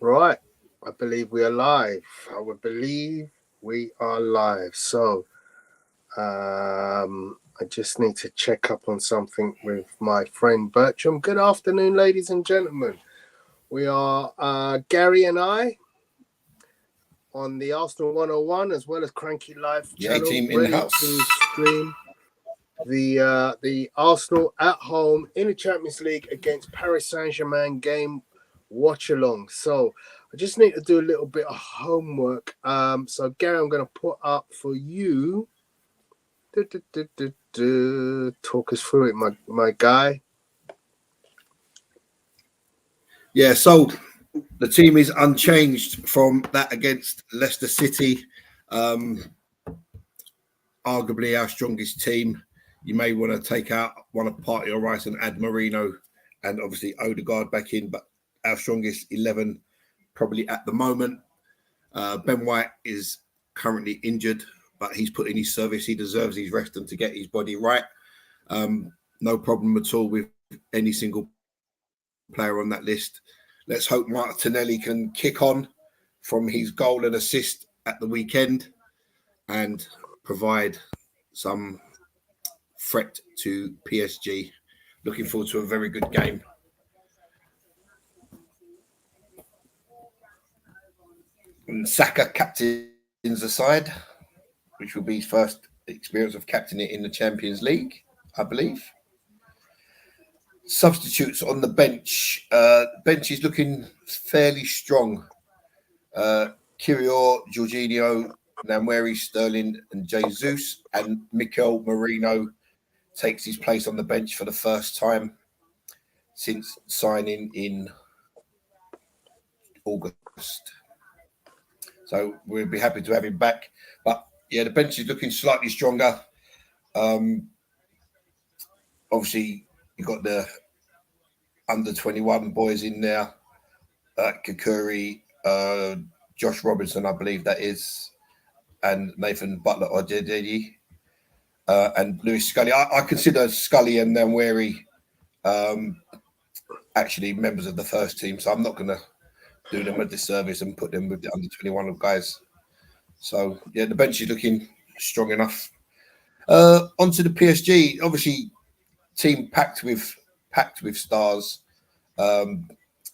Right. I believe we are live. I would believe we are live. So, I just need to check up on something with my friend Bertram. Good afternoon, ladies and gentlemen. We are Gary and I on the Arsenal 101 as well as Cranky Live channel, team in the ready house. to stream the Arsenal at home in the Champions League against Paris Saint-Germain game watch along. So I just need to do a little bit of homework. So Gary, I'm going to put up for you. Talk us through it, my guy. Yeah, so the team is unchanged from that against Leicester City. Arguably our strongest team. You may want to take out one of Partey or Rice and add Marino and obviously Odegaard back in, but our strongest 11 probably at the moment. Ben White is currently injured, but he's put in his service. He deserves his rest and to get his body right. No problem at all with any single player on that list. Let's hope Martinelli can kick on from his goal and assist at the weekend and provide some threat to PSG. Looking forward to a very good game. And Saka captains the side, which will be his first experience of captaining it in the Champions League, I believe. Substitutes on the bench. Bench is looking fairly strong. Kiwior, Jorginho, Namweri, Sterling and Jesus, and Mikel Merino takes his place on the bench for the first time since signing in August. So we'll be happy to have him back. But yeah, the bench is looking slightly stronger. Obviously, you've got the under 21 boys in there. Kakuri, Josh Robinson, I believe that is, and Nathan Butler Odededi, and Lewis Scully. I consider Scully and Namweri actually members of the first team, so I'm not going to do them a disservice and put them with the under 21 guys. So yeah, the bench is looking strong enough. Onto the PSG, obviously, team packed with stars.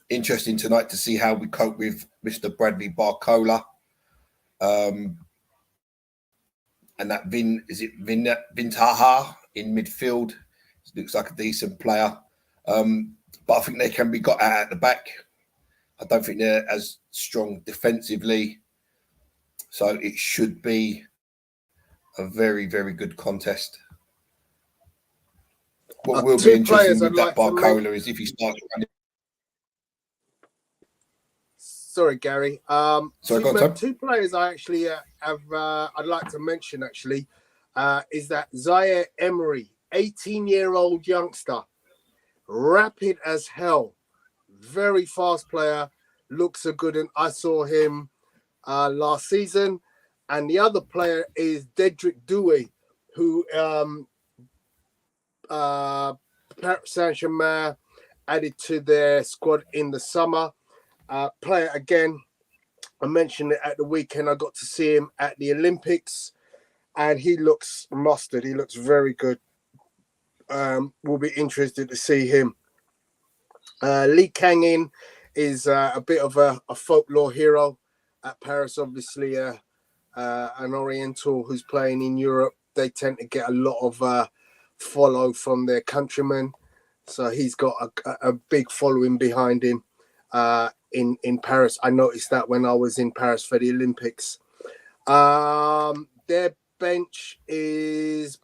Interesting tonight to see how we cope with Mr. Bradley Barcola. And that Vintaha in midfield. Looks like a decent player. But I think they can be got at the back. I don't think they're as strong defensively. So it should be a very, very good contest. What will be interesting with that Barcola is if he starts running. Sorry, Gary. Sorry, two players I actually have. I'd like to mention actually is that Zaire Emery, 18-year-old youngster, rapid as hell, very fast player, looks a good. And I saw him last season. And the other player is Dedrick Doué, who Paris Saint-Germain added to their squad in the summer. Player again, I mentioned it at the weekend. I got to see him at the Olympics, and he looks mustard. He looks very good. We'll be interested to see him. Lee Kang-in is a bit of a folklore hero at Paris. Obviously, an Oriental who's playing in Europe. They tend to get a lot of follow from their countrymen, so he's got a big following behind him. In Paris, I noticed that when I was in Paris for the Olympics. Their bench is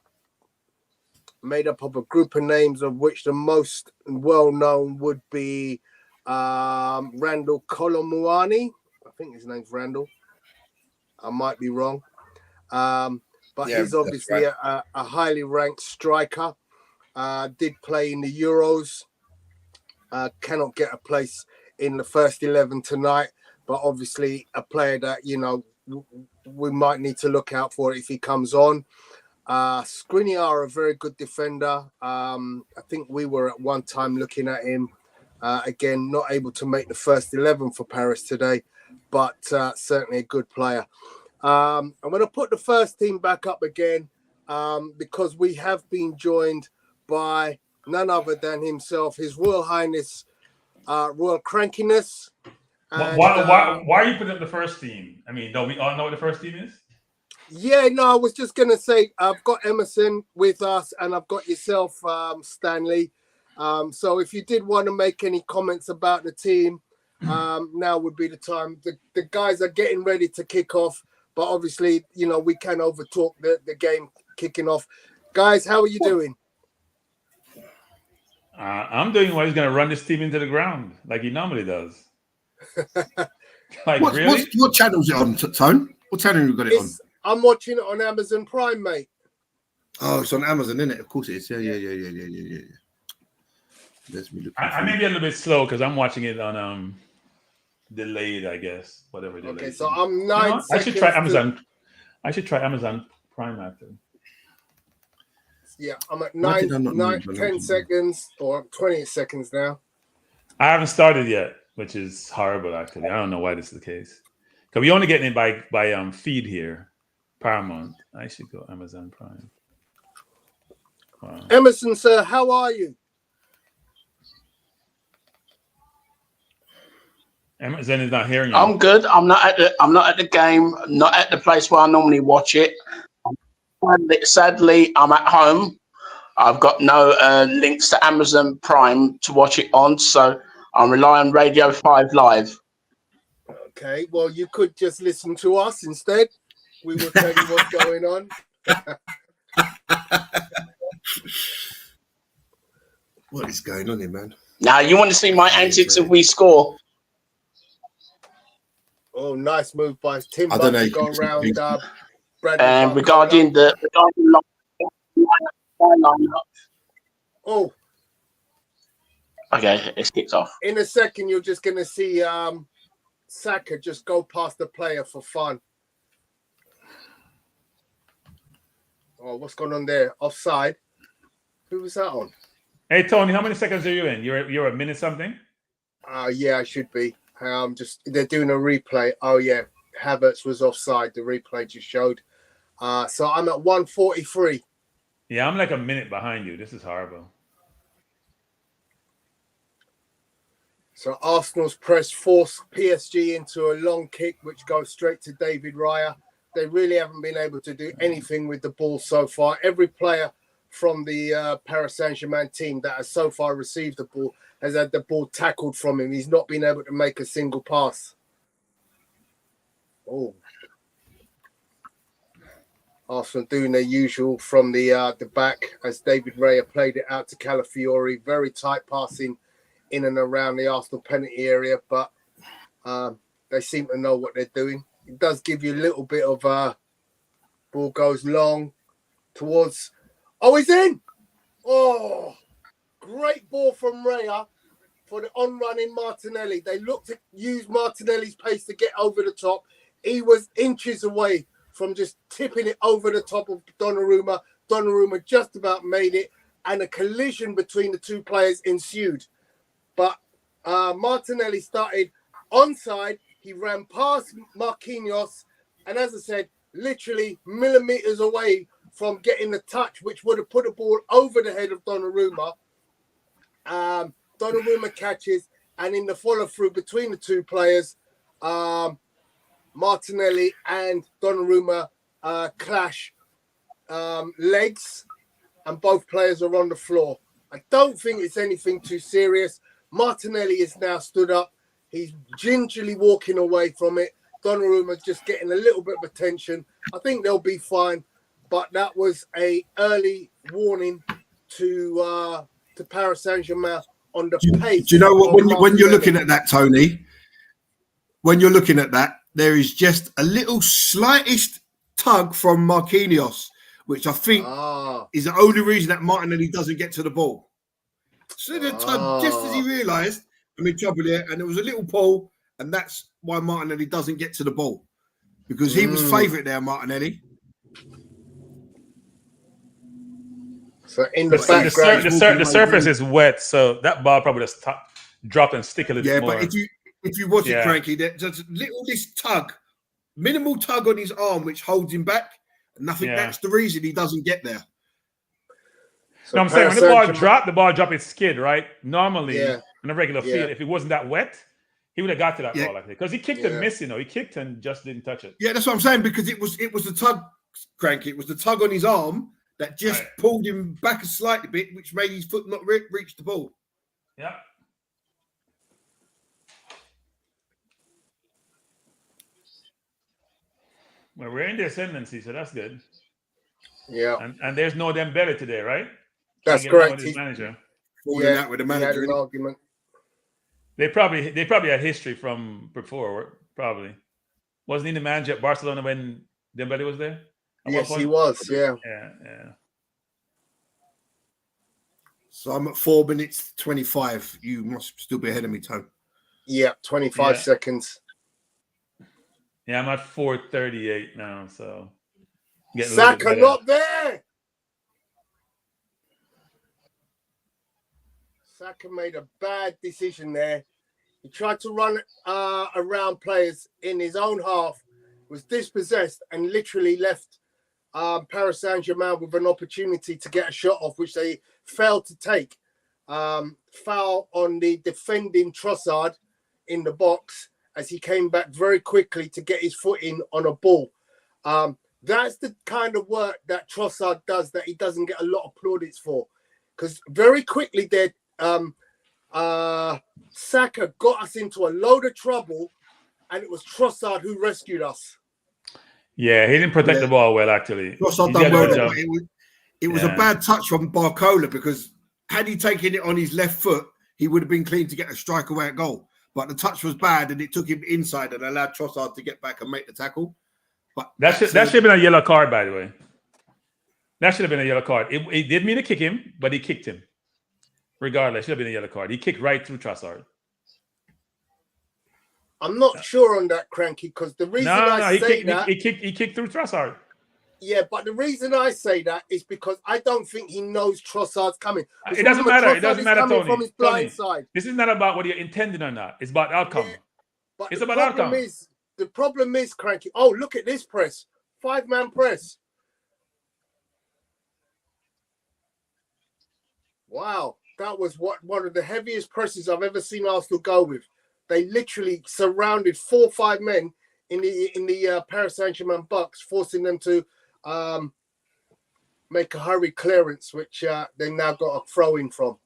made up of a group of names, of which the most well-known would be Randall Colomuani. I think his name's Randall. I might be wrong. But yeah, he's obviously right. a highly ranked striker. Did play in the Euros. Cannot get a place in the first 11 tonight, but obviously a player that, you know, we might need to look out for if he comes on. Skriniar, a very good defender. I think we were at one time looking at him Again, not able to make the first 11 for Paris today, but certainly a good player. I'm going to put the first team back up again because we have been joined by none other than himself, His Royal Highness, Royal Crankiness. And, why are you putting up the first team? I mean, don't we all know what the first team is? Yeah, no, I was just going to say, I've got Emerson with us and I've got yourself, Stanley. So if you did want to make any comments about the team, now would be the time. The guys are getting ready to kick off, but obviously, you know, we can overtalk the game kicking off. Guys, how are you doing? I'm doing well. He's going to run this team into the ground like he normally does. Really? What channel is it on, Tone? What channel you got it on? I'm watching it on Amazon Prime, mate. Oh, it's on Amazon, isn't it? Of course it is. Yeah. Let me look. I may be a little bit slow because I'm watching it on delayed, I guess. Whatever delayed. Okay, so I'm 9 seconds. I should try Amazon. I should try Amazon Prime after. Yeah, I'm at 10 seconds or 20 seconds now. I haven't started yet, which is horrible, actually. I don't know why this is the case. Because we only getting it by feed here, Paramount. I should go Amazon Prime. Wow. Emerson, sir, how are you? Emerson is not hearing you. I'm good. I'm not at the game. Not at the place where I normally watch it. Sadly, I'm at home. I've got no links to Amazon Prime to watch it on, so I'm relying on Radio 5 Live. Okay, well, you could just listen to us instead. We will tell you what's going on. What is going on here, man? Now, you want to see my antics if we score? Oh, nice move by Tim Buckley going around. And regarding the lineup. Oh. Okay, it's kicked off. In a second, you're just going to see Saka just go past the player for fun. Oh, what's going on there? Offside. Who was that on? Hey, Tony, how many seconds are you in? You're a minute something? Yeah, I should be. They're doing a replay. Oh, yeah. Havertz was offside. The replay just showed. So I'm at 1:43. Yeah, I'm like a minute behind you. This is horrible. So Arsenal's press forced PSG into a long kick, which goes straight to David Raya. They really haven't been able to do anything with the ball so far. Every player from the Paris Saint-Germain team that has so far received the ball has had the ball tackled from him. He's not been able to make a single pass. Oh. Arsenal doing their usual from the back as David Raya played it out to Calafiori. Very tight passing in and around the Arsenal penalty area, but they seem to know what they're doing. It does give you a little bit of ball goes long towards. Oh, he's in! Oh, great ball from Raya for the on-running Martinelli. They looked to use Martinelli's pace to get over the top. He was inches away from just tipping it over the top of Donnarumma. Donnarumma just about made it, and a collision between the two players ensued. But Martinelli started onside. He ran past Marquinhos, and as I said, literally millimeters away from getting the touch, which would have put the ball over the head of Donnarumma. Donnarumma catches, and in the follow-through between the two players, Martinelli and Donnarumma clash legs, and both players are on the floor. I don't think it's anything too serious. Martinelli is now stood up. He's gingerly walking away from it. Donnarumma just getting a little bit of attention. I think they'll be fine, but that was a early warning to Paris Saint-Germain on the pace. Do you know what? When you're looking at that, Tony, when you're looking at that, there is just a little slightest tug from Marquinhos, which I think is the only reason that Martinelli doesn't get to the ball. So the tug, just as he realised, I'm in trouble here, and there was a little pull, and that's why Martinelli doesn't get to the ball, because he was favourite there, Martinelli. So in the background, the surface is wet, so that ball probably just drop and stick a little Yeah, bit more. but if you watch it, Yeah. Cranky, there's a little this tug, minimal tug on his arm, which holds him back. And I think Yeah. that's the reason he doesn't get there. So No, I'm saying when the ball drop its skid, right? Normally, Yeah. in a regular Yeah. field, if it wasn't that wet, he would have got to that Yeah. ball like that. Because he kicked Yeah. and missed, he kicked and just didn't touch it. Yeah, that's what I'm saying, because it was the tug, Cranky. It was the tug on his arm that just Right. pulled him back a slightly bit, which made his foot not reach the ball. Yeah. Well, we're in the ascendancy, so that's good. Yeah. And there's no Dembele today, right? That's Can't get along correct. with his manager. Falling out with the He had manager. an innit? argument. They probably had history from before, probably. Wasn't he the manager at Barcelona when Dembele was there? At one Yes, point? he was. Yeah. Yeah. So I'm at 4 minutes 25. You must still be ahead of me, Tone. Yeah. 25 Yeah. seconds. Yeah, I'm at 4:38 now, so getting a little bit Saka better. not there. Saka made a bad decision there. He tried to run around players in his own half, was dispossessed, and literally left Paris Saint-Germain with an opportunity to get a shot off, which they failed to take. Foul on the defending Trossard in the box as he came back very quickly to get his foot in on a ball. That's the kind of work that Trossard does that he doesn't get a lot of plaudits for. Because very quickly there, Saka got us into a load of trouble, and it was Trossard who rescued us. Yeah, he didn't protect the ball well, actually. Trossard He's done got a well good there, job. but it was a bad touch from Barcola, because had he taken it on his left foot, he would have been clean to get a strike away at goal. But the touch was bad, and it took him inside and allowed Trossard to get back and make the tackle. But That should have been a yellow card, by the way. That should have been a yellow card. It did mean to kick him, but he kicked him. Regardless, it should have been a yellow card. He kicked right through Trossard. I'm not sure on that, Cranky, because the reason I say that... He kicked through Trossard. Yeah, but the reason I say that is because I don't think he knows Trossard's coming. It doesn't matter. It doesn't matter, coming Tony. from his blind side. This is not about whether you're intending or not. It's about outcome. Yeah, but it's the about problem outcome. The problem is, Cranky. Oh, look at this press. 5-man press. Wow. That was one of the heaviest presses I've ever seen Arsenal go with. They literally surrounded 4 or 5 men in the Paris Saint-Germain box, forcing them to make a hurried clearance, which they now got a throw in from.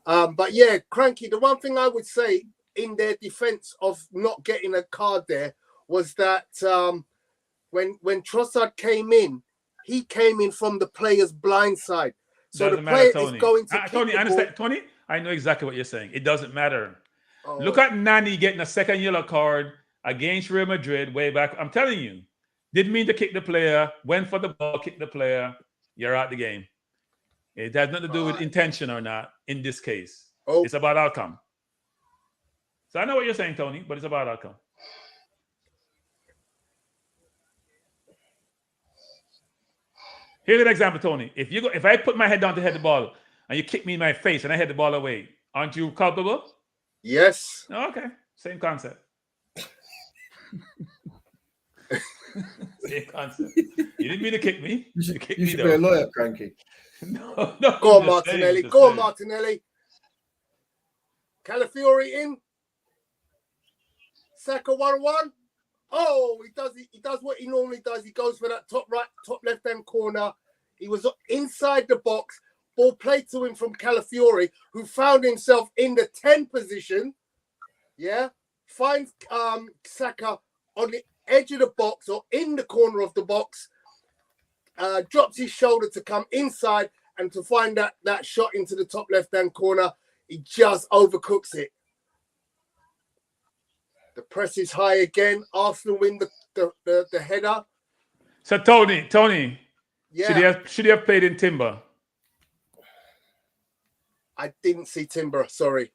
But yeah, Cranky, the one thing I would say in their defense of not getting a card there was that when Trossard came in, he came in from the player's blind side. So Doesn't the player matter, Tony. is going to Tony, I understand. Tony, I know exactly what you're saying. It doesn't matter. Oh. Look at Nani getting a second yellow card against Real Madrid way back. I'm telling you, didn't mean to kick the player, went for the ball, kicked the player. You're out the game. It has nothing to do with intention or not in this case. Oh. It's about outcome. So I know what you're saying, Tony, but it's about outcome. Here's an example, Tony. If I put my head down to head the ball and you kick me in my face and I head the ball away, aren't you culpable? Yes. Oh, okay. Same concept. Same concept. You didn't mean to kick me. You should be a lawyer, Cranky. No. Go on, Martinelli. Go on, Martinelli. Calafiori in. Saka 1-1. Oh, he does what he normally does. He goes for that top left-hand corner. He was inside the box. Ball played to him from Calafiori, who found himself in the 10 position. Yeah. Finds Saka on the edge of the box or in the corner of the box. Drops his shoulder to come inside and to find that shot into the top left-hand corner. He just overcooks it. The press is high again. Arsenal win the header. So Tony, Yeah. should he have played in Timber? I didn't see Timber. Sorry.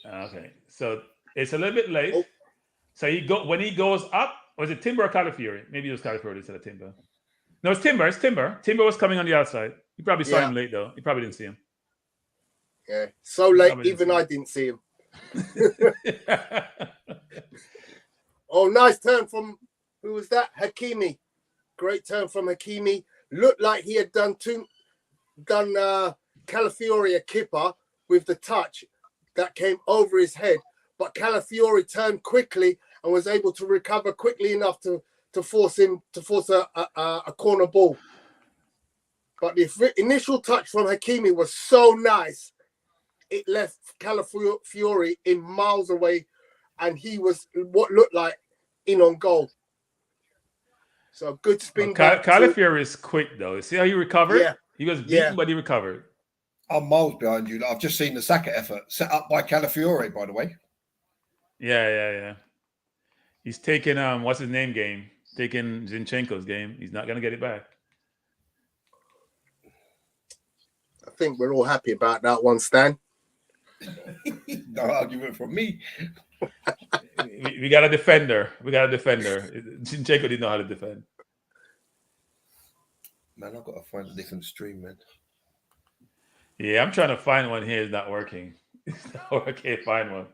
Okay, so it's a little bit late. Oh. So when he goes up, was it Timber or Calafiori? Maybe it was Calafiori instead of Timber. No, it's Timber. It's Timber. Timber was coming on the outside. You probably saw him late though. You probably didn't see him. Yeah. So late, Probably even I didn't see him. Oh, nice turn from, who was that? Hakimi. Great turn from Hakimi. Looked like he had done Calafiori a kipper with the touch that came over his head. But Calafiori turned quickly and was able to recover quickly enough to force a corner ball. But the initial touch from Hakimi was so nice, it left Calafiori in miles away, and he was what looked like in on goal. So good spin back. Calafiori is quick though. See how he recovered? Yeah. He was beaten, but he recovered. I'm miles behind you. I've just seen the Saka effort set up by Calafiori, by the way. Yeah. He's taking what's his name game? Taking Zinchenko's game. He's not gonna get it back. I think we're all happy about that one, Stan. No argument from me. We got a defender. Zinchenko didn't know how to defend. Man, I've got to find a different stream, man. Yeah, I'm trying to find one here. It's not working. It's not working. Find one.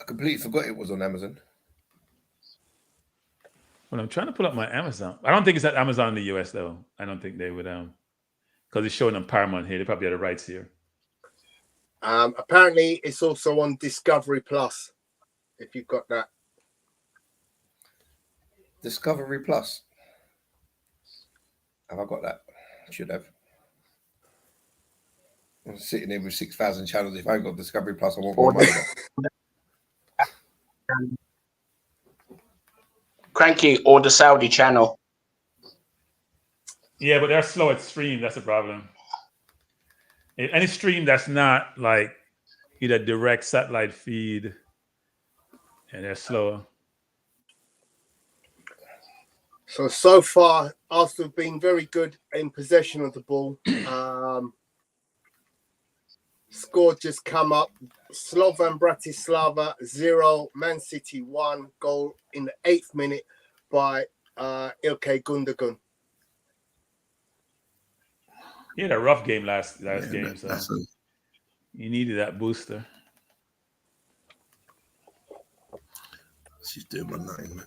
I completely forgot it was on Amazon. Well, I'm trying to pull up my Amazon. I don't think it's at Amazon in the US though. I don't think they would because it's showing on Paramount here. They probably have the rights here. Apparently, it's also on Discovery Plus. If you've got that. Discovery Plus. Have I got that? Should have. I'm sitting here with 6,000 channels. If I ain't got Discovery Plus, I won't go money. Cranky or the Saudi channel. Yeah, but they're slow at stream. That's the problem. Any stream that's not like either direct satellite feed, and they're slower. So far, Arsenal have been very good in possession of the ball. Score just come up. Slovan Bratislava 0, Man City 1. Goal in the 8th minute by Ilkay Gundogan. He had a rough game last game, so he needed that booster. She's doing my nutting, man.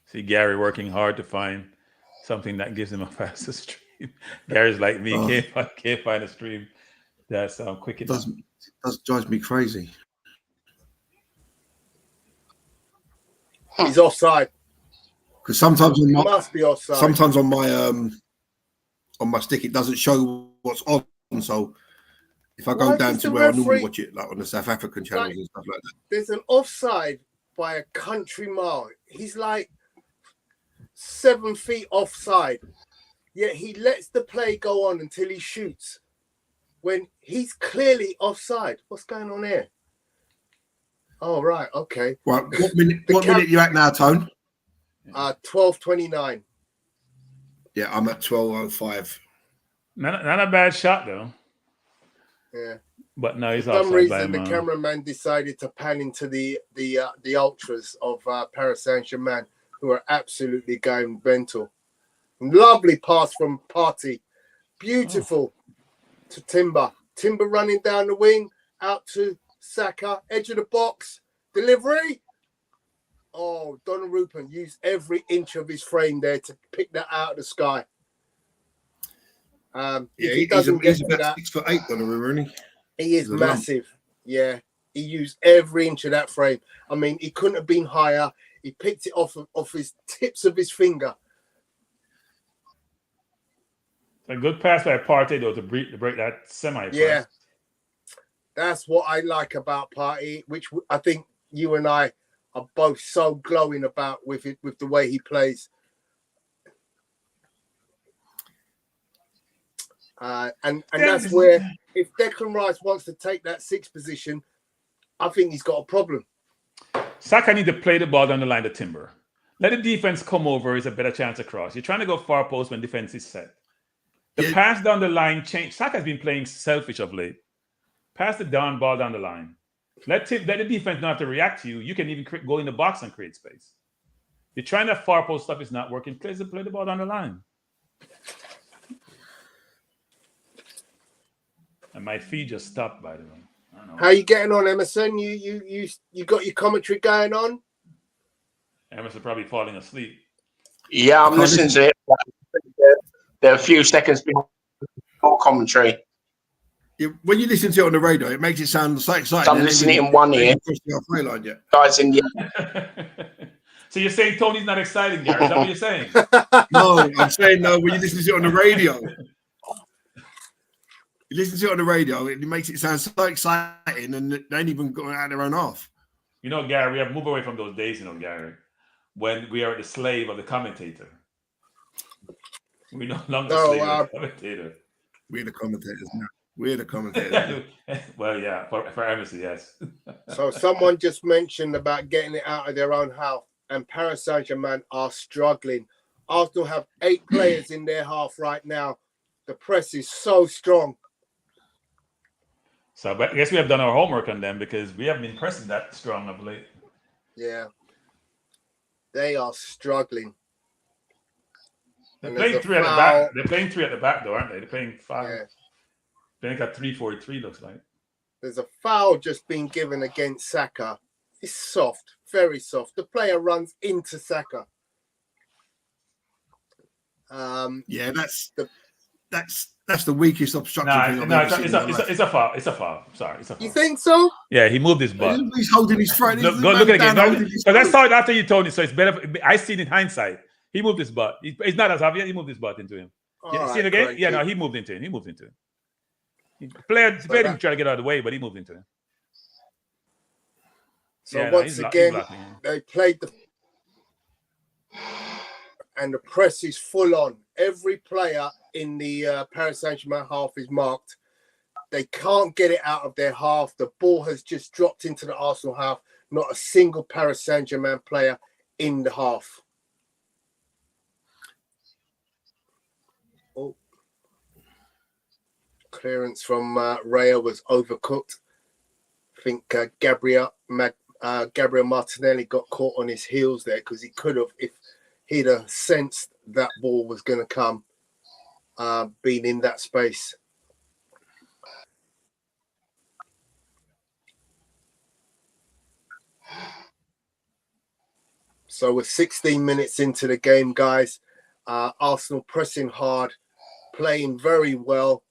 See Gary working hard to find something that gives him a faster stream. Gary's like me, can't find a stream that's quick enough. Does drives me crazy. He's offside. Because sometimes on my, must be offside. Sometimes on my stick it doesn't show what's on. So if I go down to where I normally watch it, like on the South African channels and stuff like that, there's an offside by a country mile. He's like 7 feet offside. Yet he lets the play go on until he shoots when he's clearly offside. What's going on here? Oh, right. Okay. Right. What minute you at now, Tone? 12:29. Yeah, I'm at 12:05. Not a bad shot though. Yeah. But no, he's for some reason by the cameraman decided to pan into the ultras of Paris Saint-Germain, who are absolutely going mental. Lovely pass from Partey. Beautiful to Timber. Timber running down the wing, out to Saka, edge of the box, delivery. Oh, Donnarumma used every inch of his frame there to pick that out of the sky. He doesn't get to that. 6'8", Donnarumma, isn't he? He is massive. Yeah, he used every inch of that frame. I mean, he couldn't have been higher. He picked it off his tips of his finger. A good pass by Partey though to break that semi. Yeah, that's what I like about Partey, which I think you and I are both so glowing about with the way he plays. And that's where if Declan Rice wants to take that 6th position, I think he's got a problem. Saka need to play the ball down the line to Timber. Let the defense come over is a better chance of cross. You're trying to go far post when defense is set. The pass down the line change. Saka's been playing selfish of late. Pass the down ball down the line. Let the defense not have to react to you. You can even go in the box and create space. You're trying that far post stuff is not working. Play the ball down the line. And my feed just stopped, by the way. I don't know. How you getting on, Emerson? You got your commentary going on? Emerson probably falling asleep. Yeah, I'm listening to it. They're a few seconds before commentary. When you listen to it on the radio, it makes it sound so exciting. So I'm listening in one ear. Guys in the So you're saying Tony's not exciting, Gary? Is that what you're saying? No, I'm saying no. When you listen to it on the radio, you listen to it on the radio, it makes it sound so exciting, and they ain't even going out their own half. You know, Gary, we have moved away from those days, Gary, when we are the slave of the commentator. We no longer slave of the commentator. We're the commentators now. We're the commentators. Well, yeah, for Emerson, yes. So someone just mentioned about getting it out of their own half, and Paris Saint-Germain are struggling. Arsenal have 8 players in their half right now. The press is so strong. So I guess we have done our homework on them because we haven't been pressing that strong of late. Yeah. They are struggling. They're playing 3 at the back. They're playing 3 at the back, though, aren't they? They're playing 5. Yeah. They got 3-4-3, looks like. There's a foul just been given against Saka. It's soft, very soft. The player runs into Saka. Yeah, that's the weakest obstruction thing I've ever seen. It's a foul. It's a foul. Sorry, it's a foul. You think so? Yeah, he moved his butt. He's holding his throat. Look at it again. Because I saw it after you told me, so it's better. I see it in hindsight. He moved his butt. He's not as obvious. He moved his butt into him. See it again? Yeah, no, he moved into him. The player didn't try to get out of the way, but he moved into him. So once again, they played and the press is full on. Every player in the Paris Saint-Germain half is marked. They can't get it out of their half. The ball has just dropped into the Arsenal half. Not a single Paris Saint-Germain player in the half. Oh. Clearance from Raya was overcooked. I think Gabriel Martinelli got caught on his heels there because he could have, if he'd have sensed that ball was going to come, been in that space. So we're 16 minutes into the game, guys. Arsenal pressing hard, playing very well,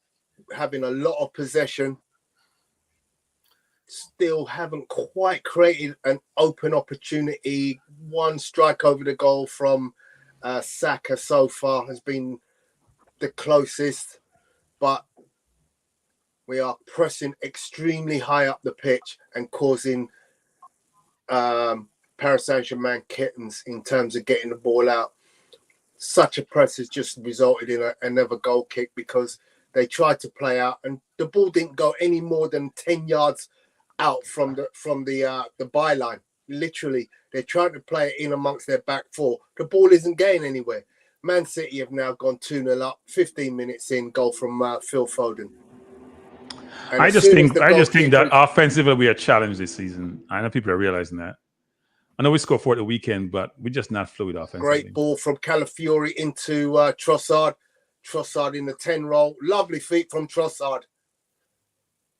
having a lot of possession. Still haven't quite created an open opportunity. One strike over the goal from Saka so far has been the closest, but we are pressing extremely high up the pitch and causing Paris Saint-Germain kittens in terms of getting the ball out. Such a press has just resulted in another goal kick because they tried to play out and the ball didn't go any more than 10 yards out from the byline. Literally, they're trying to play it in amongst their back four. The ball isn't going anywhere. Man City have now gone 2-0 up, 15 minutes in, goal from Phil Foden. And I just think that offensively we are challenged this season. I know people are realizing that. I know we scored 4 at the weekend, but we're just not fluid offensively. Great ball from Calafiori into Trossard. Trossard in the 10 role. Lovely feet from Trossard.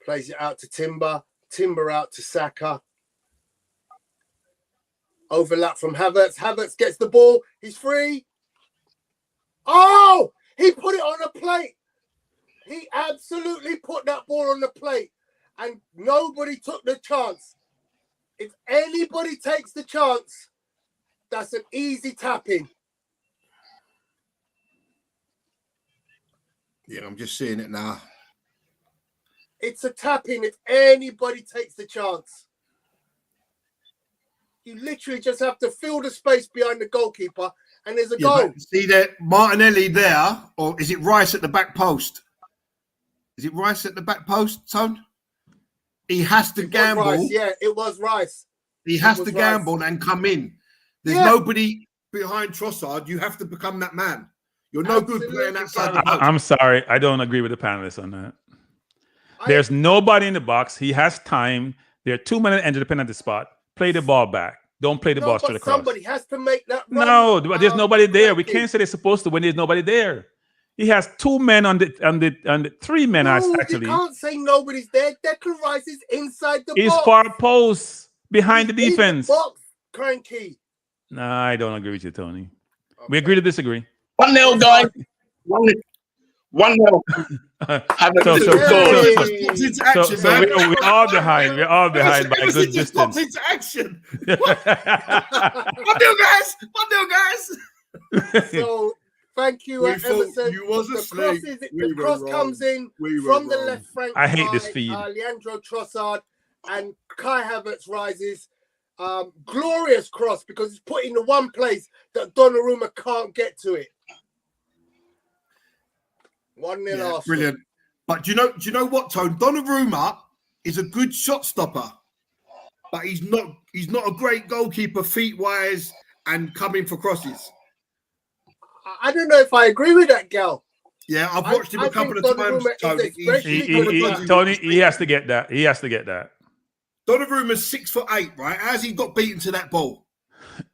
Plays it out to Timber. Timber out to Saka. Overlap from Havertz. Havertz gets the ball. He's free. Oh! He put it on a plate. He absolutely put that ball on the plate. And nobody took the chance. If anybody takes the chance, that's an easy tap-in. Yeah, I'm just seeing it now. It's a tap-in if anybody takes the chance. You literally just have to fill the space behind the goalkeeper and there's a goal. See there, Martinelli there, or is it Rice at the back post? Is it Rice at the back post, Tone? He has to gamble. Rice. Yeah, it was Rice. He has to gamble and come in. There's nobody behind Trossard. You have to become that man. You're no good playing outside the box. I'm sorry. I don't agree with the panelists on that. There's nobody in the box. He has time. There are 2 minutes enter the penalty spot. Play the ball back. Don't play the ball straight across. Somebody has to make that run. No, there's nobody there. We can't say they're supposed to when there's nobody there. He has two men on the three men actually. You can't say nobody's there. Declan Rice is inside the He's box. far post behind the He's defense. in the box, Cranky. Nah, I don't agree with you, Tony. Okay. We agree to disagree. 1-0, guys. 1-0. So we're all behind. We're all behind by a good distance. Into action. 1-0, guys. 1-0, guys. So thank you, Emerson. You was asleep. The cross comes in from the left flank. I hate this feed. Leandro Trossard and Kai Havertz rises. Glorious cross because it's put in the one place that Donnarumma can't get to it. 1-0 Arsenal. Brilliant. But do you know what, Tone? Donnarumma is a good shot stopper, but he's not a great goalkeeper feet wise and coming for crosses. I don't know if I agree with that, Gal. Yeah, I've watched him a couple of times, Tony. Tony, he has to get that. He has to get that. Donnarumma's 6'8", right? How's he got beaten to that ball?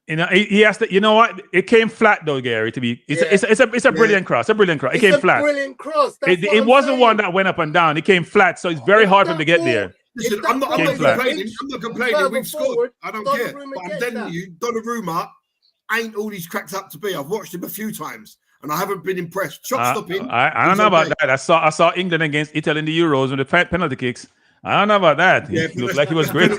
You know, he has to. You know what? It came flat though, Gary. It's a brilliant cross. A brilliant cross. It came flat. Brilliant cross. It wasn't one that went up and down. It came flat, so it's very hard for him to get there. Listen, I'm not complaining. We've scored. I don't care. But I'm telling you, Donnarumma ain't all he's cracked up to be. I've watched him a few times, and I haven't been impressed. Shot stopping. I don't know about that. I saw England against Italy in the Euros with the penalty kicks. I don't know about that. Yeah, he looked like he was great.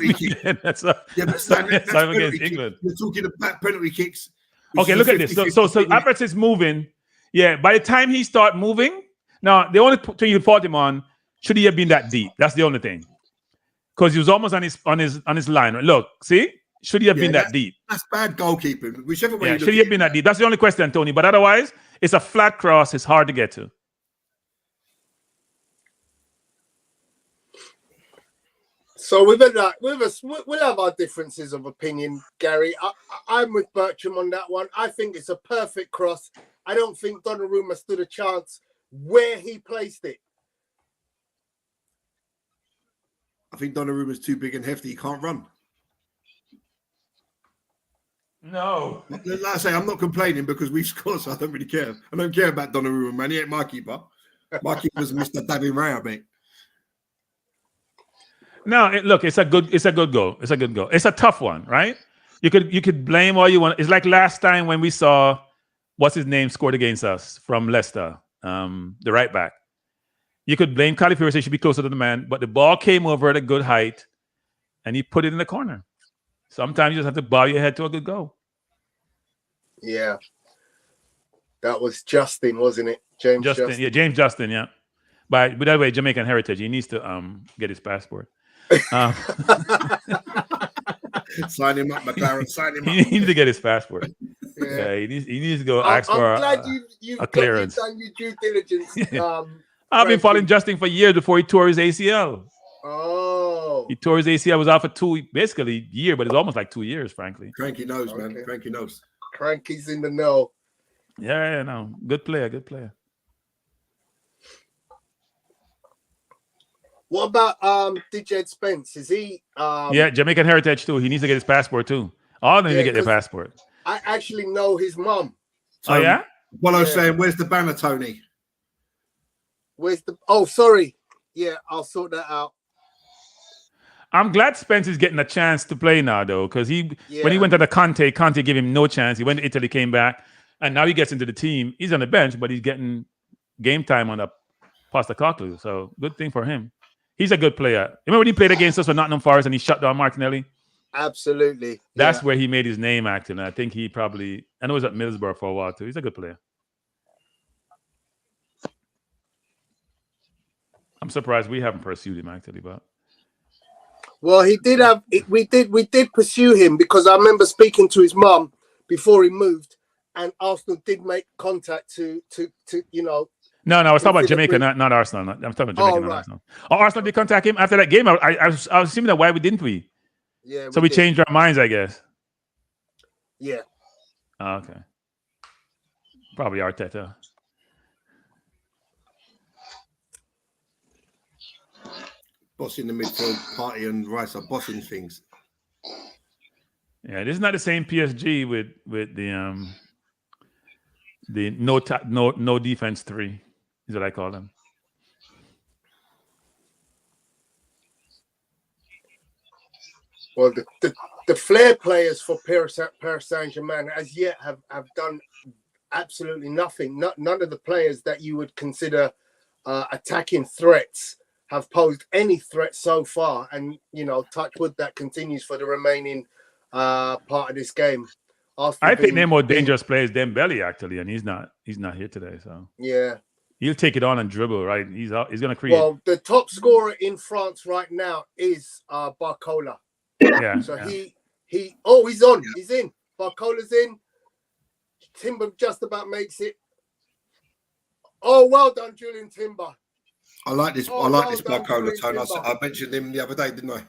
That's against England. You're talking about penalty kicks. Okay, look at this. So Havertz is moving. Yeah, by the time he start moving, now the only thing you fought him on, should he have been that deep? That's the only thing. Because he was almost on his line. Look, see? Should he have been that deep? That's bad goalkeeping. Whichever way. Should he have been that deep? That's the only question, Tony. But otherwise, it's a flat cross. It's hard to get to. So we'll have our differences of opinion, Gary. I'm with Bertram on that one. I think it's a perfect cross. I don't think Donnarumma stood a chance where he placed it. I think Donnarumma's too big and hefty. He can't run. No. Like I say, I'm not complaining because we scored, so I don't really care. I don't care about Donnarumma, man. He ain't my keeper. My keeper's Mr. David Raya, mate. No, it's a good goal. It's a good goal. It's a tough one, right? You could blame all you want. It's like last time when we saw what's his name scored against us from Leicester, the right back. You could blame Califieri, say he should be closer to the man, but the ball came over at a good height, and he put it in the corner. Sometimes you just have to bow your head to a good goal. Yeah, that was Justin, wasn't it? James Justin. Yeah, James Justin. Yeah. But that way, Jamaican heritage. He needs to get his passport. Sign him up, McLaren. Sign him up. He needs to get his passport. Yeah, he needs to go ask for a clearance. You've done your due diligence. I've been following Justin for years before he tore his ACL. Oh. He tore his ACL. Was out for basically a year, but it's almost like 2 years, frankly. Cranky knows, man. Cranky knows. Cranky's in the know. Yeah, no. Good player. What about DJ Spence? Is he yeah, Jamaican heritage too. He needs to get his passport too. All of them need to get their passport. I actually know his mum. Oh yeah? Well, I was saying, where's the banner, Tony? Sorry. Yeah, I'll sort that out. I'm glad Spence is getting a chance to play now, though, because when he went to the Conte gave him no chance. He went to Italy, came back, and now he gets into the team. He's on the bench, but he's getting game time on the Postecoglou. So good thing for him. He's a good player. Remember when he played against us for Nottingham Forest and he shut down Martinelli? Absolutely. That's where he made his name acting. I think he probably, I know he was at Middlesbrough for a while too. He's a good player. I'm surprised we haven't pursued him actually, but. Well, he did have. We did pursue him because I remember speaking to his mum before he moved, and Arsenal did make contact to No, I was talking about Jamaica, not Arsenal. I'm talking about Jamaica, not Arsenal. Oh, Arsenal did contact him after that game. I was assuming that why didn't we? Yeah. So we changed our minds, I guess. Yeah. Oh, okay. Probably Arteta. Bossing the midfield, Party and Rice are bossing things. Yeah, this is not the same PSG with The no defense 3 is what I call them. Well, the flair players for Paris Saint-Germain as yet have done absolutely nothing. None of the players that you would consider attacking threats have posed any threat so far. And, touch wood, that continues for the remaining part of this game. I think they're more dangerous players than Dembele, actually, and he's not here today. So yeah. He'll take it on and dribble, right? He's going to create. Well, the top scorer in France right now is Barcola. Yeah. So he's on. Yeah. He's in. Barcola's in. Timber just about makes it. Oh, well done, Julian Timber. I like this. I like this Barcola, Tone. I mentioned him the other day, didn't I?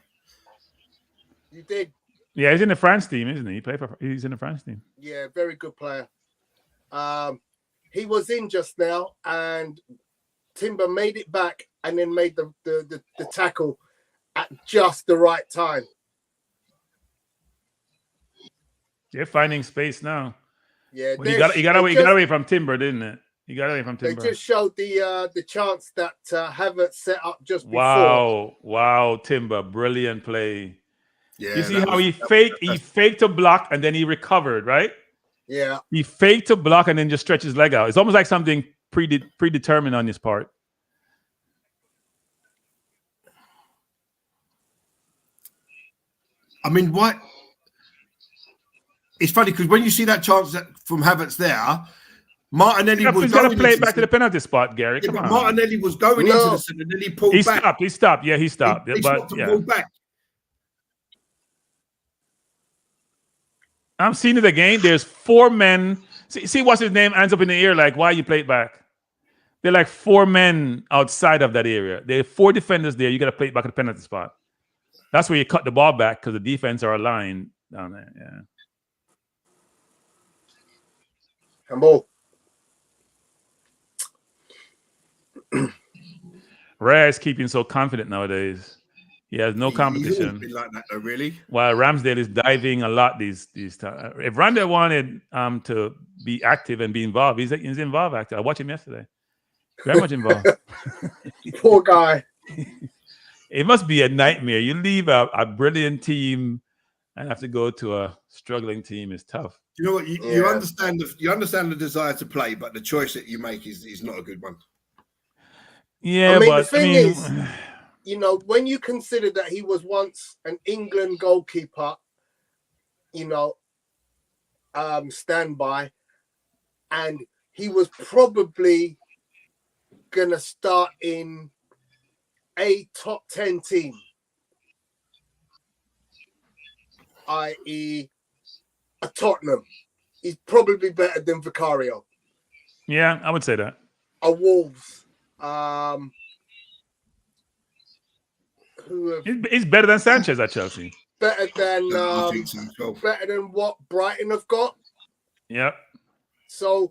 You did. Yeah, he's in the France team, isn't he? He's in the France team. Yeah, very good player. He was in just now, and Timber made it back and then made the tackle at just the right time. They're finding space now. Yeah, well, he got away from Timber, didn't it? He got away from Timber. They just showed the chance that Havertz set up just before. Wow, Timber, brilliant play. Yeah, you see how he faked a block and then he recovered, right? Yeah. He faked a block and then just stretched his leg out. It's almost like something predetermined on his part. I mean, what? It's funny because when you see that chance from Havertz there, Martinelli was going to play it back to the penalty spot, Gary. Come on. Martinelli was going into the center, then he pulled back. He stopped. Yeah, he stopped. He stopped to pull back. I'm seeing it again. There's 4 men. See what's his name ends up in the air. Like, why you play it back? They're like 4 men outside of that area. There are 4 defenders there. You got to play it back at the penalty spot. That's where you cut the ball back because the defense are aligned down there. Yeah. Handball. Raya is keeping so confident nowadays. He has no competition. Been like that though, really. While Ramsdale is diving a lot these times. If Ramsdale wanted to be active and be involved, he's involved. Actually, I watched him yesterday. Very much involved. Poor guy. It must be a nightmare. You leave a brilliant team and have to go to a struggling team. Is tough. You know what? You understand the desire to play, but the choice that you make is not a good one. Yeah, the thing is, when you consider that he was once an England goalkeeper, standby, and he was probably gonna start in a top 10 team, i.e. a Tottenham. He's probably better than Vicario. Yeah, I would say that. A Wolves. He's better than Sanchez at Chelsea. Better than what Brighton have got. Yeah. So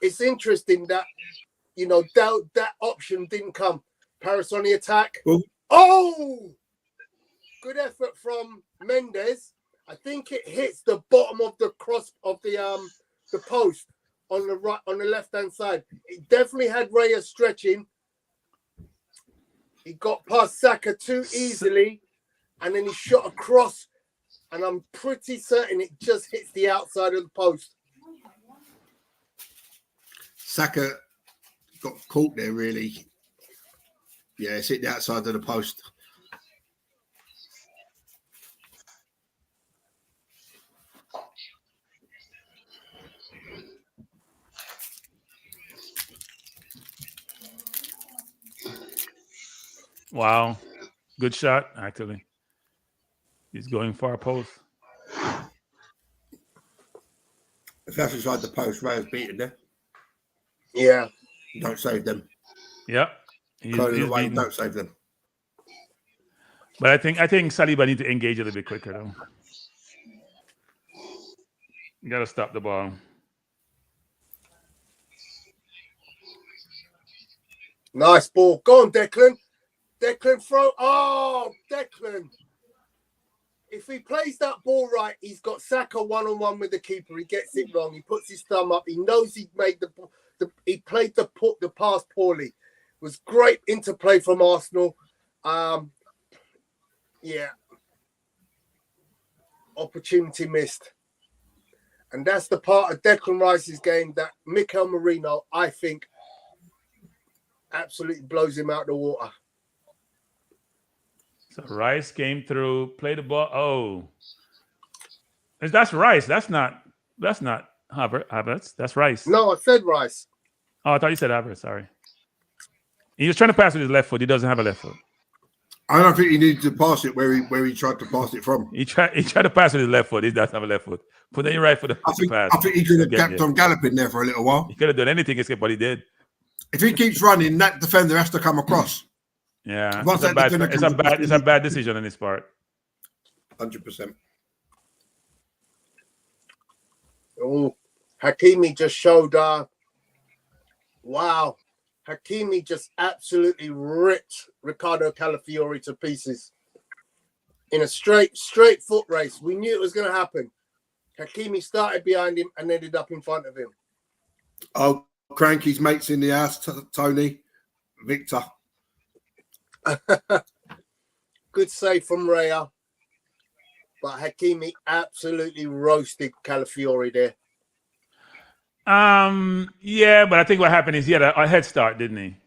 it's interesting that that option didn't come. Paris on the attack. Ooh. Oh, good effort from Mendes. I think it hits the bottom of the cross of the post on the left hand side. It definitely had Raya stretching. He got past Saka too easily, and then he shot across, and I'm pretty certain it just hits the outside of the post. Saka got caught there, really. Yeah, it's hit the outside of the post. Wow. Good shot, actually. He's going far post. If that's inside the post, Raya's beaten there. Yeah. Don't save them. Yep. He's don't save them. But I think Saliba needs to engage a little bit quicker, though. You got to stop the ball. Nice ball. Go on, Declan. Declan throw. Oh, Declan. if he plays that ball right, he's got Saka one-on-one with the keeper. He gets it wrong. He puts his thumb up. He knows he made he played the pass poorly. It was great interplay from Arsenal. Yeah. Opportunity missed. And that's the part of Declan Rice's game that Mikel Merino, I think, absolutely blows him out the water. So Rice came through, played the ball. Oh, that's Rice. That's not Havertz. That's Rice. No, I said Rice. Oh, I thought you said Havertz. Sorry. He was trying to pass with his left foot. He doesn't have a left foot. I don't think he needed to pass it where he tried to pass it from. He tried to pass with his left foot. He doesn't have a left foot. Put it in right foot. I think he could have kept on galloping there for a little while. He could have done anything except what he did. If he keeps running, that defender has to come across. Yeah, Once it's a bad decision on his part. 100%. Oh, Hakimi just showed. Wow. Hakimi just absolutely ripped Ricardo Calafiori to pieces in a straight foot race. We knew it was going to happen. Hakimi started behind him and ended up in front of him. Oh, Cranky's mates in the house, Tony, Victor. Good save from Raya. But Hakimi absolutely roasted Calafiori there. Yeah, but I think what happened is he had a head start, didn't he?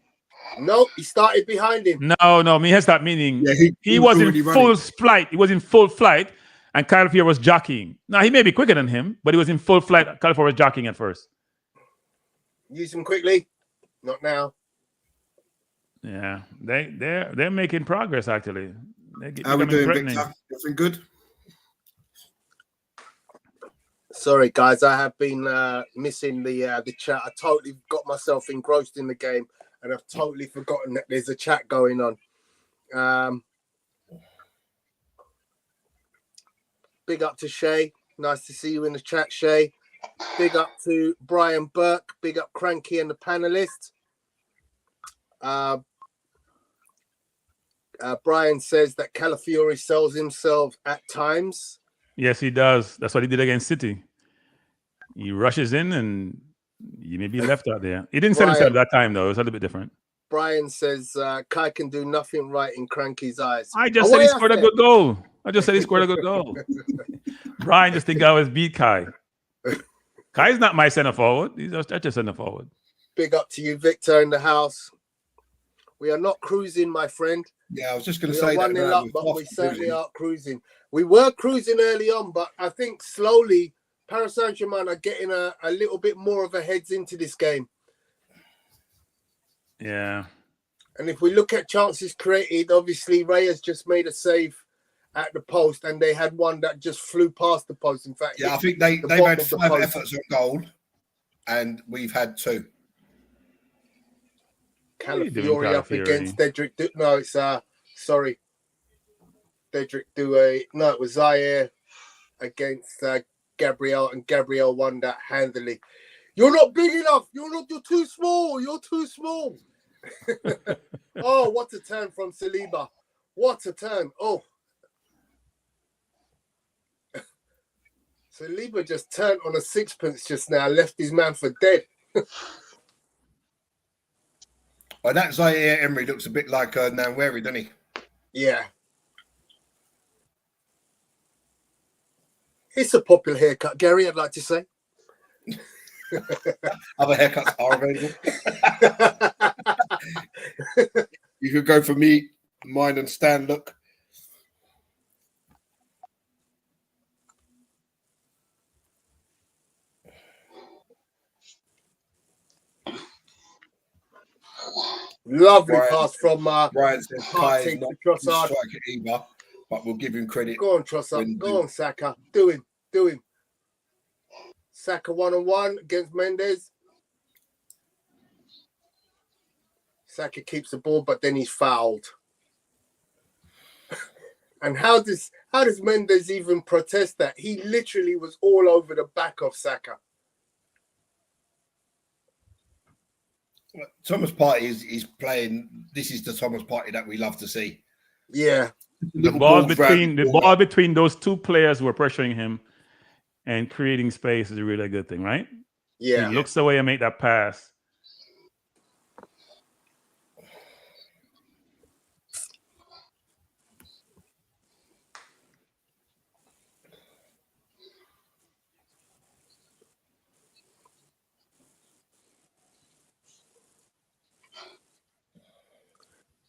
No, he started behind him. No, I mean head start meaning he was in full running. flight. He was in full flight, and Calafiori was jockeying. Now he may be quicker than him, but he was in full flight. Calafiori was jockeying at first. Use him quickly. Not now. Yeah, they're making progress actually. How we doing, Victor? Everything good? Sorry, guys, I have been missing the chat. I totally got myself engrossed in the game, and I've totally forgotten that there's a chat going on. Big up to Shay. Nice to see you in the chat, Shay. Big up to Brian Burke. Big up Cranky and the panelists. Brian says that Calafiori sells himself at times. Yes, he does. That's what he did against City. He rushes in and you may be left out there. He didn't sell himself that time, though. It was a little bit different. Brian says Kai can do nothing right in Cranky's eyes. I just said he scored a good goal. Brian just think I was beat Kai. Kai's not my centre forward. He's just a centre forward. Big up to you, Victor, in the house. We are not cruising, my friend. Yeah, I was just going to say that. Up, but we certainly aren't cruising. We were cruising early on, but I think slowly Paris Saint-Germain are getting a little bit more of a heads into this game. Yeah. And if we look at chances created, obviously Reyes just made a save at the post, and they had one that just flew past the post. In fact, yeah, I think they've had 5 efforts on goal, and we've had 2. Calafiori up against Dedrick. No, it's sorry, Dedrick Doué. No, it was Zaire against Gabriel, and Gabriel won that handily. You're not big enough. You're too small. You're too small. Oh, what a turn from Saliba. What a turn. Oh. Saliba just turned on a sixpence just now, left his man for dead. Well, that Zaire Emery looks a bit like Nwaneri, doesn't he? Yeah. It's a popular haircut, Gary, I'd like to say. Other haircuts are available. You could go for me, mine and Stan look. Lovely pass from Brian says Kai is not to a striker either, but we'll give him credit. Go on, Trossard. Go on, Saka. Do him. Saka 1-on-1 against Mendes. Saka keeps the ball, but then he's fouled. And how does Mendes even protest that? He literally was all over the back of Saka. Thomas Partey is playing. This is the Thomas Partey that we love to see. Yeah. The ball between those two players who are pressuring him and creating space is a really good thing, right? Yeah. He looks away and make that pass.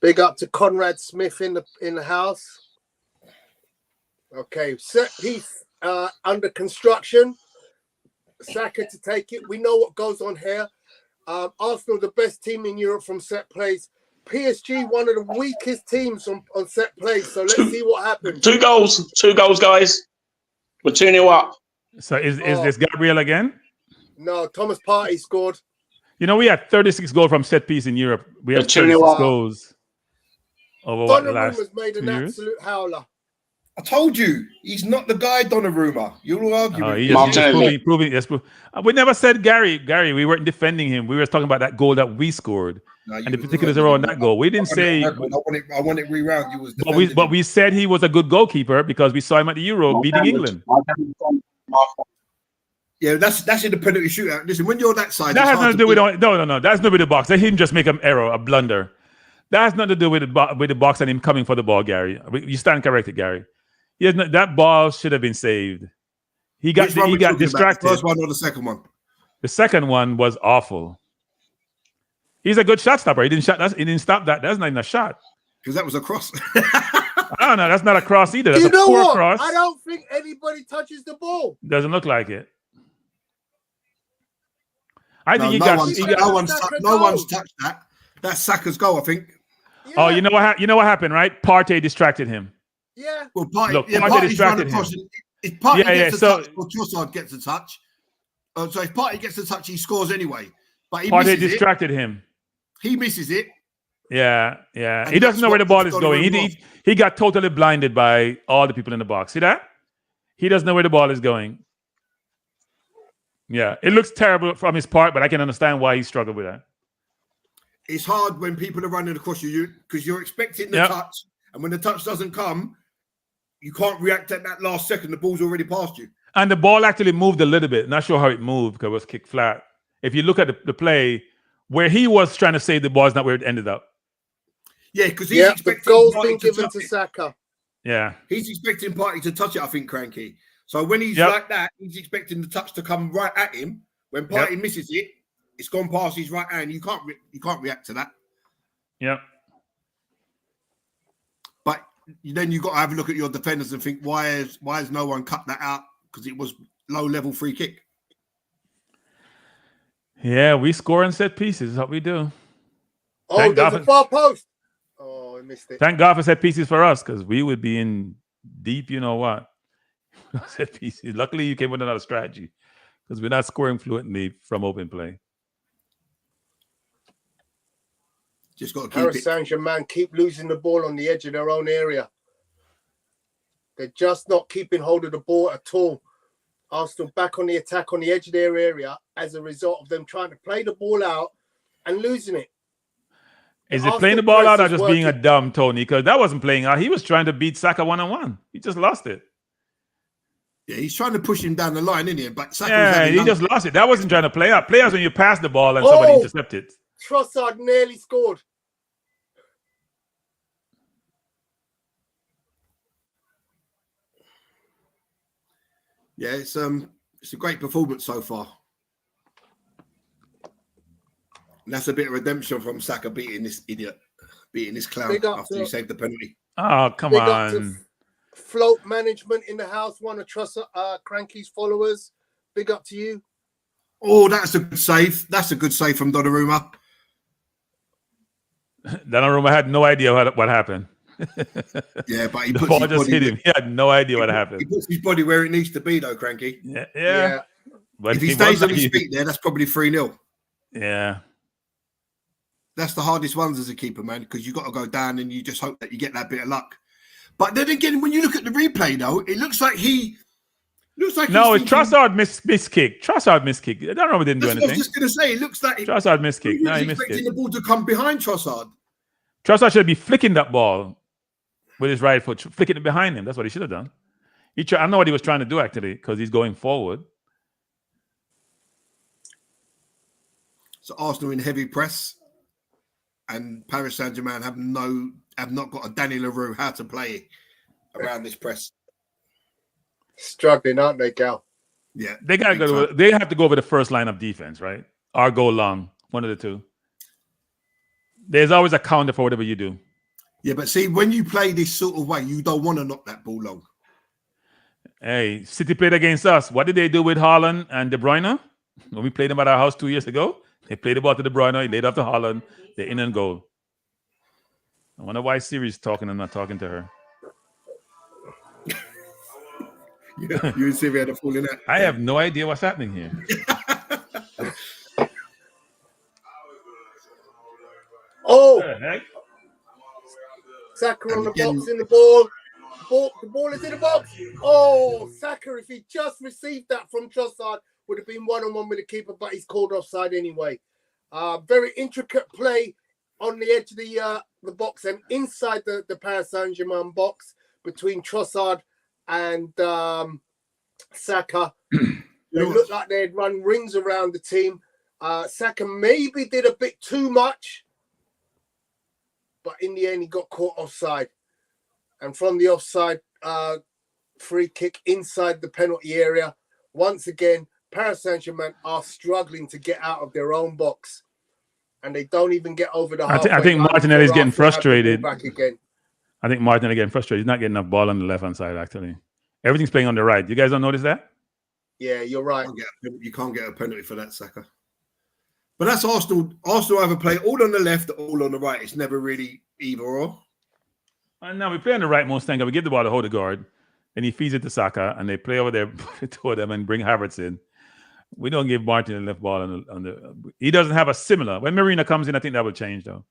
Big up to Conrad Smith in the house. Okay, set piece under construction. Saka to take it. We know what goes on here. Arsenal, the best team in Europe from set plays. PSG, one of the weakest teams on set plays. So let's see what happens. 2 goals, guys. We're 2-0 up. So is this Gabriel again? No, Thomas Partey scored. You know, we had 36 goals from set piece in Europe. We have 36 goals over the last Donnarumma's made an 2 years? absolute howler. I told you, he's not the guy, Donnarumma. You'll argue with He's just proving. We never said Gary. We weren't defending him. We were talking about that goal that we scored and the particulars around that goal. We didn't say. I want it rewound. You was but we said he was a good goalkeeper because we saw him at the Euro beating England. Yeah, that's in the penalty shootout. Listen, when you're that side, that has nothing to do with no. That's not with the box. Let him just make an error, a blunder. That has nothing to do with the box and him coming for the ball, Gary. You stand corrected, Gary. That ball should have been saved. He got distracted. The first one or the second one? The second one was awful. He's a good shot stopper. He didn't stop that. That's not even a shot. Because that was a cross. I don't know. That's not a cross either. That's You know a poor what? cross. I don't think anybody touches the ball. Doesn't look like it. No one's touched that. That's Saka's goal, I think. Yeah. Oh, you know what happened, right? Partey distracted him. Yeah. Well, Partey distracted him. If Partey gets a touch or Trossard gets a touch, so if Partey gets a touch, he scores anyway. But Partey distracted him. He misses it. Yeah. He doesn't know where the ball is going. He got totally blinded by all the people in the box. See that? He doesn't know where the ball is going. Yeah, it looks terrible from his part, but I can understand why he struggled with that. It's hard when people are running across you because you're expecting the touch, and when the touch doesn't come, you can't react at that last second. The ball's already past you. And the ball actually moved a little bit. Not sure how it moved because it was kicked flat. If you look at the play, where he was trying to save the ball is not where it ended up. Yeah, because he's expecting the goal's been given to Saka. Yeah. He's expecting Partey to touch it, I think, Cranky. So when he's like that, he's expecting the touch to come right at him. When Partey misses it, it's gone past his right hand. You can't react to that. Yep. But then you've got to have a look at your defenders and think, why has no one cut that out? Because it was low-level free kick. Yeah, we score in set pieces. That's what we do. Oh, there's a far post. Oh, I missed it. Thank God for set pieces for us because we would be in deep, you know what. Set pieces. Luckily, you came with another strategy because we're not scoring fluently from open play. Just got to keep Paris Saint-Germain keep losing the ball on the edge of their own area. They're just not keeping hold of the ball at all. Arsenal back on the attack on the edge of their area as a result of them trying to play the ball out and losing it. Is it playing the ball out or just being a dumb Tony? Because that wasn't playing out. He was trying to beat Saka one-on-one. He just lost it. Yeah, he's trying to push him down the line, isn't he? But Saka he just lost it. That wasn't trying to play out. Play out when you pass the ball and somebody intercepted. Trossard nearly scored. Yeah, it's a great performance so far. And that's a bit of redemption from Saka beating this idiot, beating this clown after he saved the penalty. Oh, come on. Float management in the house, one of Cranky's followers. Big up to you. Oh, that's a good save. That's a good save from Donnarumma. Donnarumma had no idea what happened. Yeah, but the ball just hit him. He had no idea what happened. He puts his body where it needs to be, though, Cranky. Yeah. But if he stays on his feet there, that's probably 3-0. Yeah. That's the hardest ones as a keeper, man, because you've got to go down and you just hope that you get that bit of luck. But then again, when you look at the replay, though, it looks like no, it's Trossard missed kick. Trossard missed kick. Donnarumma didn't do anything. I was just going to say, it looks like Trossard missed kick. No, he missed expecting the ball to come behind Trossard. Trossard should be flicking that ball. with his right foot, flicking it behind him. That's what he should have done. I know what he was trying to do actually, because he's going forward. So Arsenal in heavy press, and Paris Saint-Germain have not got a Danny Leroux how to play around this press. Struggling, aren't they, Gal? Yeah, they gotta go. They have to go over the first line of defense, right? Or go long, one of the two. There's always a counter for whatever you do. Yeah, but see, when you play this sort of way, you don't want to knock that ball long. Hey, City played against us. What did they do with Haaland and De Bruyne? When we played them at our house 2 years ago, they played the ball to De Bruyne, he laid off to Haaland, they're in and goal. I wonder why Siri's talking and not talking to her. Yeah, you and Siri had a falling out. I have no idea what's happening here. Oh, What the heck? Saka on the box in the ball. The ball is in the box. Oh, Saka, if he just received that from Trossard, would have been one-on-one with the keeper, but he's called offside anyway. Very intricate play on the edge of the box and inside the Paris Saint-Germain box between Trossard and Saka. They looked like they had run rings around the team. Saka maybe did a bit too much, but in the end, he got caught offside. And from the offside, free kick inside the penalty area. Once again, Paris Saint-Germain are struggling to get out of their own box. And they don't even get over the halfway line. I think Martinelli's getting frustrated. Back again. I think Martinelli getting frustrated. He's not getting enough ball on the left-hand side, actually. Everything's playing on the right. You guys don't notice that? Yeah, you're right. You can't get a penalty for that, Saka. But that's Arsenal. Arsenal either play all on the left or all on the right. It's never really either or. No, we play on the right most times. We give the ball to Odegaard, and he feeds it to Saka, and they play over there to them and bring Havertz in. We don't give Martin the left ball on the. He doesn't have a similar. When Marina comes in, I think that will change though.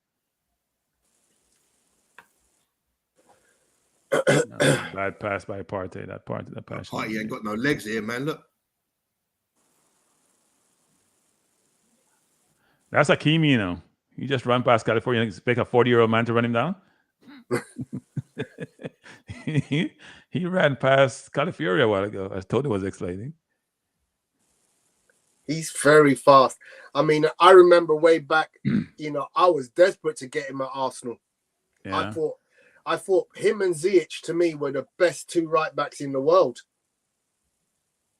Bad pass by Partey. That pass. Partey ain't got no legs here, man. Look. That's Hakimi, you know. He just run past California and expect a 40-year-old man to run him down. he ran past Califuria a while ago, as Tony was explaining. He's very fast. I mean, I remember way back, I was desperate to get him at Arsenal. Yeah. I thought him and Ziyech, to me, were the best two right backs in the world.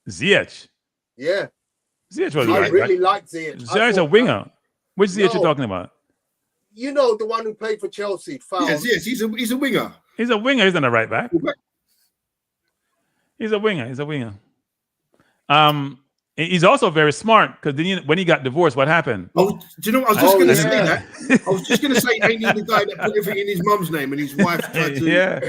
Ziyech? Yeah. Ziyech was I really liked Ziyech. Ziyech's a winger. Which Ziyech you talking about? You know, the one who played for Chelsea. Yes, he's a winger. He's a winger. He's not a right back. He's a winger. He's also very smart because when he got divorced, what happened? Oh, do you know? I was just going to say that. I was just going to say, ain't he the guy that put everything in his mum's name and his wife tried to? Yeah.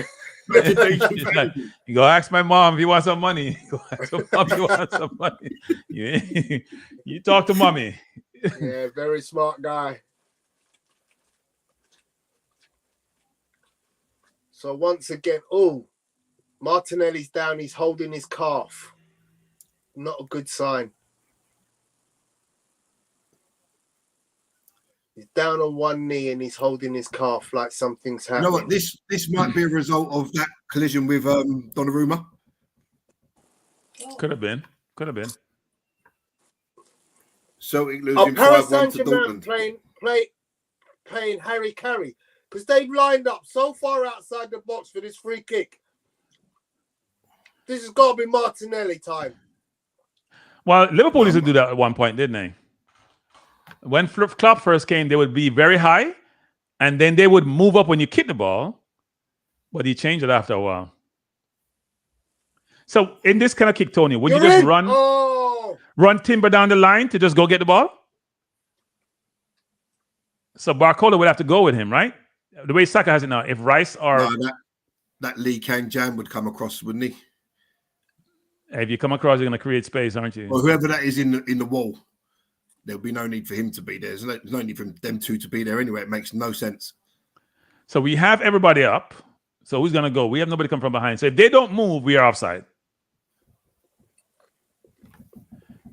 You go ask my mom if you want some money. Go ask your mom if you want some money. You talk to mommy. Yeah, very smart guy. So once again, Martinelli's down. He's holding his calf. Not a good sign. He's down on one knee and he's holding his calf like something's happening. You know what? This might be a result of that collision with Donnarumma. Could have been. Celtic losing 5-1 to Dortmund. Playing Harry Carey because they've lined up so far outside the box for this free kick. This has got to be Martinelli time. Well, Liverpool used to do that at one point, didn't they? When Klopp first came, they would be very high, and then they would move up when you kick the ball, but he changed it after a while. So in this kind of kick, Tony, would you just run Timber down the line to just go get the ball? So Barcola would have to go with him, right? The way Saka has it now, if Rice or... No, that Lee Kang Jan would come across, wouldn't he? If you come across, you're going to create space, aren't you? Well, whoever that is in the wall, there'll be no need for him to be there. There's no need for them two to be there anyway. It makes no sense. So we have everybody up. So who's going to go? We have nobody come from behind. So if they don't move, we are offside.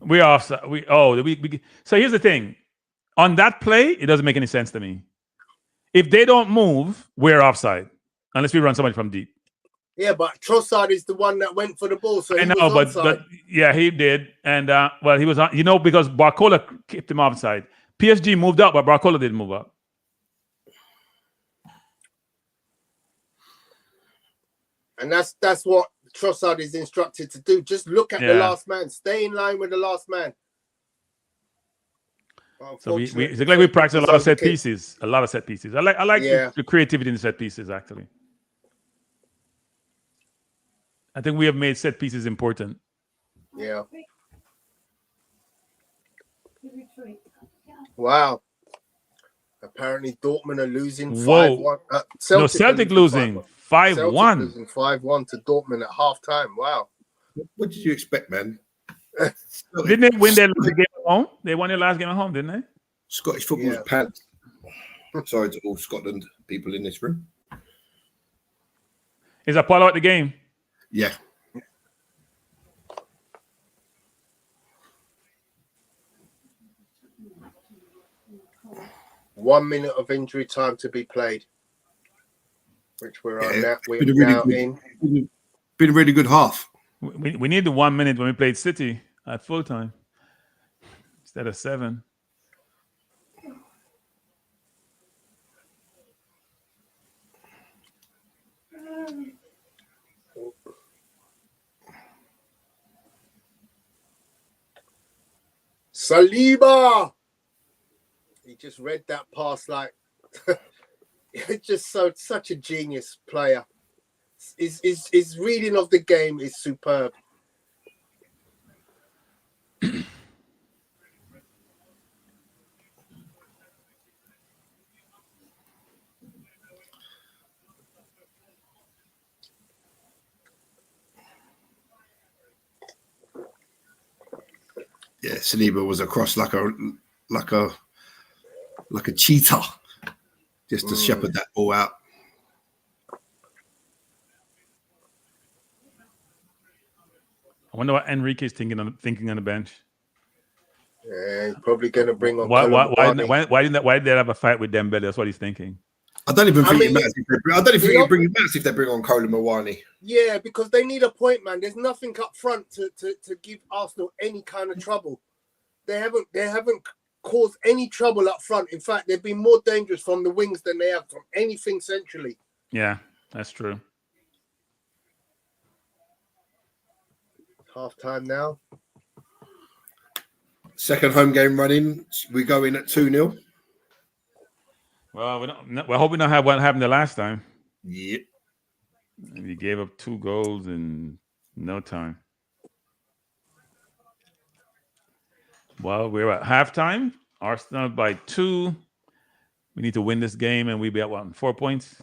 We are offside. So here's the thing. On that play, it doesn't make any sense to me. If they don't move, we're offside. unless we run somebody from deep. Yeah, but Trossard is the one that went for the ball, so I he know, was but onside. yeah, he did, and well, he was on. Because Barcola kept him offside. PSG moved up, but Barcola didn't move up. And that's what Trossard is instructed to do. Just look at the last man. Stay in line with the last man. So it's like we practice a lot of set pieces. A lot of set pieces. I like the creativity in the set pieces, actually. I think we have made set pieces important. Yeah. Wow. Apparently Dortmund are losing 5-1. Celtic losing 5-1. Celtic losing 5-1 to Dortmund at halftime. Wow. What did you expect, man? Didn't they win their last game at home? They won their last game at home, didn't they? Scottish football's pants. Sorry to all Scotland people in this room. Is Apollo at the game? Yeah. One minute of injury time to be played, which we're on now. We're now in. Been a really good half. We need the 1 minute when we played City at full time instead of 7. Saliba. He just read that pass like it's just such a genius player. His reading of the game is superb. Yeah, Saliba was across like a cheetah, just to shepherd that ball out. I wonder what Enrique's thinking on the bench. Yeah, he's probably going to bring on. Why did they have a fight with Dembele? That's what he's thinking. I don't even think it matters. I don't even think it matters if they bring on Kolo Muani. Yeah, because they need a point man. There's nothing up front to give Arsenal any kind of trouble. They haven't caused any trouble up front. In fact, they've been more dangerous from the wings than they have from anything centrally. Yeah, that's true. Half time now. Second home game running. We go in at 2-0. Well, we're hoping not have what happened the last time. Yep. And he gave up 2 goals in no time. Well, we're at halftime. Arsenal by 2. We need to win this game, and we'll be at 4 points.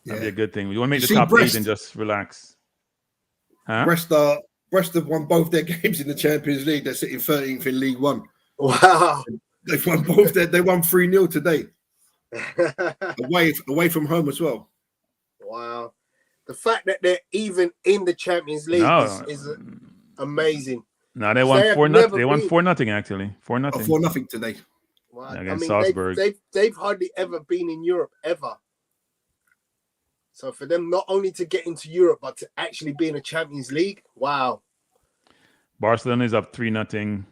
That'd be a good thing. We want to make the top 8 and just relax. Huh? Brest have won both their games in the Champions League. They're sitting 13th in League One. Wow. They've won both. They won 3-0 today. away from home as well. Wow. The fact that they're even in the Champions League is amazing. No, they won 4-0. They won 4-0 actually. 4-0. 4-0 today. Wow. Against Salzburg. They've hardly ever been in Europe ever. So for them not only to get into Europe but to actually be in a Champions League, wow. Barcelona is up 3-0.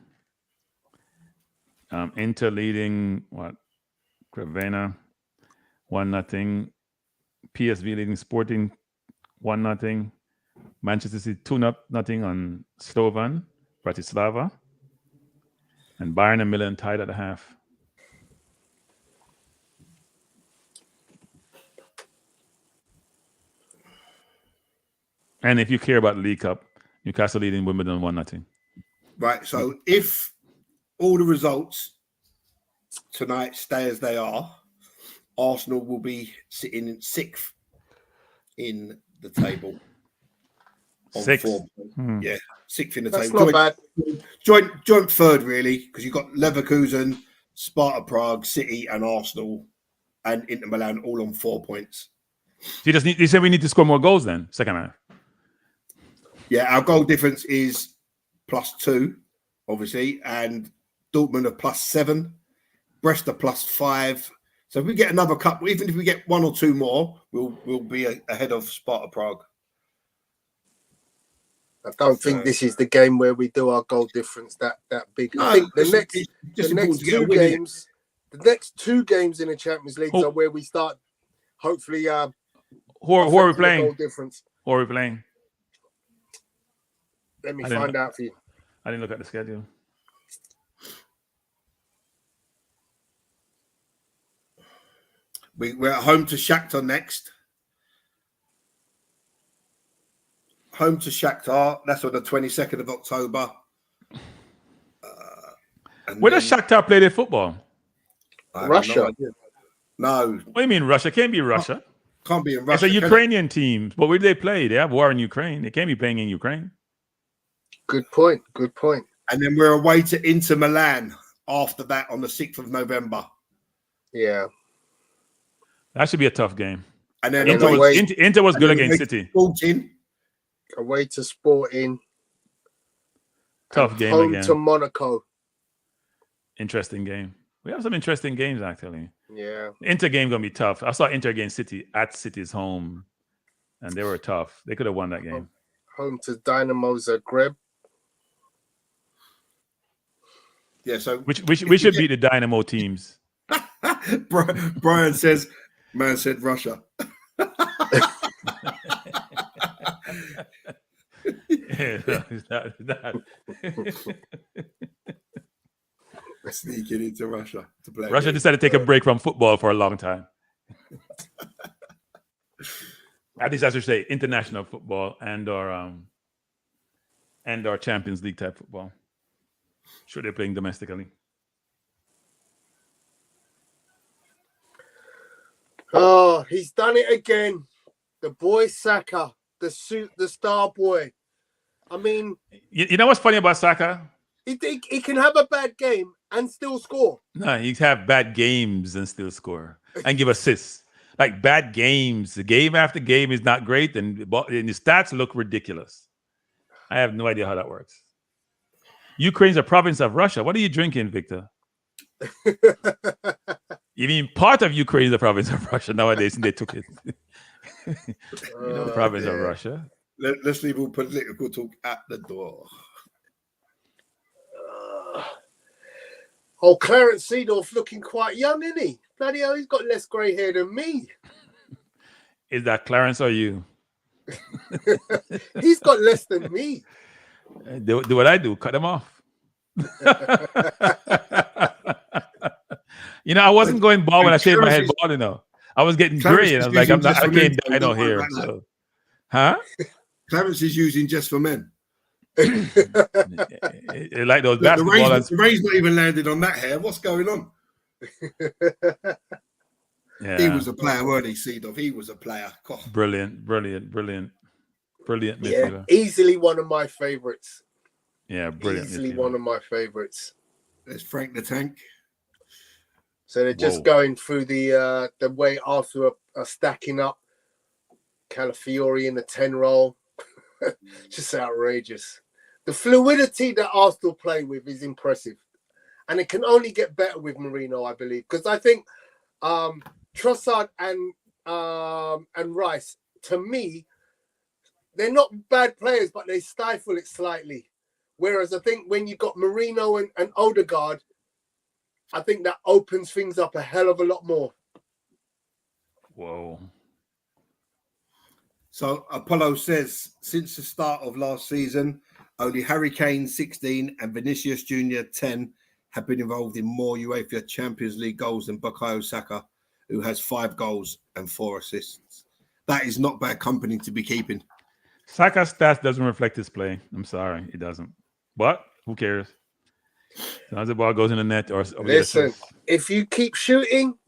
Inter leading Crevena 1-0. PSV leading Sporting 1-0. Manchester City 2-0 on Slovan Bratislava, and Bayern and Milan tied at the half. And if you care about the League Cup, Newcastle leading Wimbledon 1-0. Right. So if all the results tonight stay as they are, Arsenal will be sitting in 6th in the table. 6th. Yeah, 6th in the That's table. Not bad. Joint 3rd, really, because you've got Leverkusen, Sparta Prague, City, and Arsenal, and Inter Milan all on 4 points. You said we need to score more goals then, second half. Yeah, our goal difference is +2, obviously, and Dortmund are +7, Brest are +5. So if we get another couple, even if we get one or two more, we'll be ahead of Sparta Prague. I don't think this is the game where we do our goal difference that big. No, I think the next two games in the Champions League are where we start. Hopefully, who are we playing? Goal difference. Who are we playing? Let me find out for you. I didn't look at the schedule. We're at home to Shakhtar next. Home to Shakhtar. That's on the 22nd of October. Where does Shakhtar play their football? Russia. No. What do you mean Russia? Can't be Russia. Can't be in Russia. It's a Ukrainian team. But where do they play? They have war in Ukraine. They can't be playing in Ukraine. Good point. Good point. And then we're away to Inter Milan after that on the 6th of November. Yeah. That should be a tough game. And then Inter was good against City. Away to Sporting. Tough game home again. to Monaco. Interesting game. We have some interesting games, actually. Yeah. Inter game going to be tough. I saw Inter against City at City's home, and they were tough. They could have won that game. Home to Dynamo Zagreb. Yeah, so we should beat the Dynamo teams. Brian says, man said Russia. Sneaking into Russia to play. Russia decided to take a break from football for a long time. At least I should say international football and our Champions League type football. Sure, they're playing domestically. Oh, he's done it again. The boy Saka, the star boy. I mean, you know what's funny about Saka? He can have a bad game and still score. No, he can have bad games and still score and give assists. Like bad games, the game after game is not great, and the stats look ridiculous. I have no idea how that works. Ukraine's a province of Russia. What are you drinking, Victor? You mean part of Ukraine is a province of Russia nowadays, and they took it. Province of Russia. Let's leave all political talk at the door. Clarence Seedorf looking quite young, isn't he? Bloody hell, he's got less grey hair than me. Is that Clarence or you? He's got less than me. Do what I do, cut them off. I wasn't going bald when I shaved my head bald, I was getting gray, and I was like, I can't dye no hair. So. Huh? Clarence is using just for men. Like those basketball. The rain's not even landed on that hair. What's going on? Yeah. He was a player, weren't he, Seedorf? He was a player. God. Brilliant. Yeah, easily one of my favorites. Yeah, brilliant. Easily one of my favorites. There's Frank the Tank. So they're just going through the way Arsenal are stacking up. Calafiori in the 10 role. Just outrageous. The fluidity that Arsenal play with is impressive. And it can only get better with Mourinho, I believe. Because I think Trossard and Rice, to me, they're not bad players, but they stifle it slightly. Whereas I think when you've got Mourinho and Odegaard, I think that opens things up a hell of a lot more. Whoa. So Apollo says, since the start of last season, only Harry Kane, 16, and Vinicius Jr., 10, have been involved in more UEFA Champions League goals than Bukayo Saka, who has 5 goals and 4 assists. That is not bad company to be keeping. Saka's stats doesn't reflect his play. I'm sorry, it doesn't. But who cares? As long as the ball goes in the net or listen, if you keep shooting,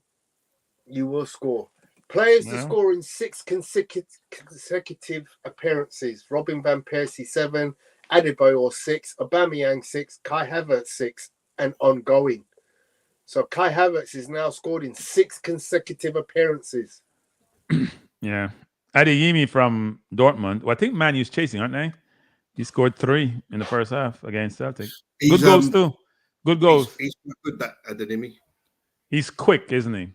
you will score. Players to score in 6 consecutive appearances. Robin van Persie 7, Adebayor 6, Aubameyang 6, Kai Havertz 6, and ongoing. So Kai Havertz is now scored in 6 consecutive appearances. Yeah. Adeyemi from Dortmund. Well, I think Man U's chasing, aren't they? He scored 3 in the first half against Celtic. Good goals too. Good goals. He's good, that Adeyemi. He's quick, isn't he?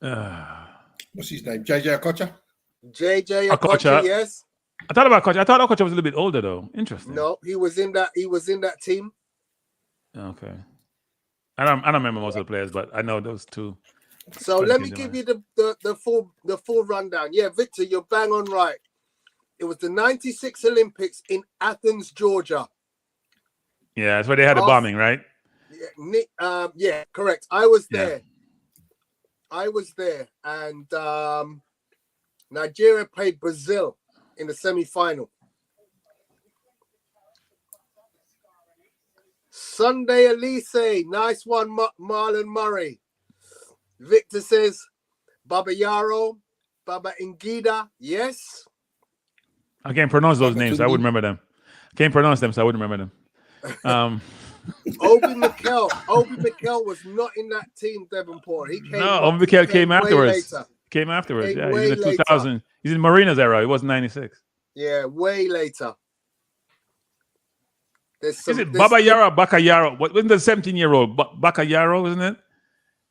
What's his name? JJ Okocha? JJ Okocha. Okocha, yes. I thought about Okocha. I thought Okocha was a little bit older though. Interesting. No, he was in that team. Okay. I don't remember most of the players, but I know those two. So let me give you the full rundown. Yeah, Victor, you're bang on right. It was the 96 Olympics in Athens, Georgia. Yeah, that's where they had the bombing, right? Yeah, correct. I was there. Yeah. And Nigeria played Brazil in the semi-final. Sunday Elise, nice one, Marlon Murray. Victor says, Baba Yaro, Baba Ngida, yes. I can't pronounce those names, so I wouldn't remember them. I can't pronounce them, so I wouldn't remember them. Obi Mikel was not in that team, Devonport. He came. No, Obi Mikel came afterwards. Later. Came afterwards. Came Yeah, he's in the 2000. later. He's in Marina's era. He wasn't 96. Yeah, way later. Is it Baba Yaro, Bakayaro? What wasn't the 17-year-old Bakayaro? Wasn't it?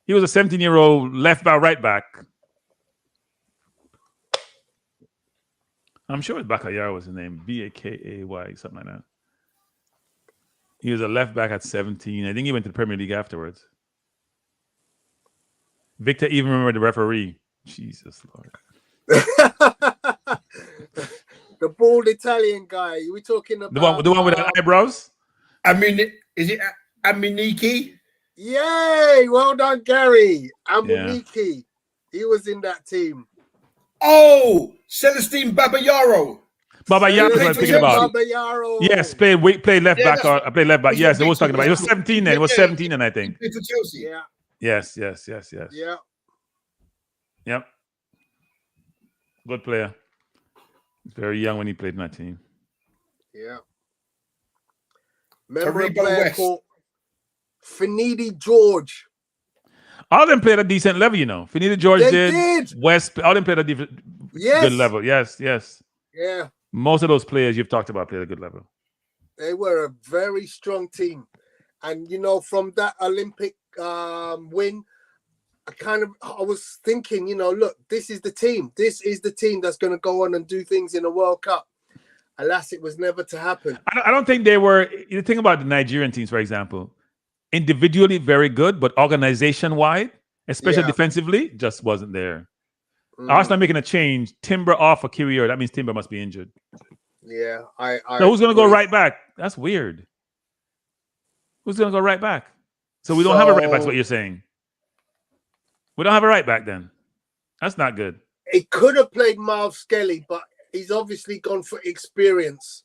He was a 17-year-old left back, right back. I'm sure Bakayaro was his name. Bakay, something like that. He was a left back at 17. I think he went to the Premier League afterwards. Victor even remembered the referee. Jesus Lord. The bald Italian guy. We talking about the one with the eyebrows? I mean, is it Aminiki? Yay! Well done, Gary. Amuniki. Yeah. He was in that team. Oh, Celestine Babayaro. Baba Yaro is what I'm thinking about. Baba Yaro. Yes, played left back or played left back. Yes, it was talking about. He was 17 then. It was 17 then, I think. For Chelsea. Yeah. Yes. Yeah. Yep. Good player. Very young when he played in that team. Yeah. Remember a player called Finidi George. All of them played at a decent level, you know. Finidi George did. West, all of them played at a good level. Yes. Yeah. Most of those players you've talked about played at a good level. They were a very strong team. And, you know, from that Olympic win, I was thinking, you know, look, this is the team. This is the team that's going to go on and do things in a World Cup. Alas, it was never to happen. I don't think they were. You think about the Nigerian teams, for example, individually very good, but organization-wide, especially defensively, just wasn't there. Arsenal making a change. Timber off for Kiwior. That means Timber must be injured. Yeah, So who's going to go right back? That's weird. Who's going to go right back? So we don't have a right back, is what you're saying. We don't have a right back then. That's not good. He could have played Miles Skelly, but he's obviously gone for experience.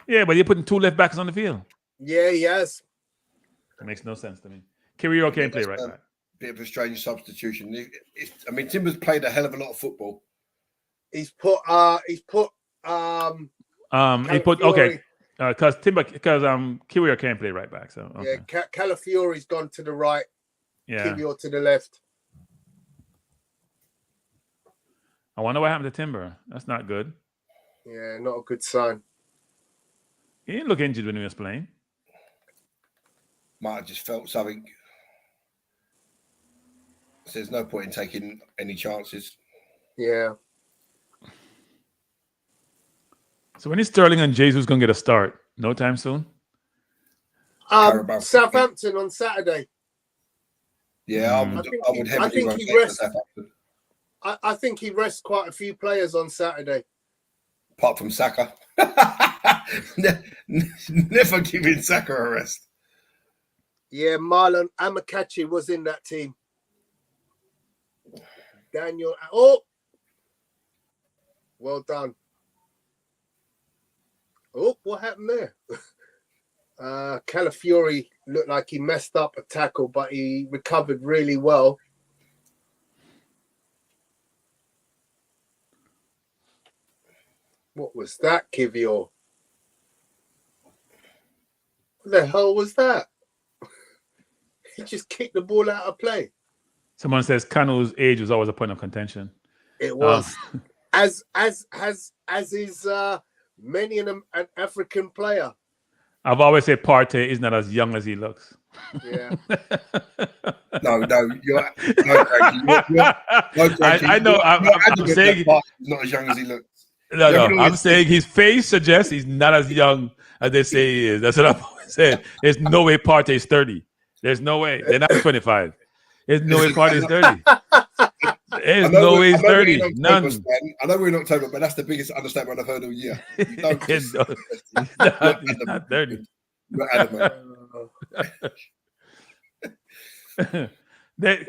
Yeah, but you're putting two left backs on the field. Yeah, he has. That makes no sense to me. Kiwior can't play right back. Bit of a strange substitution. I mean, Timber's played a hell of a lot of football. He's put Kiwior can't play right back. So yeah, Calafiori's gone to the right. Yeah, Kiwior to the left. I wonder what happened to Timber. That's not good. Yeah, not a good sign. He didn't look injured when he was playing. Might have just felt something. So there's no point in taking any chances. Yeah. So when is Sterling and Jesus going to get a start? No time soon? Southampton on Saturday. Yeah, I think he rests. I think he rests quite a few players on Saturday. Apart from Saka. Never giving Saka a rest. Yeah, Marlon Amakachi was in that team. Daniel. Oh, well done. Oh, what happened there? Calafiori looked like he messed up a tackle, but he recovered really well. What was that, Kiwior? What the hell was that? He just kicked the ball out of play. Someone says Kanu's age was always a point of contention. It was, as is many an African player. I've always said Partey is not as young as he looks. Yeah. No, you're no, Frankie, I know. You're I'm adamant saying that Partey's not as young as he looks. no. You haven't I'm always saying his face suggests he's not as young as they say he is. That's what I've always said. There's no way Partey is 30. There's no way. They're not 25. There's no way Partey is 30. There's no way he's 30. None. I know we're in October, but that's the biggest understatement I've heard all year. You don't He's not 30. You're adamant.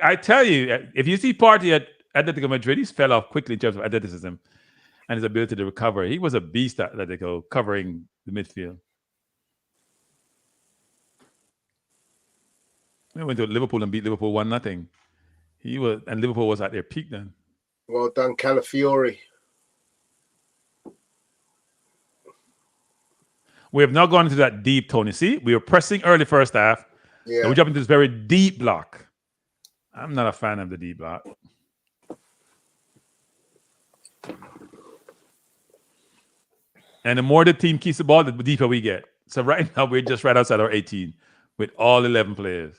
I tell you, if you see Partey at Atletico Madrid, he's fell off quickly in terms of athleticism and his ability to recover. He was a beast at Atletico, covering the midfield. He went to Liverpool and beat Liverpool 1-0. And Liverpool was at their peak then. Well done, Calafiori. We have not gone into that deep, Tony. See, we were pressing early first half. Yeah. And we jump into this very deep block. I'm not a fan of the deep block. And the more the team keeps the ball, the deeper we get. So right now, we're just right outside our 18 with all 11 players.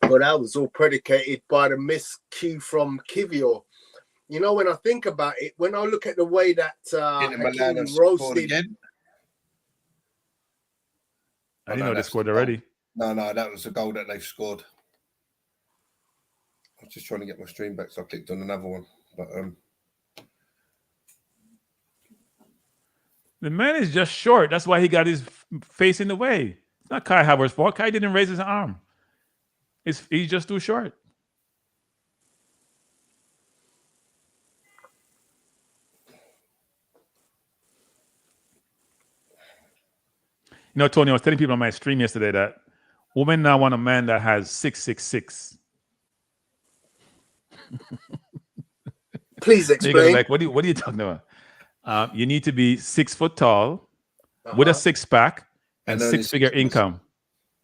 But that was all predicated by the miscue from Kivior. You know, when I think about it, when I look at the way that Hakimi roasted... I didn't know they scored already. No, that was a goal that they've scored. I was just trying to get my stream back, so I clicked on another one. But the man is just short. That's why he got his face in the way. It's not Kai Havertz's fault. Kai didn't raise his arm. He's just too short. You know, Tony, I was telling people on my stream yesterday that women now want a man that has 6'6". Please explain. Like, what are you talking about? You need to be 6 foot tall, with a 6-pack and 6-figure income.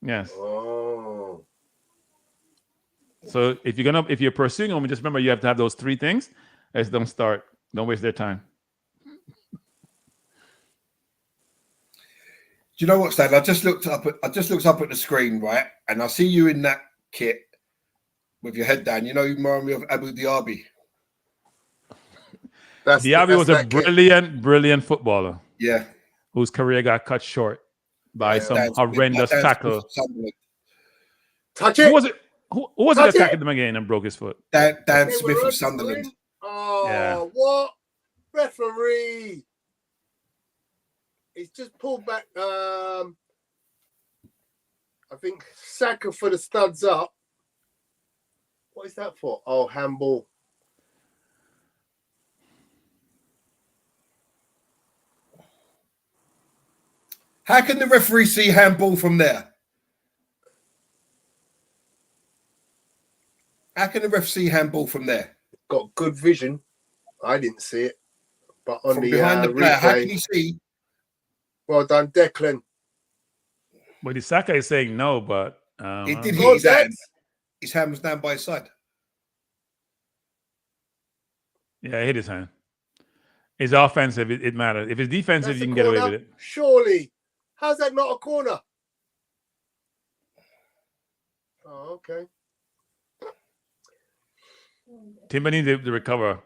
Yes. Oh. So if you're pursuing a woman, just remember you have to have those 3 things. Don't waste their time. Do you know what, Stan? I just looked up at the screen, right, and I see you in that kit with your head down. You know, you remind me of Abu Dhabi. Diaby was a brilliant footballer. Yeah, whose career got cut short by some horrendous tackle. Touch it. Who was it? Who was it that tackled him again and broke his foot? Dan Smith of Sunderland. Oh, yeah. What referee? He's just pulled back. I think Saka for the studs up. What is that for? Oh, handball. How can the referee see handball from there? How can the ref see handball from there? Got good vision. I didn't see it, but on from the behind the player, replay, how can he see? Well done, Declan. Well, the Saka is saying no, but he did hit his hand. His hand was down by his side. Yeah, he hit his hand. It's offensive. It matters. If it's defensive, you can get away with it. Surely. How's that not a corner? Oh, okay. Timber needs to recover.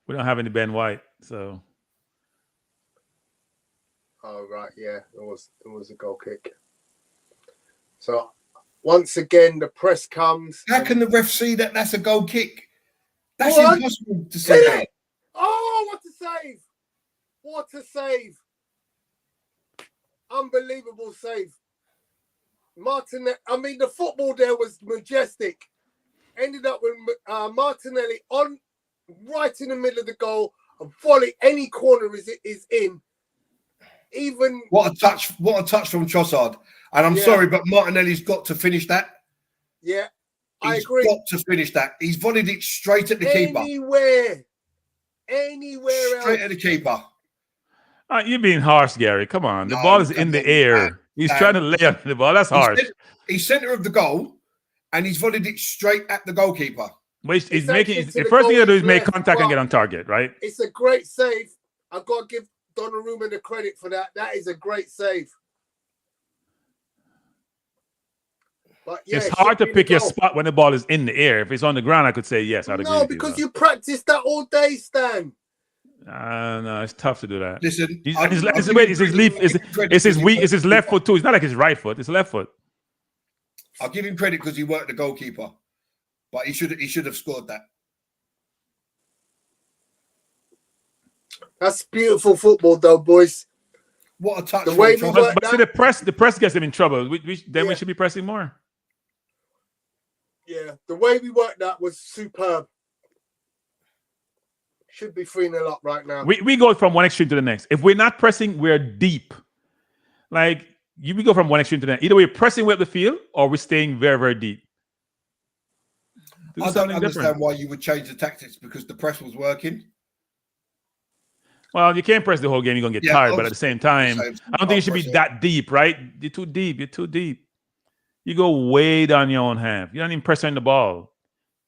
We don't have any Ben White, so. Oh right, yeah, it was a goal kick. So once again, the press comes. How can the ref see that that's a goal kick? That's What? impossible to see. That. Oh, what a save! What a save! Unbelievable save. The football there was majestic. Ended up with Martinelli on right in the middle of the goal. A volley, any corner is in. Even what a touch from Trossard. And I'm sorry, but Martinelli's got to finish that. Yeah, I He's agree. got to finish that. He's volleyed it straight at the keeper. Anywhere straight else. at the keeper. You're being harsh, Gary. Come on. The ball is in the air. He's trying to lay on the ball. That's harsh. He's center of the goal, and he's volleyed it straight at the goalkeeper. But he's making the first thing to do is make contact and get on target, right? It's a great save. I've got to give Donnarumma the credit for that. That is a great save. But yeah, it's hard to should be pick the your goal. spot when the ball is in the air. If it's on the ground, I could say yes. I'd agree No, with because you. you practice that all day, Stan. No, it's tough to do that. Listen, It's his left foot too. It's not like his right foot. It's left foot. I'll give him credit because he worked the goalkeeper, but he should have scored that. That's beautiful football, though, boys. What a touch! The way we work But see, the press gets them in trouble. We should be pressing more. Yeah, the way we worked that was superb. Should be 3-0 up right now. We go from one extreme to the next. If we're not pressing, we're deep. Like we go from one extreme to the next. Either we're pressing way up the field or we're staying very, very deep. I don't understand why you would change the tactics because the press was working. Well, you can't press the whole game. You're going to get tired. But at the same time, I don't think it should be that deep, right? You're too deep. You're too deep. You go way down your own half. You're not even pressing the ball.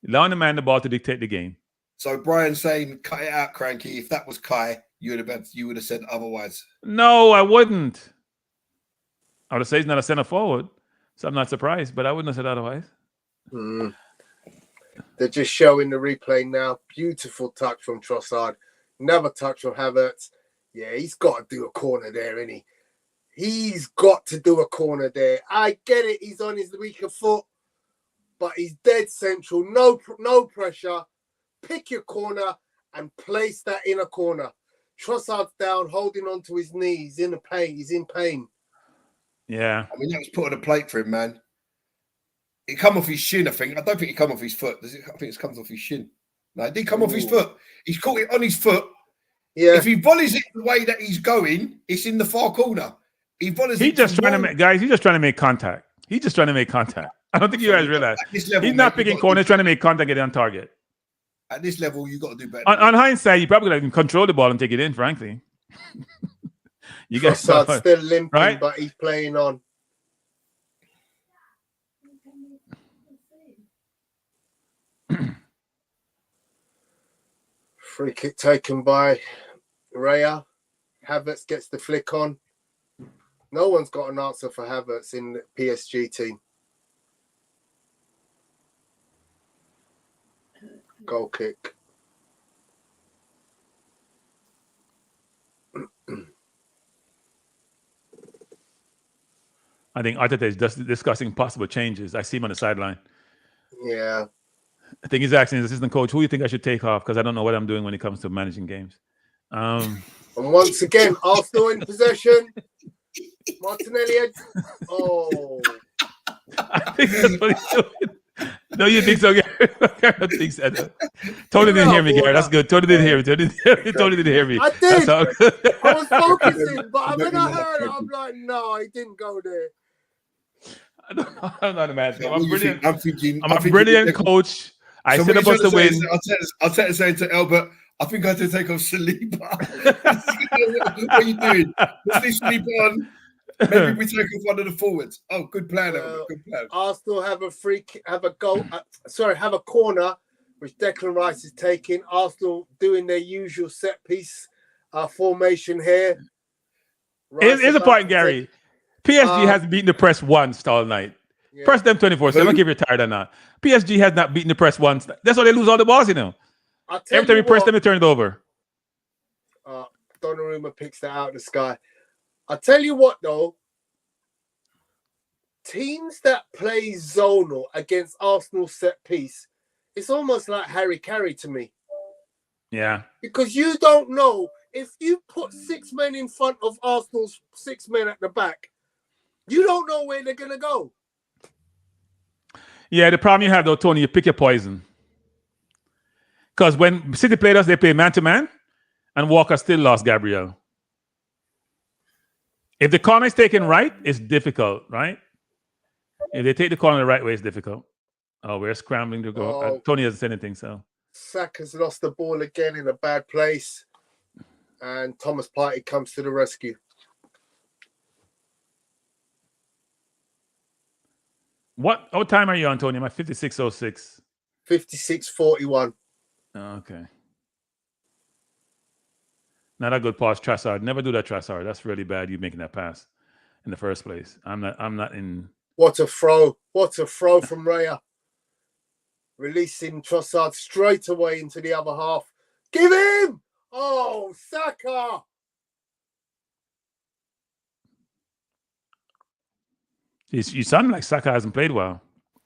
Allowing the man the ball to dictate the game. So Brian's saying, cut it out, Cranky. If that was Kai, you would have said otherwise. No, I wouldn't. I would have said he's not a center forward. So I'm not surprised, but I wouldn't have said otherwise. They're just showing the replay now. Beautiful touch from Trossard. Never touch from Havertz. Yeah, he's got to do a corner there, isn't he? He's got to do a corner there. I get it. He's on his weaker foot, but he's dead central. No pressure. Pick your corner and place that in a corner. Trossard's down, holding on to his knees. In the pain. He's in pain. Yeah. I mean, that was put on a plate for him, man. It come off his shin, I think. I don't think it come off his foot. Does it? I think it comes off his shin. No, it did come off his foot. He's caught it on his foot. Yeah. If he volleys it the way that he's going, it's in the far corner. He's just trying to make He's just trying to make contact. He's just trying to make contact. I don't think you guys realize. He's not picking corners, trying to make contact, get it on target. At this level, you got to do better. On hindsight, you probably can control the ball and take it in. Frankly, you guys still limping, right? But he's playing on. Free kick taken by Raya. Havertz gets the flick on. No one's got an answer for Havertz in the PSG team. Goal kick. I think Arteta is just discussing possible changes. I see him on the sideline. Yeah. I think he's asking his assistant coach, who do you think I should take off? Because I don't know what I'm doing when it comes to managing games. And once again, Arsenal in possession. Martinelli. Oh. I think that's what he's doing. No, you think so, Gary? I don't think so. Tony didn't hear me, Gary. That's good. Tony didn't hear me. Tony didn't hear me. I did. I was focusing, but when I heard it, I'm like, no, he didn't go there. I'm not a mad man. I'm a thinking brilliant coach. I said about the win. I'll tell you saying to Albert, I think I have to take off Saliba. What are you doing? Let's leave Saliba on. Maybe we take off one of the forwards. Oh, good plan, Albert. Good plan. Arsenal have a corner, which Declan Rice is taking. Arsenal doing their usual set piece formation here. Here's a point, Gary. PSG has beaten the press once all night. Yeah. Press them 24/7. I don't care if you're tired or not. PSG has not beaten the press once. That's why they lose all the balls, you know. Every time you press them, they turn it over. Donnarumma picks that out of the sky. I'll tell you what, though. Teams that play zonal against Arsenal set piece, it's almost like Harry Carey to me. Yeah. Because you don't know, if you put 6 men in front of Arsenal's 6 men at the back, you don't know where they're going to go. Yeah, the problem you have, though, Tony, you pick your poison. Because when City played us, they play man-to-man, and Walker still lost Gabriel. If the corner is taken right, it's difficult, right? If they take the corner the right way, it's difficult. Oh, we're scrambling to go. Tony hasn't said anything, so. Saka's lost the ball again in a bad place, and Thomas Partey comes to the rescue. What time are you on, Tony? Am I 56:06? 56:41. Oh, okay. Not a good pass, Trassard. Never do that, Trassard. That's really bad. You making that pass in the first place. I'm not in. What a throw! What a throw from Raya. Releasing Trossard straight away into the other half. Give him! Oh, Saka! You sound like Saka hasn't played well.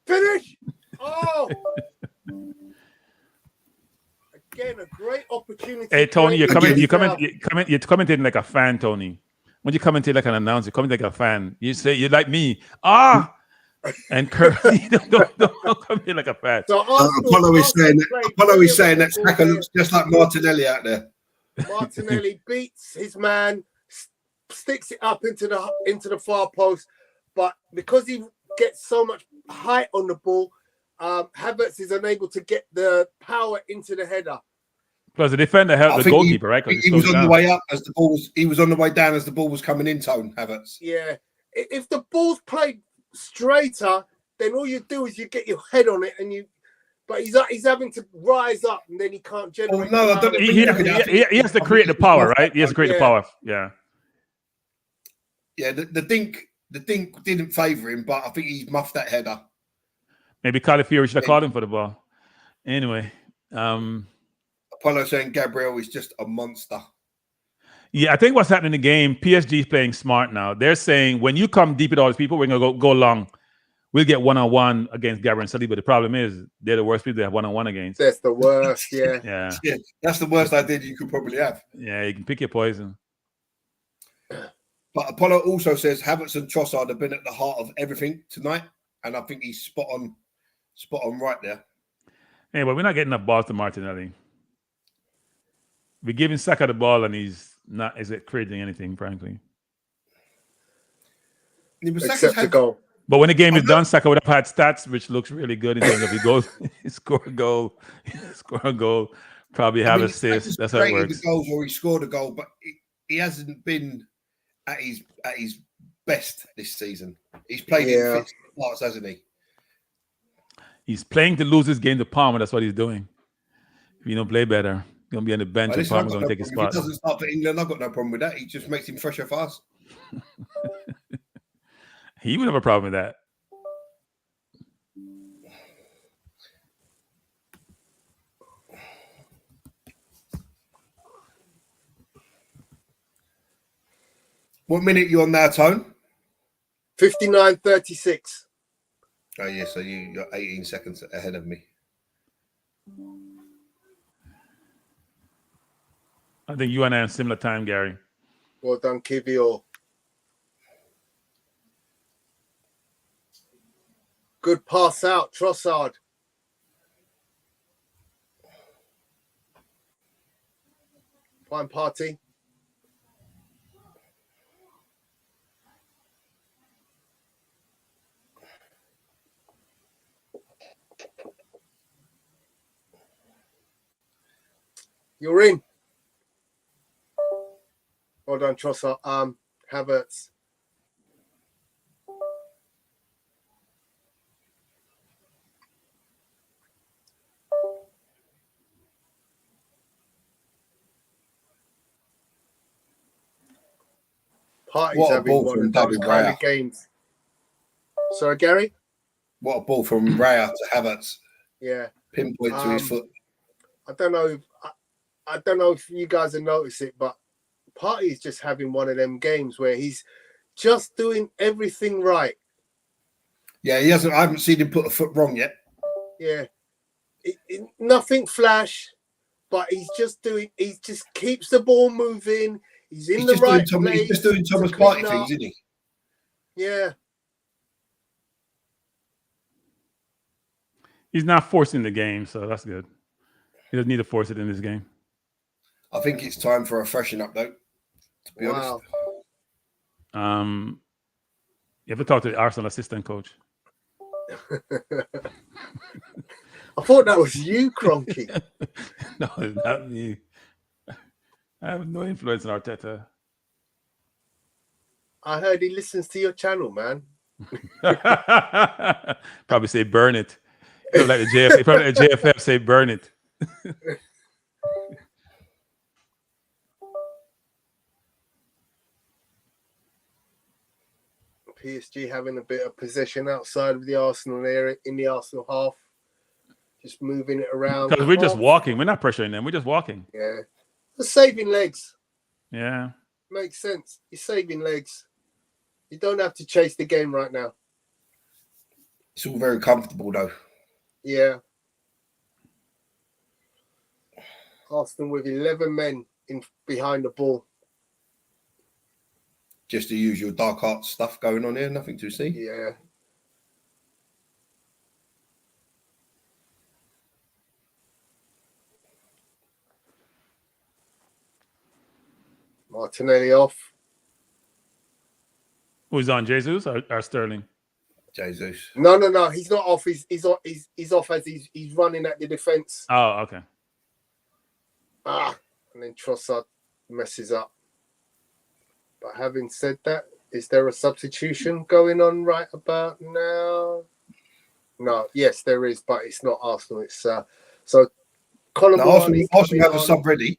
Finish! Oh! Again, a great opportunity. Hey, Tony, you're commenting like a fan, Tony. When you commentate like an announcer, you comment like a fan. You say you're like me. And Kirby, don't come in like a fan. So Apollo is saying that Saka looks just like Martinelli out there. Martinelli beats his man, sticks it up into the far post, but because he gets so much height on the ball, Havertz is unable to get the power into the header. Plus, the defender helped the goalkeeper, right? He was on the way up as the ball was. He was on the way down as the ball was coming in. Tone Havertz. Yeah, if the ball's played straighter, then all you do is you get your head on it, but he's having to rise up, and then he can't generate. Oh, no, I don't. He has to create the power, right? He has to create the power. Yeah. Yeah, the dink didn't favour him, but I think he muffed that header. Maybe Calafiori should have called him for the ball. Anyway, Apollo saying Gabriel is just a monster. Yeah, I think what's happening in the game, PSG is playing smart now. They're saying when you come deep with all these people, we're gonna go long. We'll get one-on-one against Gabriel and Saliba. The problem is they're the worst people to have one-on-one against. That's the worst, yeah. Yeah, that's the worst idea you could probably have. Yeah, you can pick your poison. But Apollo also says Havertz and Trossard have been at the heart of everything tonight, and I think he's spot on right there. Hey, but we're not getting enough balls to Martinelli. We're giving Saka the ball, and he's not creating anything, frankly. Yeah, Except the goal. But when the game is done, Saka would have had stats, which looks really good in terms of he score a goal, probably have assists. That's how it works. The goals or he scored a goal, but he hasn't been at his best this season. He's played in fits parts, hasn't he? He's playing to lose his game to Palmer. That's what he's doing. If you don't play better, you're going to be on the bench and Palmer's going to take his spot. If he doesn't start for England, I've got no problem with that. He just makes him fresher fast. He would have a problem with that. What minute are you on now, Tone? 59:36. Oh, yeah, so you're 18 seconds ahead of me. I think you and I are similar time, Gary. Well done, Kivio. Good pass out, Trossard. Fine party. You're in. Well done, Trossard. Havertz. Party's having one of those kind of games. Sorry, Gary? What a ball from Raya to Havertz. Yeah. Pinpoint to his foot. I don't know if you guys have noticed it, but Party's just having one of them games where he's just doing everything right. Yeah, he hasn't. I haven't seen him put a foot wrong yet. Yeah. Nothing flash, but he just keeps the ball moving. He's the right place. He's just doing Thomas Partey things, isn't he? Yeah. He's not forcing the game, so that's good. He doesn't need to force it in this game. I think it's time for a freshen up, though, to be honest. You ever talk to the Arsenal assistant coach? I thought that was you, Cronky. No, it's not me. I have no influence on Arteta. I heard he listens to your channel, man. Probably say burn it. Probably like the JFF say burn it. PSG having a bit of possession outside of the Arsenal area, in the Arsenal half. Just moving it around. Because we're just walking. We're not pressuring them. We're just walking. Yeah. They're saving legs. Yeah. Makes sense. You're saving legs. You don't have to chase the game right now. It's all very comfortable, though. Yeah. Arsenal with 11 men in behind the ball. Just the usual dark arts stuff going on here. Nothing to see. Yeah. Martinelli off. Who's on, Jesus or Sterling? Jesus. No. He's not off. He's off as he's running at the defense. Oh, okay. And then Trossard messes up. But having said that, is there a substitution going on right about now? No. Yes, there is, but it's not Arsenal. It's so Colin Arsenal have a sub ready.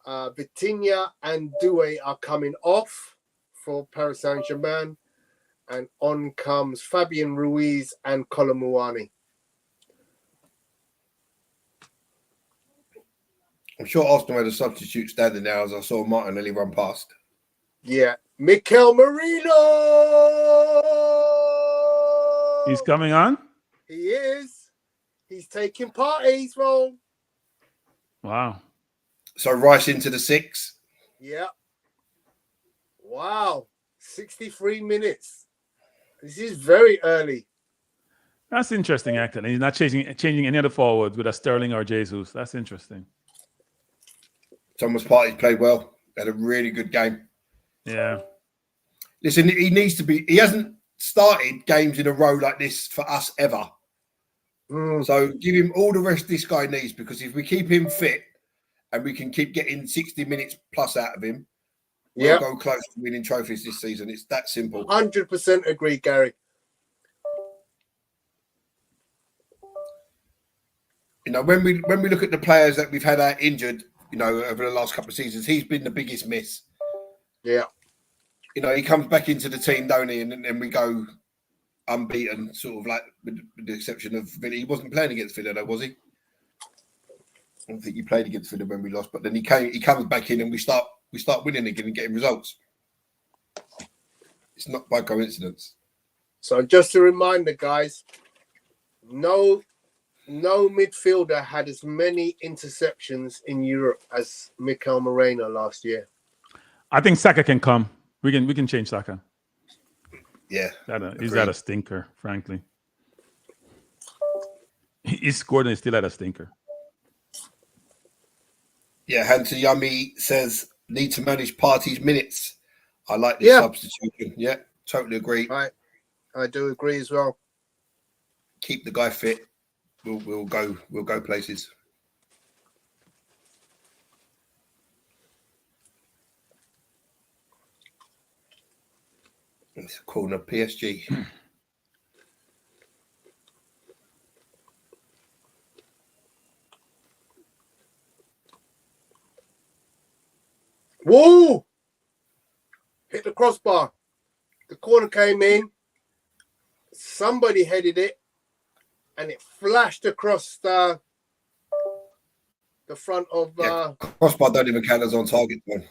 Vitinha and Doué are coming off for Paris Saint-Germain, and on comes Fabian Ruiz and Colin Muani. I'm sure Arsenal had a substitute standing there as I saw Martinelli run past. Yeah, Mikel Merino. He's coming on? He is. He's taking part in his role. Wow. So Rice into the 6. Yeah. Wow. 63 minutes. This is very early. That's interesting, actually. He's not changing any other forwards with a Sterling or Jesus. That's interesting. Thomas Partey played well. Had a really good game. Yeah. Listen, he hasn't started games in a row like this for us ever. So give him all the rest this guy needs, because if we keep him fit and we can keep getting 60 minutes plus out of him, we'll go close to winning trophies this season. It's that simple. 100% agree, Gary. You know, when we look at the players that we've had out injured, you know, over the last couple of seasons, he's been the biggest miss. Yeah. You know, he comes back into the team, don't he? And then we go unbeaten, sort of like with the exception of Villa. He wasn't playing against Villa, though, was he? I don't think he played against Villa when we lost, but then he comes back in and we start winning again and getting results. It's not by coincidence. So just a reminder, guys, no midfielder had as many interceptions in Europe as Mikel Merino last year. I think Saka can come. We can change Saka. Yeah. He's at a stinker, frankly. He scored and he's still at a stinker. Yeah, Hunter Yummy says, need to manage Partey's minutes. I like this substitution. Yeah, totally agree. Right. I do agree as well. Keep the guy fit. We'll go places. It's a corner PSG. Whoa! Hit the crossbar. The corner came in. Somebody headed it, and it flashed across the front of. Crossbar don't even count as on target one.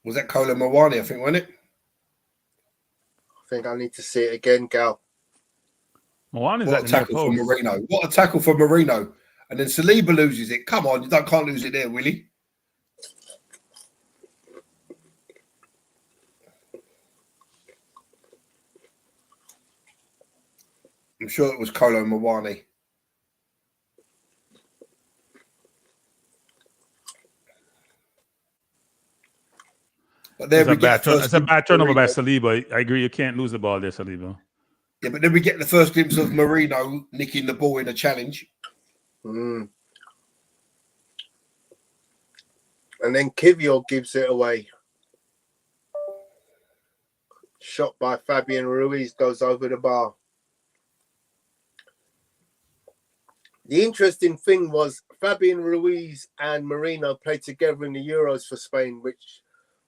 Was that Kola Mawani, I think, wasn't it? I think I need to see it again, Gal. Mawani's What a tackle for Marino. What a tackle for Marino. And then Saliba loses it. Come on, you can't lose it there, Willie. I'm sure it was Kolo Mawani. But there we get it's a bad turnover by Saliba. I agree. You can't lose the ball there, Saliba. Yeah, but then we get the first glimpse of Marino nicking the ball in a challenge. And then Kivior gives it away. Shot by Fabian Ruiz goes over the bar. The interesting thing was Fabian Ruiz and Marino played together in the Euros for Spain, which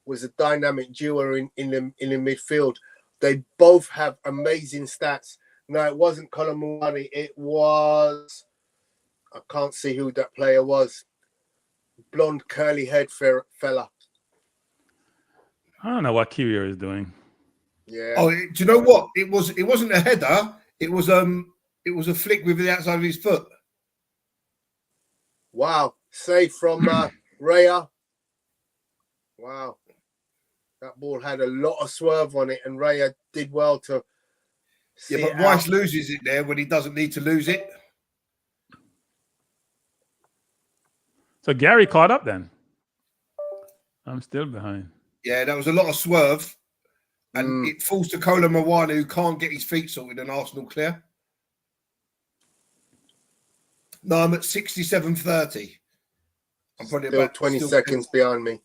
was a dynamic duo in the midfield. They both have amazing stats. No, it wasn't Colin Muani. It was, I can't see who that player was. Blonde, curly head fella. I don't know what Kiwior is doing. Yeah. Oh, do you know what? It wasn't a header. It was a flick with the outside of his foot. Wow. Save from Raya. Wow. That ball had a lot of swerve on it, and Raya did well to see Yeah, but it Rice out. loses it there when he doesn't need to lose it. So Gary caught up then. I'm still behind. Yeah, that was a lot of swerve. And it falls to Kola Mawana, who can't get his feet sorted, and Arsenal clear. No, I'm at 67.30. I'm probably Still about 20 seconds behind me.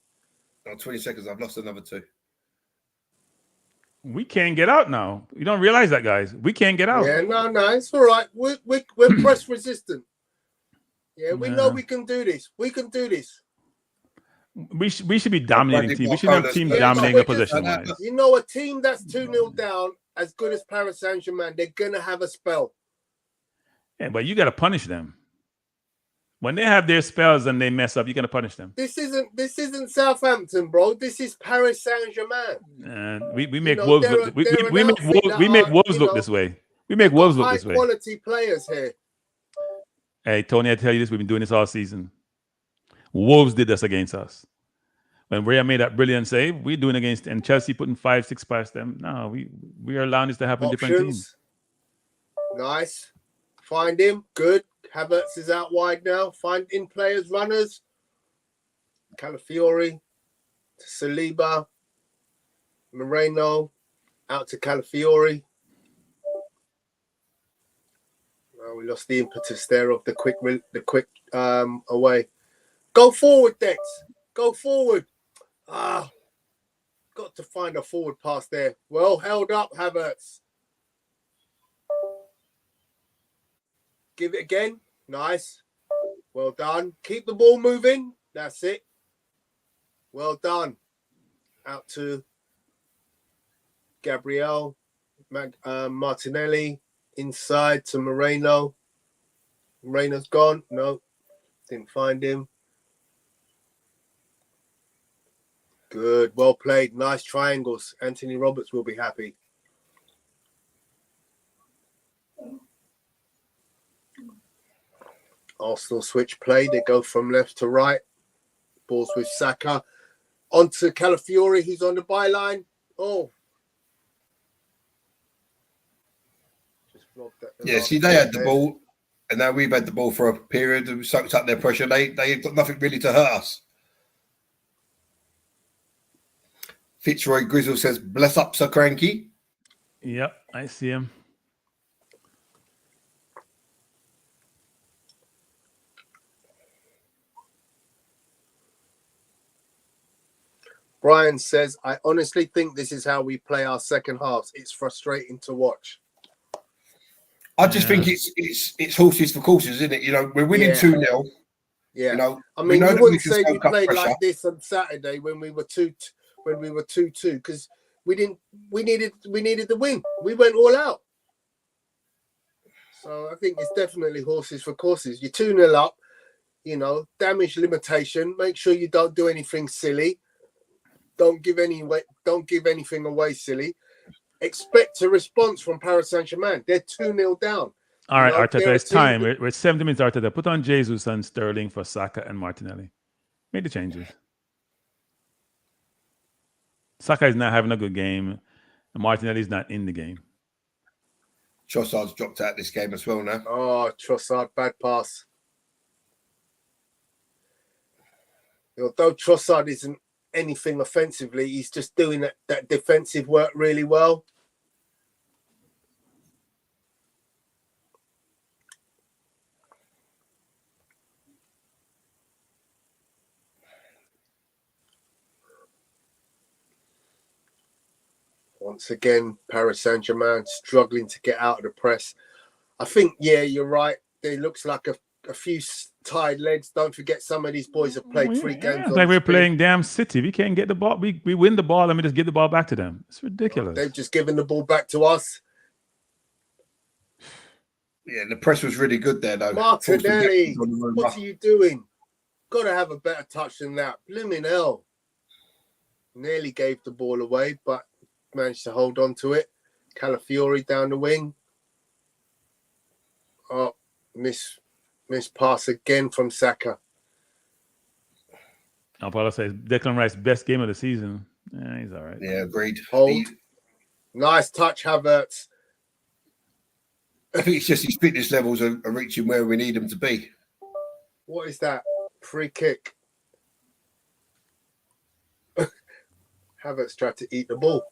No, 20 seconds. I've lost another 2. We can't get out now. You don't realize that, guys. We can't get out. Yeah, no, it's all right. We're press resistant. Yeah, we know we can do this. We can do this. We should be dominating team. We should have team Yeah, dominating but the possession wise. You know, a team that's 2-0 down, as good as Paris Saint-Germain, they're gonna have a spell. Yeah, but you got to punish them. When they have their spells and they mess up, you got to punish them. This isn't Southampton, bro. This is Paris Saint-Germain. And we make Wolves look. We make Wolves look this way. We make Wolves look this way. High quality players here. Hey Tony, I tell you this: we've been doing this all season. Wolves did this against us. When Raya made that brilliant save, we're doing against, and Chelsea putting 5-6 past them. No, we are allowing this to happen. Different teams. Nice. Find him. Good. Havertz is out wide now. Find in players, runners. Calafiori, Saliba, Moreno, out to Calafiori. Oh, we lost the impetus there of the quick away. Go forward, Dex. Go forward. Got to find a forward pass there. Well held up, Havertz. Give it again. Nice. Well done. Keep the ball moving. That's it. Well done. Out to Gabriel. Martinelli. Inside to Moreno. Moreno's gone. No. Didn't find him. Good. Well played. Nice triangles. Anthony Roberts will be happy. Arsenal switch play. They go from left to right. Balls with Saka. On to Calafiori. He's on the byline. Oh. Just blocked that. Yeah, see, they had the ball, and now we've had the ball for a period and soaked up their pressure. They've got nothing really to hurt us. Fitzroy Grizzle says, bless up, Sir Cranky. Yep, I see him. Brian says, I honestly think this is how we play our second halves. It's frustrating to watch. I just think it's horses for courses, isn't it? You know, we're winning 2-0. Yeah. You know, I mean, you wouldn't say we played pressure like this on Saturday when we were 2-2 because we needed the win. We went all out. So I think it's definitely horses for courses. You're 2-0 up, you know, damage limitation. Make sure you don't do anything silly. Don't give anything away silly. Expect a response from Paris Saint-Germain. They're 2-0 down. All right, Arteta, it's time. We're 70 minutes, Arteta. Put on Jesus and Sterling for Saka and Martinelli. Make the changes. Saka is not having a good game, and Martinelli is not in the game. Trossard's dropped out this game as well now. Oh, Trossard, bad pass. Although Trossard isn't anything offensively, he's just doing that defensive work really well. Once again, Paris Saint-Germain struggling to get out of the press. I think, yeah, you're right. It looks like a few tired legs. Don't forget, some of these boys have played 3 games. It's like we're playing damn City. We can't get the ball. We win the ball and we just give the ball back to them. It's ridiculous. They've just given the ball back to us. Yeah, the press was really good there, though. Martinelli, what are you doing? Got to have a better touch than that. Blimmin' hell. Nearly gave the ball away, but managed to hold on to it. Calafiori down the wing. Oh, miss pass again from Saka. I'll probably say Declan Rice's best game of the season. Yeah, he's all right. Yeah, agreed. Hold. Nice touch, Havertz. I think it's just his fitness levels are reaching where we need them to be. What is that? Free kick. Havertz tried to eat the ball.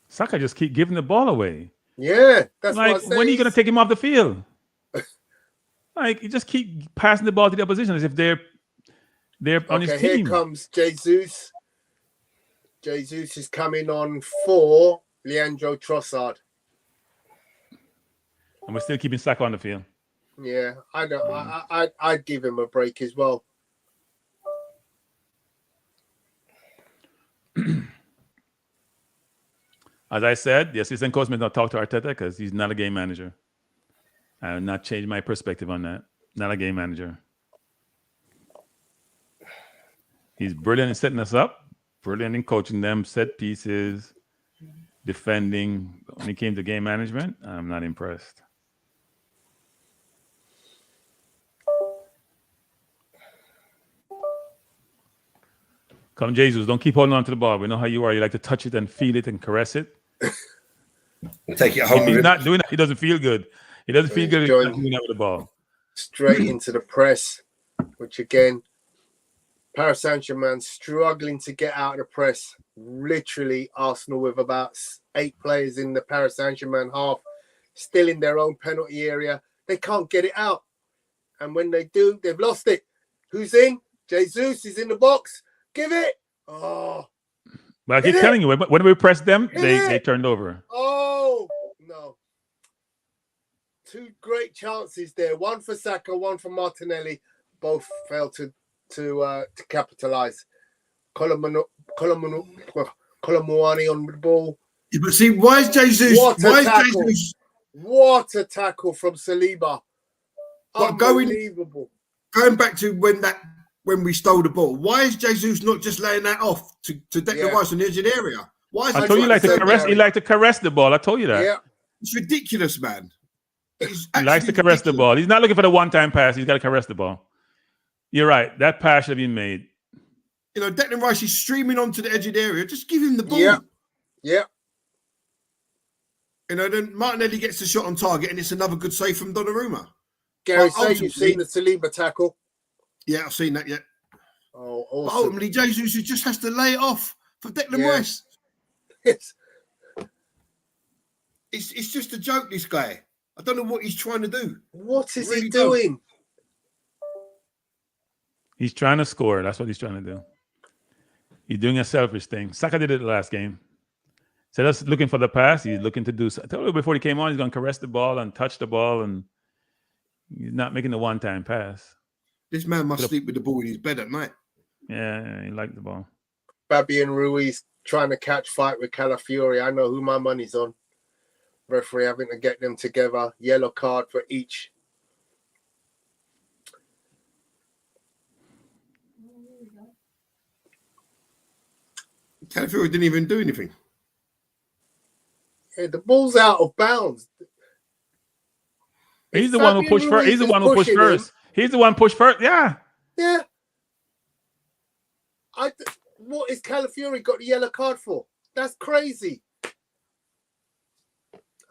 Saka just keep giving the ball away. Yeah, that's like, what I when are you going to take him off the field? Like, you just keep passing the ball to the opposition as if they're on his team. Here comes Jesus. Jesus is coming on for Leandro Trossard. And we're still keeping Saka on the field. Yeah, I'd give him a break as well. As I said, the assistant coach may not talk to Arteta because he's not a game manager. I have not changed my perspective on that. Not a game manager. He's brilliant in setting us up, brilliant in coaching them, set pieces, defending. When it came to game management, I'm not impressed. Come, Jesus, don't keep holding on to the ball. We know how you are. You like to touch it and feel it and caress it. Take it home. If he's not doing that, he doesn't feel good. He doesn't feel good if he's not doing that with the ball. Straight into the press, which again, Paris Saint-Germain struggling to get out of the press. Literally, Arsenal with about 8 players in the Paris Saint-Germain half, still in their own penalty area. They can't get it out. And when they do, they've lost it. Who's in? Jesus is in the box. Give it. Oh. But I keep telling you, when we pressed them, they turned over. Oh, no. 2 great chances there. One for Saka, one for Martinelli. Both failed to capitalize. Colomwani on the ball. Yeah, but see, why is Jesus? What a tackle from Saliba! Unbelievable. Going back to when we stole the ball, why is Jesus not just laying that off to Declan Rice on the edge of the area? Why is I told you he liked to caress the ball. I told you that. Yeah, it's ridiculous, man. He likes to caress the ball. He's not looking for the one-time pass. He's got to caress the ball. You're right. That pass should have been made. You know, Declan Rice is streaming onto the edge of the area. Just give him the ball. Yeah. Yeah. You know, then Martinelli gets the shot on target, and it's another good save from Donnarumma. Gary, say you've seen the Saliba tackle. Yeah, I've seen that. Yeah. Oh, awesome. But ultimately, Jesus just has to lay it off for Declan Rice. It's just a joke. This guy. I don't know what he's trying to do. What is he doing? He's trying to score. That's what he's trying to do. He's doing a selfish thing. Saka did it the last game. So that's looking for the pass. He's looking to do. I told you before he came on, he's going to caress the ball and touch the ball, and he's not making the one-time pass. This man must sleep with the ball in his bed at night. Yeah, he liked the ball. Fabian Ruiz trying to catch fight with Calafiori. I know who my money's on. Referee having to get them together. Yellow card for each. Calafiori didn't even do anything. Yeah, the ball's out of bounds. He's the one who pushed first. He's the one who pushed first. He's the one pushed first. Yeah. Yeah. What is Calafiori got the yellow card for? That's crazy.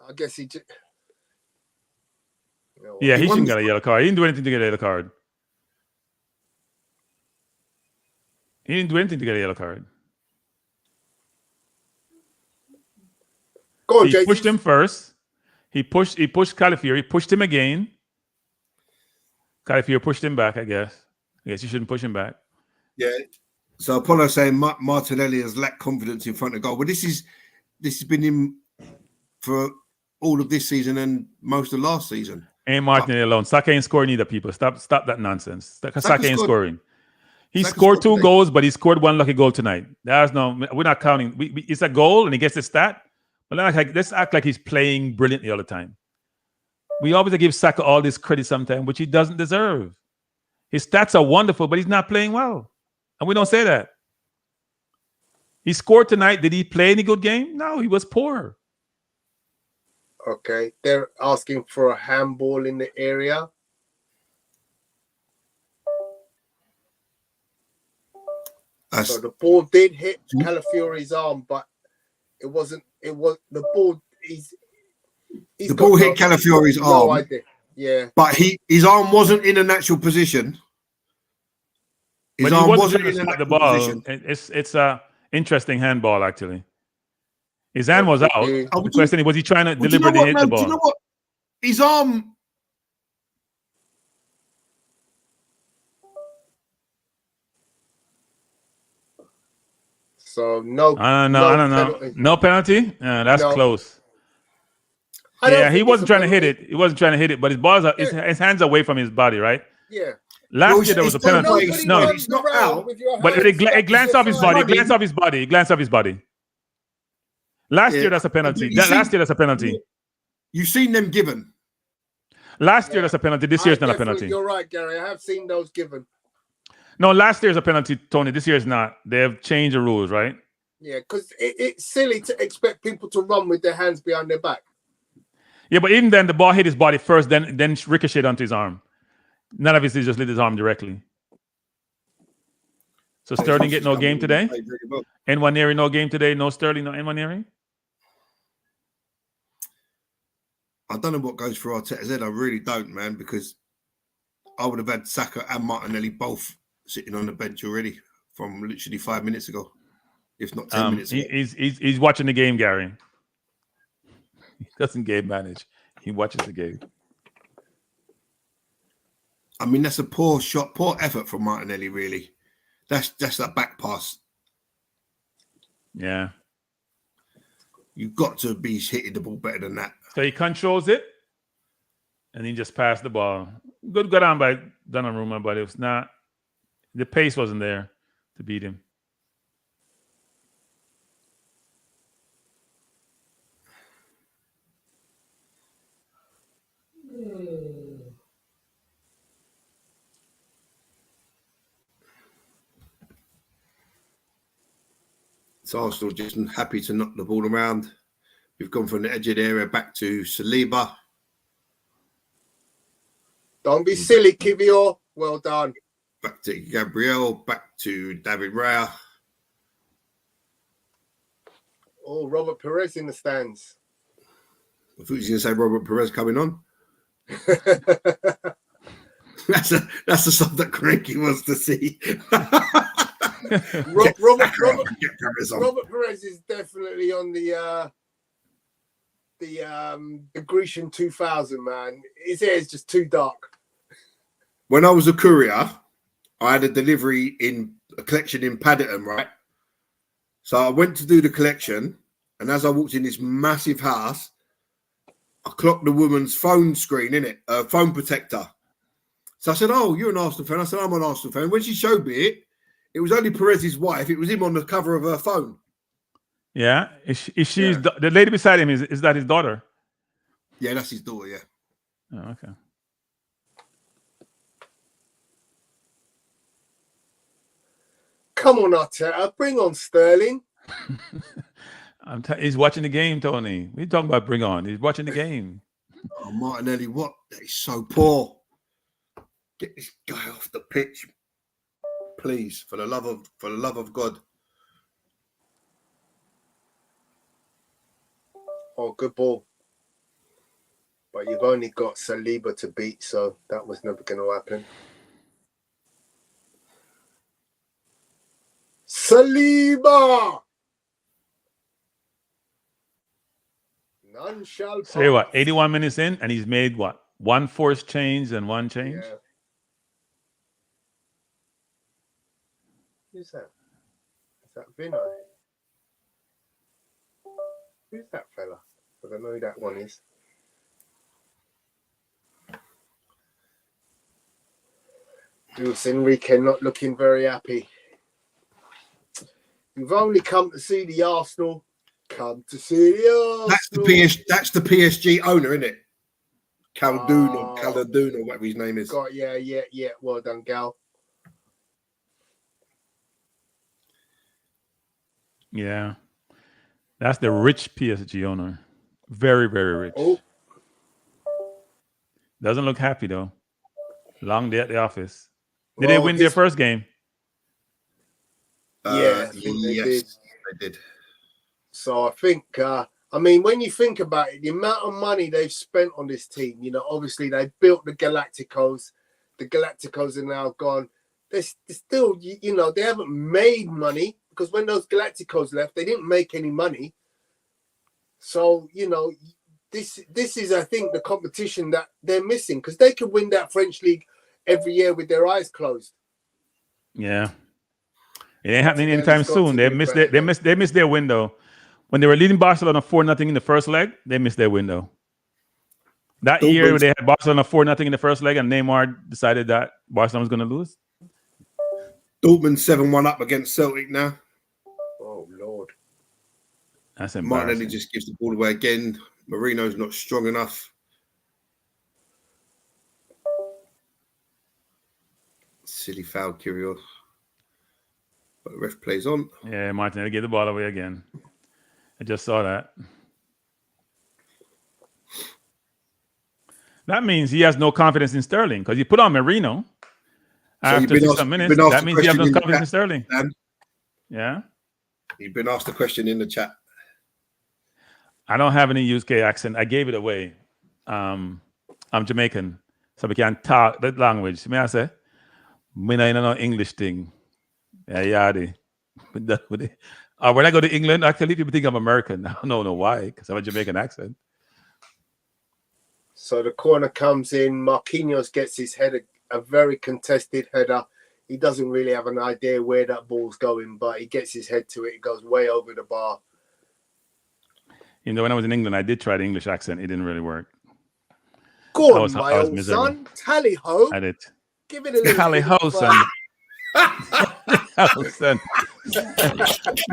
I guess he just... Yeah, he shouldn't get a yellow card. He didn't do anything to get a yellow card. He didn't do anything to get a yellow card. Go on, he pushed him first. He pushed Calafiori, pushed him again. Calafiori pushed him back, I guess. I guess you shouldn't push him back. Yeah. So Apollo saying Martinelli has lacked confidence in front of goal. Well, this has been him for all of this season and most of last season. Ain't Martinelli alone. Saka ain't scoring either, people. Stop that nonsense. Saka ain't scoring. He scored 2 goals, but he scored 1 lucky goal tonight. We're not counting. It's a goal and he gets the stat. But let's act like he's playing brilliantly all the time. We always give Saka all this credit sometimes, which he doesn't deserve. His stats are wonderful, but he's not playing well. And we don't say that. He scored tonight. Did he play any good game? No, he was poor. Okay, they're asking for a handball in the area. So the ball did hit Calafiori's arm, but it wasn't. It was the ball. The ball hit Calafiori's arm. No idea. Yeah, but his arm wasn't in a natural position. His but arm he wasn't in a the natural ball. position. It's a interesting handball actually. His hand was out. The question is, was he trying to deliberately hit the ball? Do you know what? His arm. So no. I don't know. No penalty. That's close. Yeah, he wasn't trying to hit it. He wasn't trying to hit it, but his balls are, his hands are away from his body, right? Yeah. Last year there was a penalty. No, it's not out. But it glanced off his body. It glanced off his body. It glanced off his body. Last year that's a penalty. Last year that's a penalty. You've seen them given. Last year that's a penalty. This year's not a penalty. You're right, Gary. I have seen those given. No, last year's a penalty, Tony. This year's not. They have changed the rules, right? Yeah, because it's silly to expect people to run with their hands behind their back. Yeah, but even then, the ball hit his body first, then ricocheted onto his arm. None of it just hit his arm directly. So Sterling get no game today? Nwaneri no game today? No Sterling, no Nwaneri? I don't know what goes through Arteta's head. I really don't, man, because I would have had Saka and Martinelli both sitting on the bench already from literally 5 minutes ago, if not 10 minutes ago. He's watching the game, Gary. He doesn't game manage. He watches the game. I mean, that's a poor shot, poor effort from Martinelli, really. That's that back pass. Yeah. You've got to be hitting the ball better than that. So he controls it, and he just passed the ball. Good got on by Donnarumma, but it was not. The pace wasn't there to beat him. So Arsenal just happy to knock the ball around. We've gone from the edge of the area back to Saliba. Don't be silly, Kivior. Well done. Back to Gabriel. Back to David Raya. Oh, Robert Perez in the stands. I thought you were going to say Robert Perez coming on. That's the stuff that Cranky wants to see. Robert Perez is definitely on the Grecian 2000, man. His hair is just too dark. When I was a courier, I had a delivery in a collection in Paddington, right? So I went to do the collection, and as I walked in this massive house, I clocked the woman's phone screen in it, phone protector. So I said, "Oh, you're an Arsenal fan." I said, "I'm an Arsenal fan." When she showed me it, it was only Perez's wife. It was him on the cover of her phone. Yeah, is she the lady beside him? Is that his daughter? Yeah, that's his daughter. Yeah. Oh, okay. Come on, Arteta, bring on Sterling. He's watching the game, Tony. What are you talking about? Bring on. He's watching the game. Oh, Martinelli, what? That is so poor. Get this guy off the pitch, please, for the love of God. Oh, good ball. But you've only got Saliba to beat, so that was never going to happen. Saliba! None shall pass. Say what? 81 minutes in, and he's made what? One forced change and one change? Yeah. Who's that? that Vino? Who's that fella? I don't know who that one is. Luis Enrique not looking very happy. You've only come to see the Arsenal. Come to see the Arsenal. That's the PSG owner, isn't it? Caldoun or whatever his name is. God, yeah. Well done, Gal. Yeah. That's the rich PSG owner. Very, very rich. Oh. Doesn't look happy, though. Long day at the office. Did they win their first game? Yeah, they did. So I think, when you think about it, the amount of money they've spent on this team, obviously they built the Galacticos. The Galacticos are now gone. They're still, they haven't made money because when those Galacticos left, they didn't make any money. So, this is, I think, the competition that they're missing because they could win that French league every year with their eyes closed. Yeah. It ain't happening anytime soon. They missed their window. When they were leading Barcelona 4-0 in the first leg, they missed their window. That year they had Barcelona 4-0 in the first leg and Neymar decided that Barcelona was going to lose. Dortmund 7-1 up against Celtic now. Oh, Lord. That's embarrassing. Martinelli just gives the ball away again. Marino's not strong enough. Silly foul, Kyrgios. But the ref plays on. Yeah, Martinelli gave the ball away again. I just saw that. That means he has no confidence in Sterling because he put on Marino after some minutes. That means he has no confidence in Sterling. Yeah. You've been asked a question in the chat. I don't have any UK accent. I gave it away. I'm Jamaican, so we can't talk that language. May I say? Me not know English thing. Yeah. When I go to England, actually, people think I'm American. I don't know why, because I have a Jamaican accent. So the corner comes in. Marquinhos gets his header, a very contested header. He doesn't really have an idea where that ball's going, but he gets his head to it. It goes way over the bar. When I was in England, I did try the English accent. It didn't really work. Go on, my old son. Tally ho. I did. Give it a little Tally ho, son. Oh, son.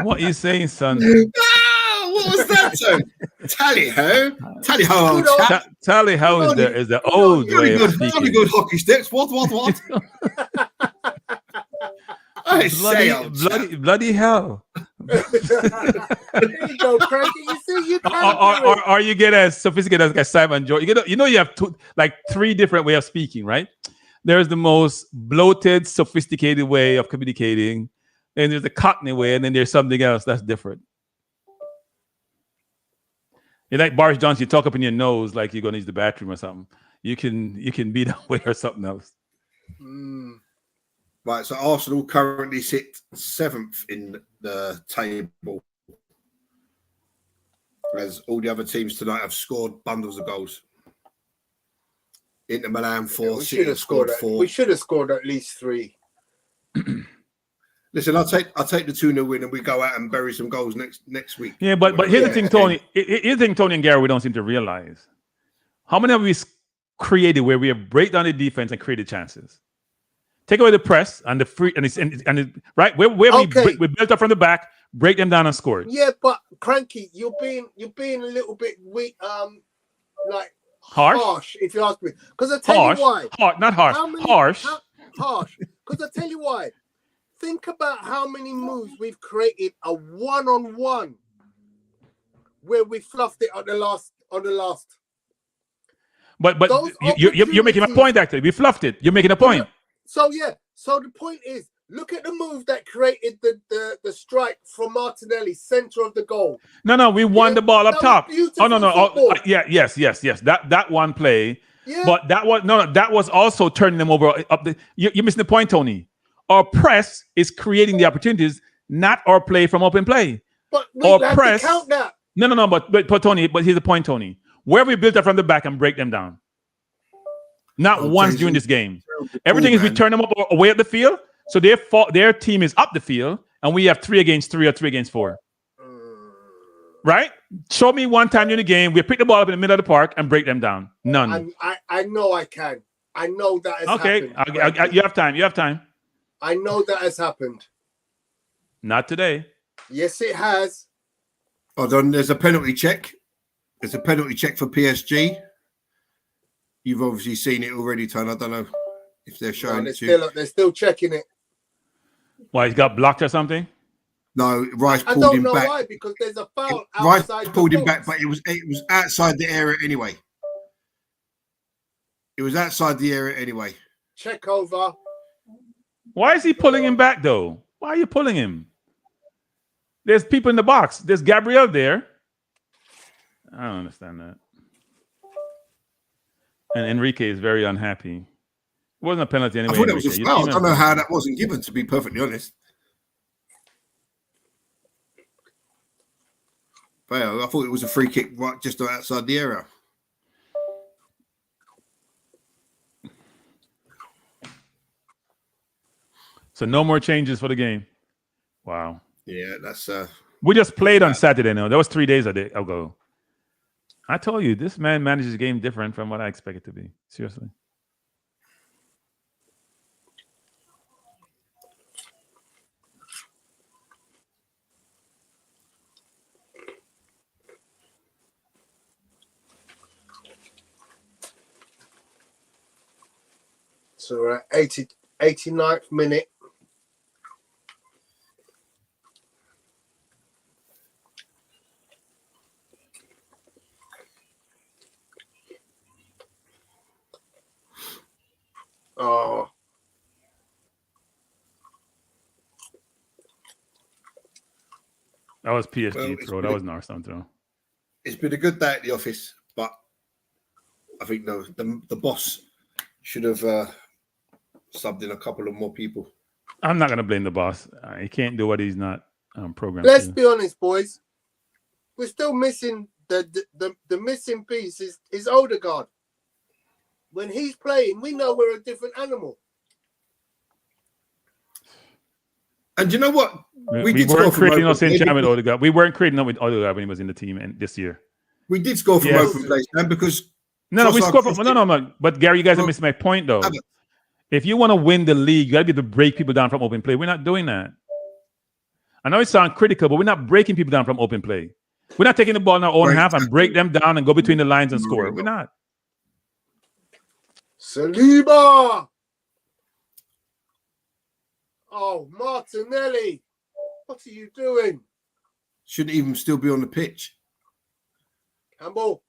What are you saying, son? What was that, son? Tally ho. Tally ho, old chap. Tally ho is the old way of speaking. Very good hockey sticks. What? Bloody hell. There you go, Cranky. You see, you can't or you get as sophisticated as Simon George. You have three different ways of speaking, right? There's the most bloated, sophisticated way of communicating, and there's the Cockney way, and then there's something else that's different. You're like Boris Johnson, you talk up in your nose like you're going to use the bathroom or something. You can be that way or something else. Right, so Arsenal currently sit 7th in the table, as all the other teams tonight have scored bundles of goals. Inter Milan 4, we City have scored 4. We should have scored at least 3. Listen, I'll take the 2-0 win and we go out and bury some goals next week. Yeah, but here's the thing, Tony. Here's the thing, Tony and Gary, we don't seem to realize. How many have we created where we have break down the defense and created chances? Take away the press and the free right where we built up from the back, break them down and score. Yeah, but Cranky, you're being a little bit weak, like harsh if you ask me. Because I tell you why. Not harsh. Harsh. Harsh. Because I tell you why. Think about how many moves we've created a one-on-one where we fluffed it on the last. But you're making a point. Actually, we fluffed it. You're making a point. So the point is, look at the move that created the strike from Martinelli, center of the goal. No, we won the ball up top. Oh no. Yes. That one play. Yeah. But that was also turning them over up the. You're missing the point, Tony. Our press is creating the opportunities, not our play from open play. But we have to count that. No. But Tony. But here's the point, Tony. Where we built up from the back and break them down. Not once during this game. Everything is we turn them up away at the field, so their team is up the field, and we have 3 against 3 or 3 against 4. Right? Show me one time in the game we pick the ball up in the middle of the park and break them down. None. I know I can. I know that has happened. Okay, you have time. You have time. I know that has happened. Not today. Yes, it has. Hold on, there's a penalty check. There's a penalty check for PSG. You've obviously seen it already, Ton. I don't know if they're showing it to you. They're still checking it. Why, he got blocked or something? No, Rice I pulled don't him know back. why, because there's a foul Rice outside. pulled him back, but it was outside the area anyway. It was outside the area anyway. Check over. Why is he pulling him back, though? Why are you pulling him? There's people in the box. There's Gabriel there. I don't understand that. And Enrique is very unhappy. It wasn't a penalty anyway. I thought it was Enrique. a foul. I don't know how that wasn't given, to be perfectly honest. But yeah, I thought it was a free kick right just outside the area. So no more changes for the game. Wow. Yeah, that's we just played on Saturday now. That was 3 days ago. I told you, this man manages the game different from what I expect it to be. Seriously. So we're at 89th minute. Oh. That was PSG throw. That was an Arsenal throw. It's been a good day at the office, but I think the boss should have subbed in a couple of more people. I'm not going to blame the boss. He can't do what he's not programmed Let's to. be honest, boys. We're still missing the missing piece is Odegaard. When he's playing, we know we're a different animal. And you know what? We weren't creating no same with Odegaard. We weren't creating no with Odegaard when he was in the team and this year. We did score from open play, man, because no, we scored from no. But Gary, you guys are missing my point though. If you want to win the league, you got to be able to break people down from open play. We're not doing that. I know it sounds critical, but we're not breaking people down from open play. We're not taking the ball in our own half and break them down and go between the lines and score. We're not. Saliba! Oh, Martinelli! What are you doing? Shouldn't even still be on the pitch. Handball.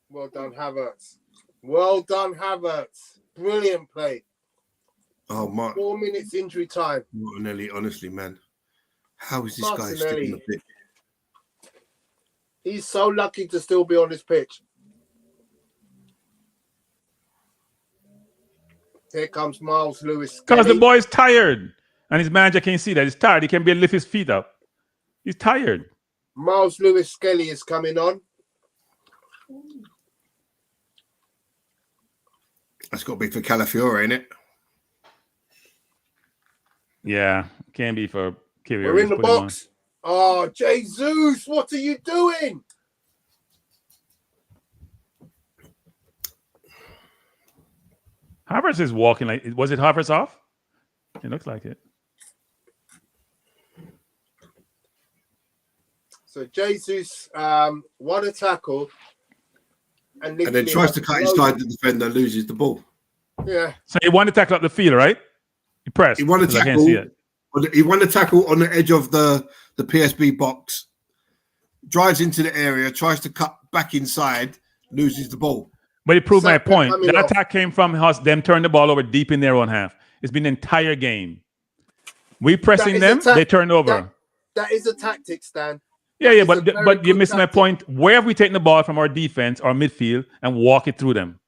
Well done, Havertz. Well done, Havertz. Brilliant play. Oh, Mark. 4 minutes injury time. Martinelli, honestly, man. How is this guy still on the pitch? He's so lucky to still be on this pitch. Here comes Miles Lewis. Because the boy is tired. And his manager can't see that. He's tired. He can't be able to lift his feet up. He's tired. Miles Lewis Skelly is coming on. That's got to be for Calafiore, ain't it? Yeah. Can't be for Kyrie. We're in the box. Oh, Jesus, what are you doing? Havertz is walking like, was it Havertz off? It looks like it. So Jesus won a tackle and then tries to cut inside the defender, loses the ball. Yeah. So he won the tackle up the field, right? He pressed. He won a tackle. I can't see it. He won the tackle on the edge of the PSB box, drives into the area, tries to cut back inside, loses the ball. But it proved my point. That attack came from us, them turning the ball over deep in their own half. It's been the entire game. We pressing them, they turned over. That is a tactic, Stan. Yeah, but you're missing my point. Where have we taken the ball from our defense, our midfield, and walk it through them?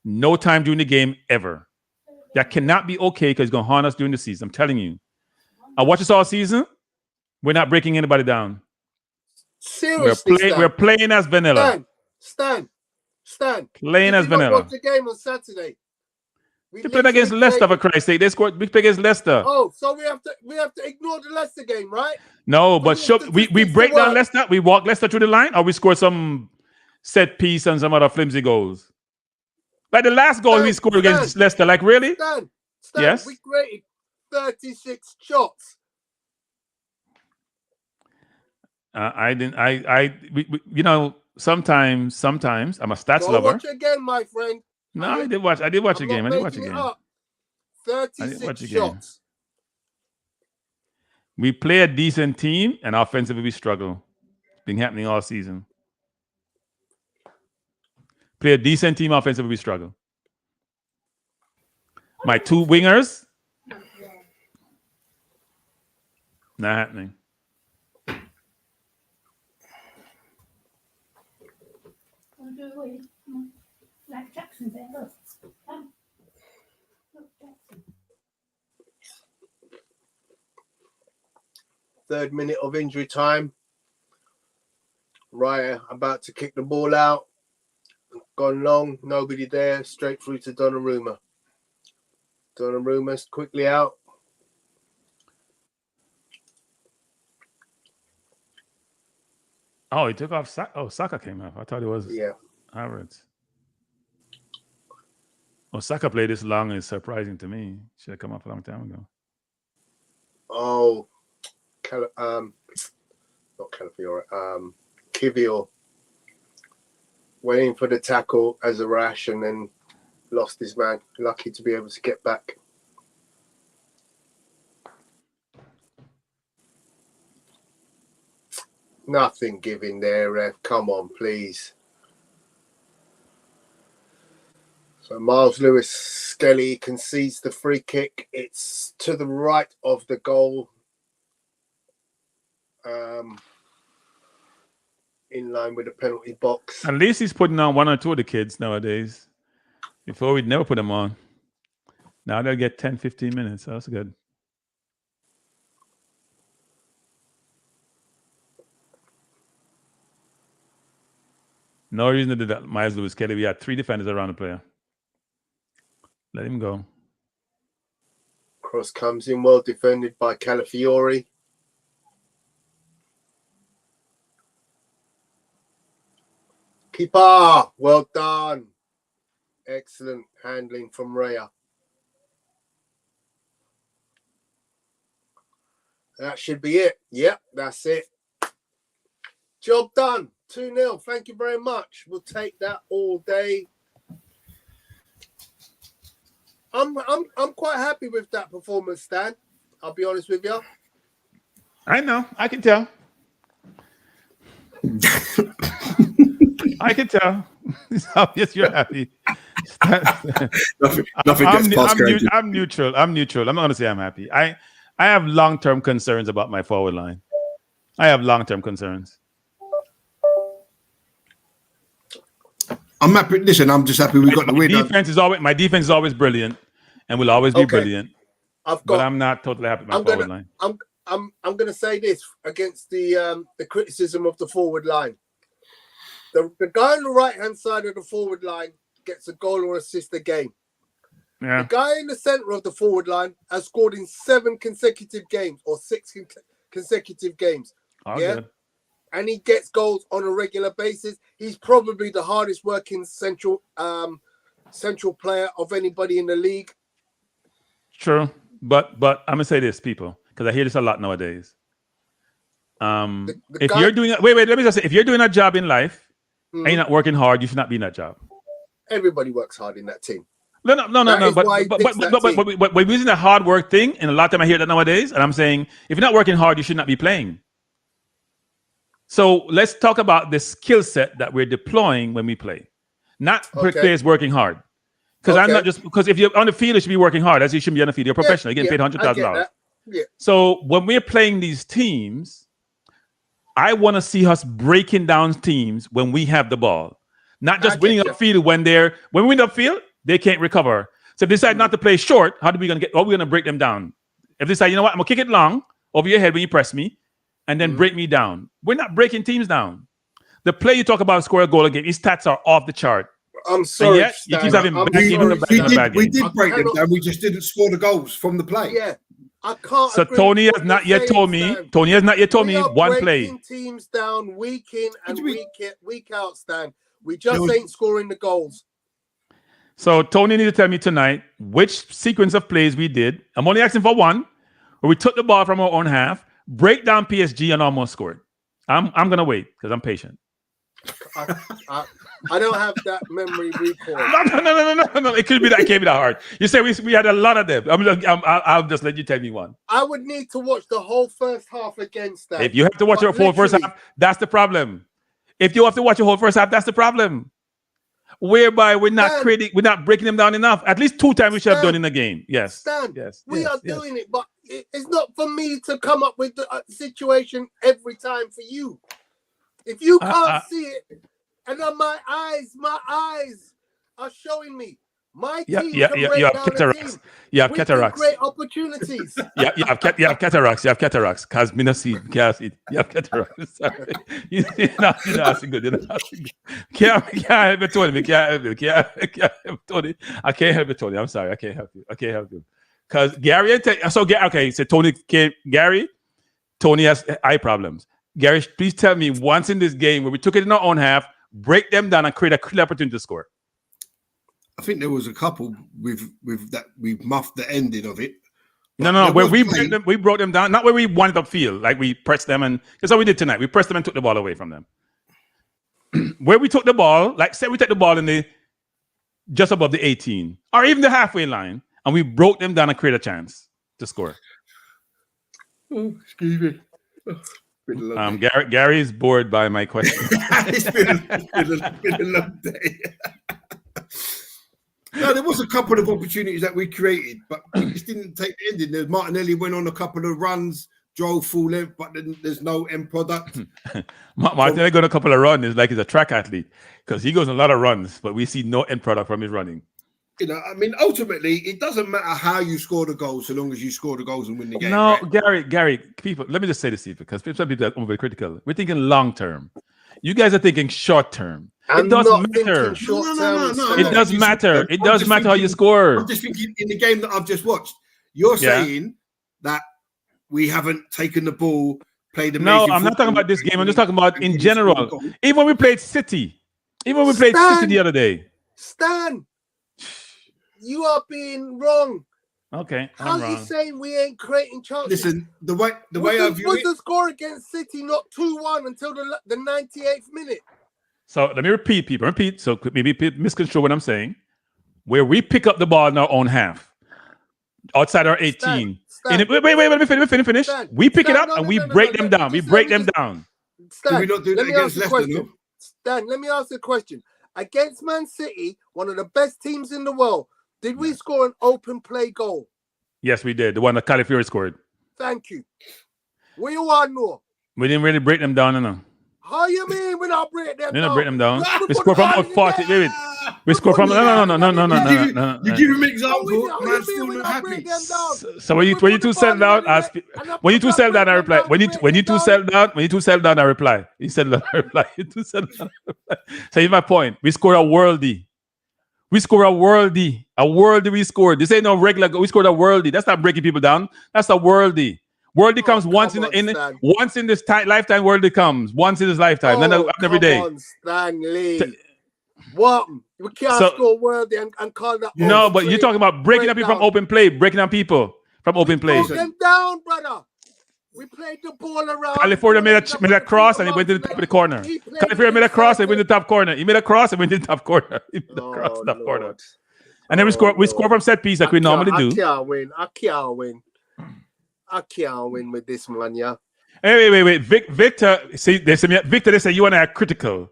No time during the game ever. That cannot be okay because it's going to haunt us during the season. I'm telling you. I watch this all season. We're not breaking anybody down. Seriously, we're playing as vanilla. Stan. Playing as vanilla. Watch the game on Saturday. We They played against literally Leicester, for created- Christ's sake. They scored. We played against Leicester. Oh, so we have to ignore the Leicester game, right? No, For but your we statistics break to down work. Leicester. We walk Leicester through the line, or we score some set piece and some other flimsy goals. Like the last goal we scored against Leicester. Like really? Stan, Yes. we created 36 shots. I didn't. You know, sometimes I'm a stats Go lover. watch it again, my friend. No, I did watch. I did watch a I'm game. not I did watch a making it game. up. I didn't 36 watch a game. shots. We play a decent team, and offensively we struggle. It's been happening all season. Play a decent team, offensively we struggle. My two wingers, not happening. Like Jackson's there, look. Look, Jackson. 3rd minute of injury time. Raya about to kick the ball out. Gone long, nobody there. Straight through to Donnarumma. Donnarumma's quickly out. Oh, he took off. Saka came off. I thought it was Yeah. Havertz. Oh, Saka played this long is surprising to me. Should have come off a long time ago. Oh, not Calafiore. Kivior waiting for the tackle as a rash and then lost his man. Lucky to be able to get back. Nothing giving there, ref. Come on, please. So Miles Lewis Skelly concedes the free kick. It's to the right of the goal. In line with the penalty box. At least he's putting on one or two of the kids nowadays. Before we'd never put them on. Now they'll get 10, 15 minutes. So that's good. No reason to do that. Miles Lewis Kelly. We had 3 defenders around the player. Let him go. Cross comes in, well defended by Calafiore. Keeper, well done. Excellent handling from Raya. That should be it. Yep, that's it. Job done. 2-0. Thank you very much. We'll take that all day. I'm quite happy with that performance, Stan. I'll be honest with you. I know. I can tell. I can tell. It's obvious you're happy. nothing gets past coaching. I'm neutral. I'm not going to say I'm happy. I have long-term concerns about my forward line. I have long-term concerns. I'm happy. Listen, I'm just happy we got the win. My defense is always brilliant, and will always be brilliant. But I'm not totally happy with my forward line. I'm going to say this against the criticism of the forward line. The guy on the right-hand side of the forward line gets a goal or assist a game. Yeah. The guy in the center of the forward line has scored in 7 consecutive games or 6 consecutive games. Good. And he gets goals on a regular basis. He's probably the hardest working central player of anybody in the league. True. But I'm gonna say this, people, because I hear this a lot nowadays. If you're doing let me just say, if you're doing a job in life and you're not working hard, you should not be in that job. Everybody works hard in that team. No. But we're using the hard work thing, and a lot of time I hear that nowadays, and I'm saying if you're not working hard, you should not be playing. So let's talk about the skill set that we're deploying when we play, not players working hard. Because I'm not just because if you're on the field, you should be working hard. As you shouldn't be on the field. You're a professional. You're getting paid $100,000. Yeah. So when we're playing these teams, I want to see us breaking down teams when we have the ball, not just winning upfield when we win upfield, they can't recover. So if they decide not to play short, how are we gonna break them down? If they decide, you know what, I'm gonna kick it long over your head when you press me, and then break me down. We're not breaking teams down. The player you talk about score a goal a game, his stats are off the chart. I'm And sorry, yet, he keeps Stan. having I'm bad games sorry, and bad Stan. we games. did I break them cannot- down. We just didn't score the goals from the play. Yeah, I can't. So agree Tony with has what not you're yet saying, told me. Stan. Tony has not yet told We me are one breaking play. teams down week in What and do you mean? week out, Stan. We just was- ain't scoring the goals. So Tony need to tell me tonight which sequence of plays we did. I'm only asking for one, where we took the ball from our own half, break down PSG, and almost scored. I'm gonna wait because I'm patient. I don't have that memory recall. No. It could be that. It can't be that hard. You say we had a lot of them. I'll just let you tell me one. I would need to watch the whole first half again, Stan. If you have to watch your whole first half, that's the problem. If you have to watch your whole first half, that's the problem. Whereby we're not we're not breaking them down enough. At least 2 times we should have done in the game. Yes, Stan, yes, we yes, are yes. doing it, but it's not for me to come up with the situation every time for you. If you can't see it, and then my eyes are showing me. My team can break you have down a cataracts. team. You have We can cataracts. create opportunities. Yeah, you have cataracts. You have cataracts. Cause me not see. Can't see. You have cataracts. Sorry. You're not asking good. You're not asking good. Can't help it, Tony. Can't help it, Tony. I can't help it, Tony. I'm sorry. I can't help you. Cause Gary, so Tony, Gary, Tony has eye problems. Gary, please tell me once in this game where we took it in our own half, break them down, and create a clear opportunity to score. I think there was a couple with that we've muffed the ending of it. No. Where we broke them down, not where we wanted upfield, like we pressed them, and that's what we did tonight. We pressed them and took the ball away from them. Where we took the ball, like say we took the ball in the just above the 18 or even the halfway line, and we broke them down and create a chance to score. Oh, excuse me. Gary is bored by my question. It's been a long day. No, there was a couple of opportunities that we created, but we just didn't take the ending. There's Martinelli went on a couple of runs, drove full length, but then there's no end product. Martinelli got a couple of runs. It's like he's a track athlete because he goes on a lot of runs, but we see no end product from his running. You know, I mean, ultimately, it doesn't matter how you score the goals, so long as you score the goals and win the game. No, right? Gary, people, let me just say this to you because some people are very critical. We're thinking long term. You guys are thinking short term. It doesn't matter. No. It does matter. It does matter how you score. I'm just thinking in the game that I've just watched. You're saying that we haven't taken the ball, played amazing. No, I'm not talking about this game. I'm just talking about in general. Even when we played City. The other day. Stan, you are being wrong. Okay, How you saying we ain't creating chances? Listen, the way I view it. Was the score against City not 2-1 until the 98th minute? So let me repeat, people. So maybe people misconstrue what I'm saying. Where we pick up the ball in our own half, outside our 18. Wait, let me finish. We pick it up and we break them down. We break them down. Did we not do that against Leicester? No? Stan, let me ask you a question. Against Man City, one of the best teams in the world, did we score an open play goal? Yes, we did. The one that Calafiori scored. Thank you. We want more. We didn't really break them down, no. How you mean we not break them down? We didn't break them down. We scored from about 40. Wait. We scored from no. You give him example. Man, still not happy. So when you two settle down, when you two settle down, I reply. When you two settle down, I reply. You settle down, I reply. You two settle down, I reply. So here's my point. We score a worldie. We score a worldie. A worldie we scored. This ain't no regular goal. We scored a worldie. That's not breaking people down. That's a worldie. Worldie comes once in this lifetime. Worldie comes once in his lifetime. Not every day. On, Stanley. What? We can't score worldie and call that. No, but you're talking about breaking up people from open play, breaking down people from open play. Broke them down, brother. We played the ball around. California made a cross and he went to the top of the corner. California made a cross and went to the top corner. He made a cross and went to the top corner. He made a cross top corner. And then we score from set piece like we normally do. I can't win with this one, yeah. Hey, wait. Victor, they say you and I are critical.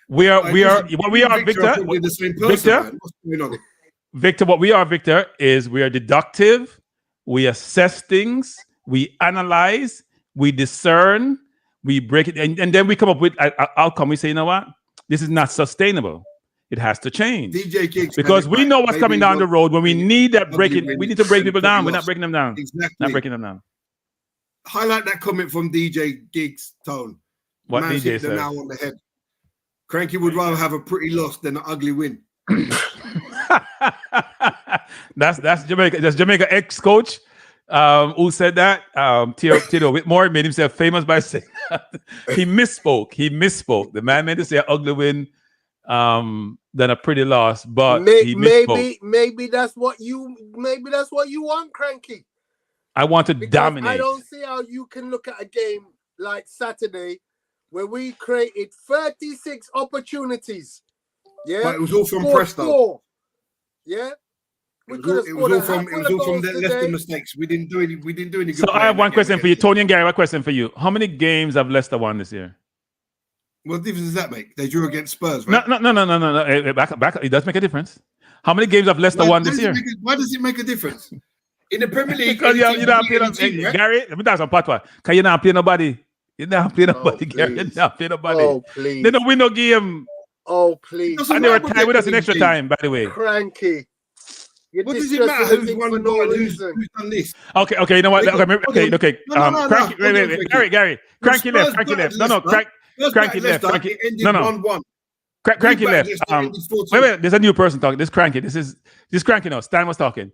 We are Victor. Victor, what we are, Victor, is we are deductive. We assess things. We analyze. We discern. We break it, and then we come up with an outcome. We say, you know what? This is not sustainable. It has to change. DJ Giggs, because we know what's coming down the road when we need that breaking. We need to break people down. We're not breaking them down. Exactly. Not breaking them down. Highlight that comment from DJ Giggs' tone. What Man DJ hit the said? nail on the head. Cranky would rather have a pretty loss than an ugly win. That's Jamaica. That's Jamaica ex-coach who said that. Tito Whitmore made himself famous by saying that. He misspoke. The man meant to say an ugly win than a pretty loss, but he misspoke. Maybe that's what you want, Cranky. I want to Because dominate. I don't see how you can look at a game like Saturday where we created 36 opportunities. Yeah, But it was all from press, though. Yeah, it was all from the Leicester mistakes. We didn't do any. Good. So I have one question for you, Tony and Gary. One question for you: how many games have Leicester won this year? What difference does that make? They drew against Spurs, right? No. Back. It does make a difference. How many games have Leicester won this year? Why does it make a difference? In the Premier League, because you don't play nobody. Right? Gary, let me talk some patois. Because you don't play nobody. You don't play nobody, Gary. You don't play nobody. Oh, please. They don't win no game. Oh, please. And they were tied with us in extra time, by the way. Cranky. What does it matter who's won who's done this? Okay, you know what? Okay. Cranky, wait. Gary. Cranky left. Cranky left. No. Cranky left. No. Cranky left. Wait. There's a new person talking. This Cranky. This Cranky now. Stan was talking.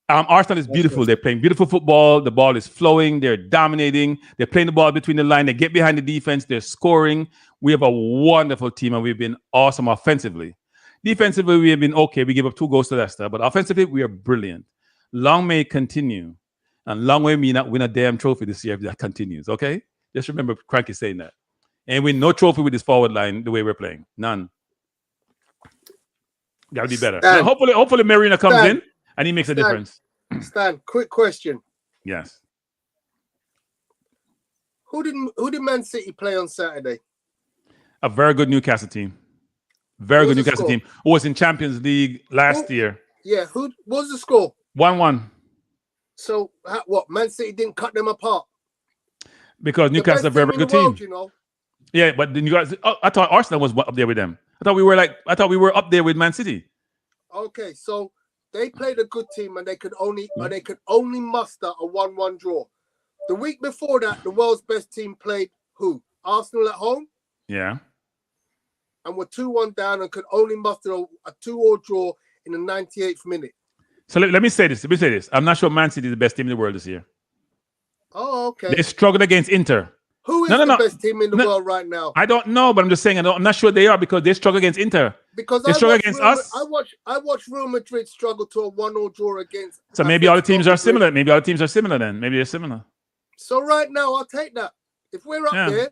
Arsenal is beautiful. They're playing beautiful football. The ball is flowing. They're dominating. They're playing the ball between the line. They get behind the defense. They're scoring. We have a wonderful team, and we've been awesome offensively. Defensively, we have been okay. We give up 2 goals to Leicester, but offensively, we are brilliant. Long may it continue, and long may we not win a damn trophy this year if that continues, okay? Just remember Cranky saying that. And win no trophy with this forward line the way we're playing. None. Got to be better. Now, hopefully Marina comes in, and he makes a difference. Stan, quick question. Yes. Who did Man City play on Saturday? A very good Newcastle team. Very good Newcastle team. Who was in Champions League last year. Yeah, what was the score? 1-1. So, what? Man City didn't cut them apart? Because Newcastle is a very, very good team. You know? Yeah, but you guys, I thought Arsenal was up there with them. I thought we were up there with Man City. Okay, so they played a good team and they could only muster a 1-1 draw. The week before that, the world's best team played who? Arsenal at home? Yeah. And were 2-1 down and could only muster a 2-2 draw in the 98th minute. So let me say this. I'm not sure Man City is the best team in the world this year. Oh, okay. They struggled against Inter. Who is the best team in the world right now? I don't know, but I'm just saying I'm not sure they are because they struggle against Inter. Because they struggle against us. I watched Real Madrid struggle to a 1-1 draw against. So maybe all the teams are similar. Maybe all the teams are similar then. Maybe they're similar. So right now, I'll take that. If we're up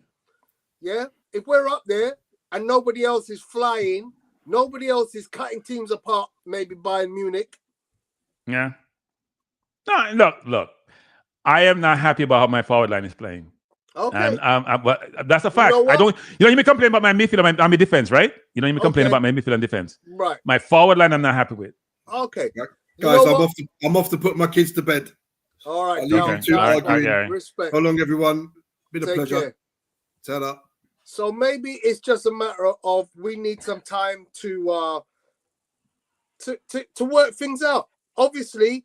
there, if we're up there and nobody else is flying, nobody else is cutting teams apart, maybe Bayern Munich. Yeah. No, look. I am not happy about how my forward line is playing. Okay. And that's a fact. I don't. You know, you may complain about my midfield and my defense, right? You know, you may complain about my midfield and defense. Right. My forward line, I'm not happy with. Okay. Guys, I'm off to put my kids to bed. All right. Respect. So long, everyone. Been a pleasure. Care. Ta-da. So maybe it's just a matter of we need some time to work things out. Obviously,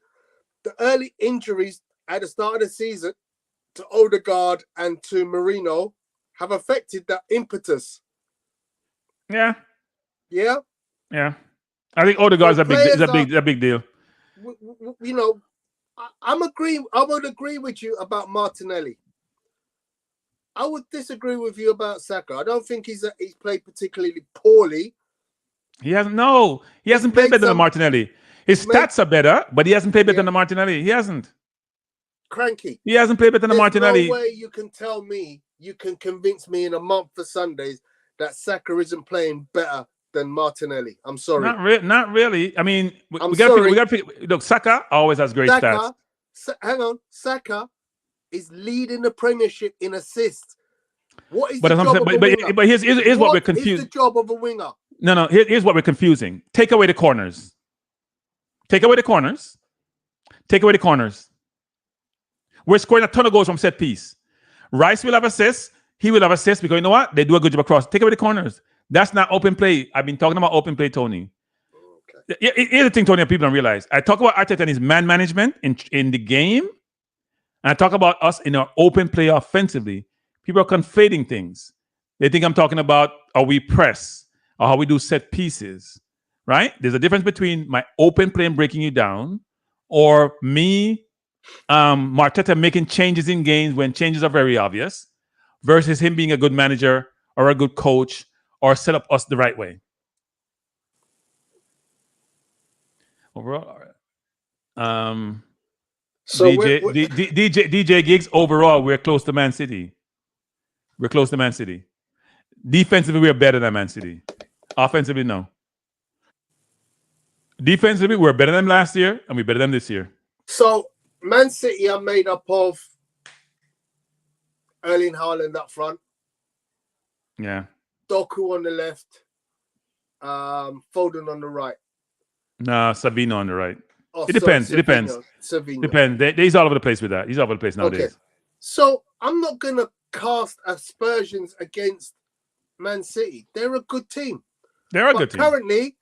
the early injuries at the start of the season to Odegaard and to Marino have affected that impetus. Yeah. Yeah. Yeah. I think Odegaard is a big deal. You know, I would agree with you about Martinelli. I would disagree with you about Saka. I don't think he's played particularly poorly. He hasn't played better than Martinelli. His stats are better, but he hasn't played better than Martinelli. He hasn't. Cranky. He hasn't played better than Martinelli. No way you can tell me, you can convince me in a month for Sundays that Saka isn't playing better than Martinelli. I'm sorry. Not really. I mean, we got to look, Saka always has great stats. Hang on. Saka is leading the Premiership in assists. What is the job of a winger? But here's what we're confused. What is the job of a winger? No. Here's what we're confusing. Take away the corners. We're scoring a ton of goals from set piece. Rice will have assists. He will have assists because you know what? They do a good job across. Take away the corners. That's not open play. I've been talking about open play, Tony. Okay. Here's the thing, Tony, that people don't realize. I talk about Arteta and his man management in the game, and I talk about us in our open play offensively. People are conflating things. They think I'm talking about how we press or how we do set pieces. right? There's a difference between my open play and breaking you down, or me, Marteta making changes in games when changes are very obvious, versus him being a good manager or a good coach or set up us the right way. Overall, So DJ Gigs, overall, we're close to Man City. We're close to Man City. Defensively, we're better than Man City. Offensively, no. Defensively, we're better than last year, and we're better than this year. So Man City are made up of Erling Haaland up front, Yeah. Doku on the left, Foden on the right. No, Sabino on the right. Oh, It depends. sorry, It depends. Savino. Depends. He's all over the place with that. He's all over the place nowadays. Okay. So I'm not going to cast aspersions against Man City. They're a good team. They're a But good team. currently,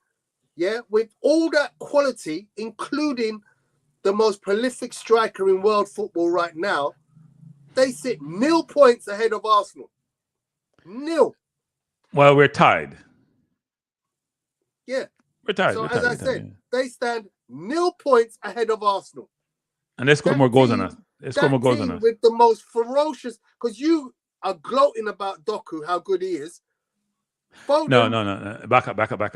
yeah, with all that quality, including the most prolific striker in world football right now, they sit 0 points ahead of Arsenal. 0. Well, we're tied. Yeah. We're tied. So We're as tied. I said, they stand 0 points ahead of Arsenal. And they score that more goals than team- us. They score more goals than us. With the most ferocious, because you are gloating about Doku, how good he is. Foden, No. Back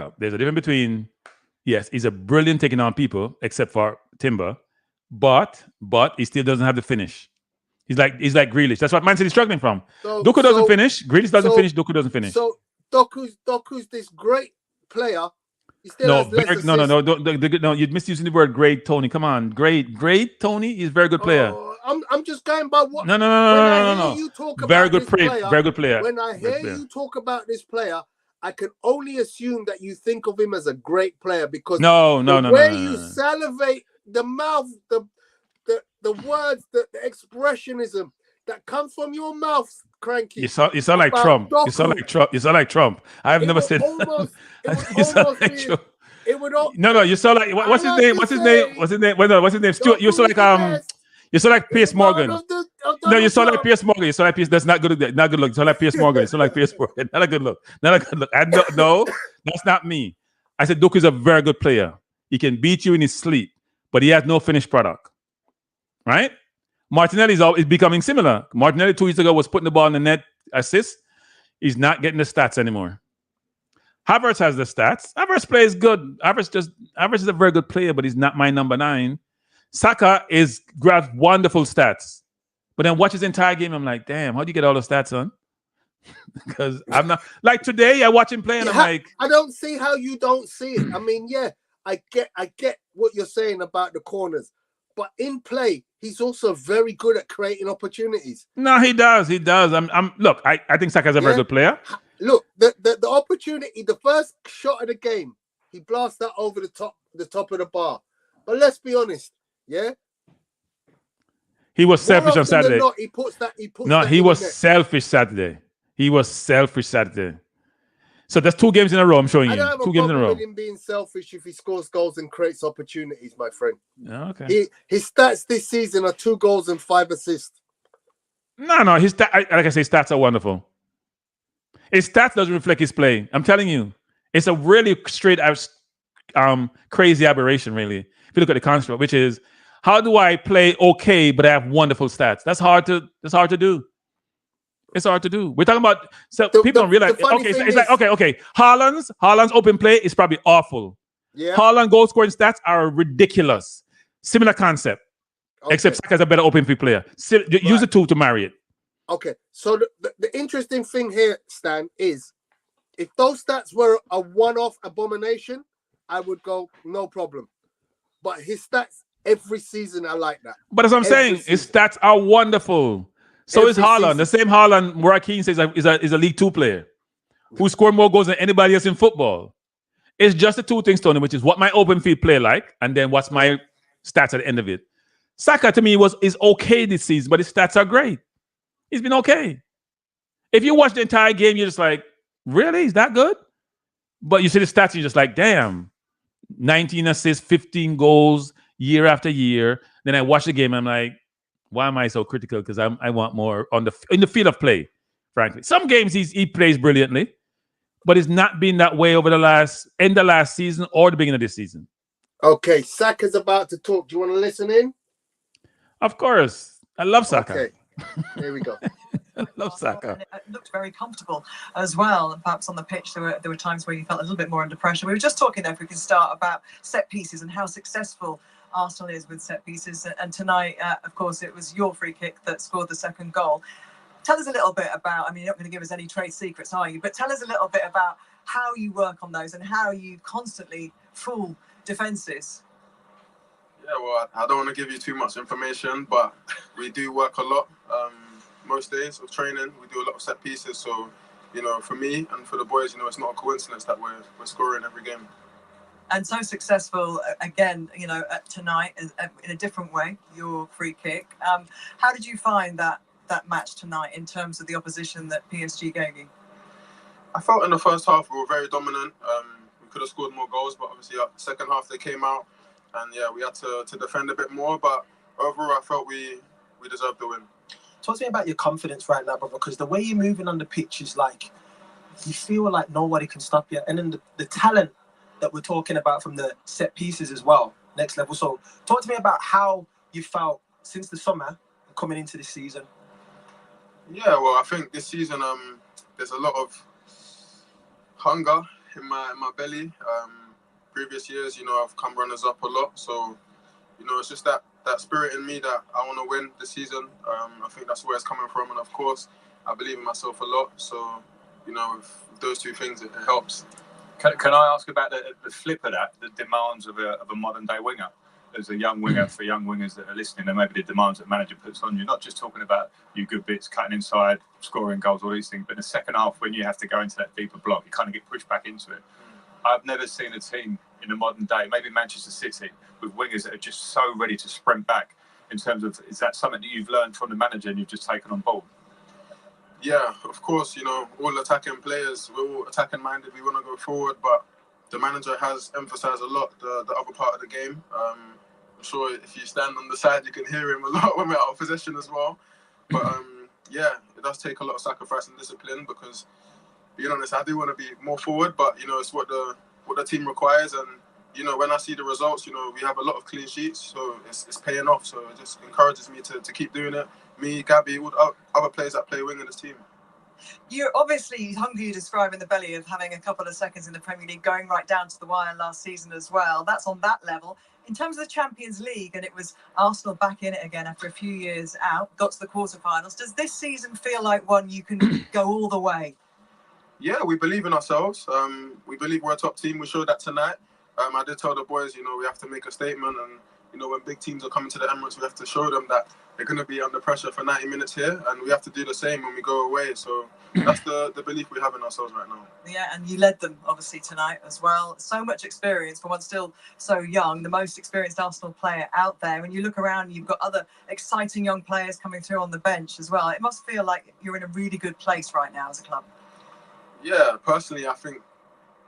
up. There's a difference between, yes, he's a brilliant taking on people, except for Timber, but he still doesn't have the finish. He's like Grealish. That's what Man City's struggling from. Doku doesn't finish. Grealish doesn't finish. Doku doesn't finish. So Doku's this great player. He still has less assists. No. You're misusing the word great, Tony. Come on, great Tony is a very good player. I'm just going by what. No. You talk about Very good this player. Very good player. When I hear you talk about this player, I can only assume that you think of him as a great player because no. you salivate, the mouth, the words, the expressionism that comes from your mouth, Cranky. You sound like Trump. Doku. You sound like Trump. I've never said. You sound like Trump. No. You sound like what's his name? What's his name? Stuart. You sound like You sound like Piers Morgan. No, you sound like Piers Morgan. You sound like Piers. That's not good. Not good look. You sound like Piers Morgan. You sound like Piers Morgan. Not a good look. No, that's not me. I said Doku is a very good player. He can beat you in his sleep, but he has no finished product. Right? Martinelli is becoming similar. Martinelli 2 years ago was putting the ball in the net, assist. He's not getting the stats anymore. Havertz has the stats. Havertz plays good. Havertz is a very good player, but he's not my number 9. Saka grabs wonderful stats. But then watch his entire game. I'm like, damn, how do you get all those stats on? Because I'm not like today. I watch him play and I'm like, I don't see how you don't see it. I mean, yeah, I get what you're saying about the corners, but in play, he's also very good at creating opportunities. No, he does. Look, I think Saka's a very good player. Look, the opportunity, the first shot of the game, he blasts that over the top of the bar. But let's be honest, yeah. He was selfish on Saturday. He was selfish Saturday. He was selfish Saturday. So that's 2 games in a row. I'm showing you. I don't have 2 games in a row. with him being selfish if he scores goals and creates opportunities, my friend. Okay. His stats this season are 2 goals and 5 assists. No. His like I say, stats are wonderful. His stats doesn't reflect his play. I'm telling you, it's a really straight out, crazy aberration. Really, if you look at the construct, which is how do I play okay but I have wonderful stats? That's hard to do. It's hard to do. We're talking about people don't realize. Okay, it's like okay. Haaland's open play is probably awful. Yeah. Haaland goal scoring stats are ridiculous. Similar concept, except Saka's a better open play player. Use the tool to marry it. Okay, so the interesting thing here, Stan, is if those stats were a one-off abomination, I would go no problem. But his stats every season are like that. But as I'm saying, his stats are wonderful. So is Haaland. The same Haaland, Morakin says is a League 2 player who scored more goals than anybody else in football. It's just the 2 things, Tony, which is what my open field play like, and then what's my stats at the end of it. Saka to me is okay this season, but his stats are great. He's been okay. If you watch the entire game, you're just like, really? He's that good? But you see the stats, and you're just like, damn. 19 assists, 15 goals year after year. Then I watch the game, and I'm like, why am I so critical? Because I want more in the field of play, frankly. Some games he plays brilliantly, but it's not been that way over the last season or the beginning of this season. Okay, Saka's about to talk. Do you want to listen in? Of course. I love Saka. Okay, here we go. I love Saka. And it looked very comfortable as well. And perhaps on the pitch, there were times where you felt a little bit more under pressure. We were just talking, if we can start, about set pieces and how successful Arsenal is with set pieces. And tonight, of course, it was your free kick that scored the second goal. Tell us a little bit about, I mean, you're not going to give us any trade secrets, are you? But tell us a little bit about how you work on those and how you constantly fool defences. Yeah, well, I don't want to give you too much information, but we do work a lot. Most days of training, we do a lot of set pieces. So, you know, for me and for the boys, you know, it's not a coincidence that we're scoring every game. And so successful again, you know, tonight in a different way, your free kick. How did you find that match tonight in terms of the opposition that PSG gave you? I felt in the first half we were very dominant. We could have scored more goals, but obviously second half they came out, and yeah, we had to defend a bit more. But overall, I felt we deserved the win. Talk to me about your confidence right now, brother, because the way you're moving on the pitch is like you feel like nobody can stop you, and then the talent that we're talking about from the set pieces as well, next level. So talk to me about how you felt since the summer coming into this season. Yeah, well, I think this season there's a lot of hunger in my belly. Previous years, you know, I've come runners up a lot, so you know, it's just that spirit in me that I want to win this season. I think that's where it's coming from, and of course, I believe in myself a lot. So, you know, with those two things, it helps. Can I ask about the flip of that, the demands of a modern day winger? As a young winger, for young wingers that are listening, and maybe the demands that manager puts on you, not just talking about you good bits, cutting inside, scoring goals, all these things, but in the second half, when you have to go into that deeper block, you kind of get pushed back into it. I've never seen a team in the modern day, maybe Manchester City, with wingers that are just so ready to sprint back. In terms of, is that something that you've learned from the manager and you've just taken on board? Yeah, of course, you know, all attacking players, we're all attacking minded, we want to go forward, but the manager has emphasised a lot the other part of the game. I'm sure if you stand on the side, you can hear him a lot when we're out of possession as well. But yeah, it does take a lot of sacrifice and discipline because, being honest, I do want to be more forward, but you know, it's what the team requires. And you know, when I see the results, you know, we have a lot of clean sheets, so it's paying off. So it just encourages me to keep doing it. Me, Gabby, all the other players that play wing in this team. You're obviously hungry, you describe in the belly of having a couple of seconds in the Premier League, going right down to the wire last season as well. That's on that level. In terms of the Champions League, and it was Arsenal back in it again after a few years out, got to the quarterfinals. Does this season feel like one you can go all the way? Yeah, we believe in ourselves. We believe we're a top team. We showed that tonight. I did tell the boys, you know, we have to make a statement, and you know, when big teams are coming to the Emirates, we have to show them that they're going to be under pressure for 90 minutes here, and we have to do the same when we go away. So that's the belief we have in ourselves right now. Yeah, and you led them obviously tonight as well. So much experience for one still so young, the most experienced Arsenal player out there. When you look around, you've got other exciting young players coming through on the bench as well. It must feel like you're in a really good place right now as a club. Yeah, personally, I think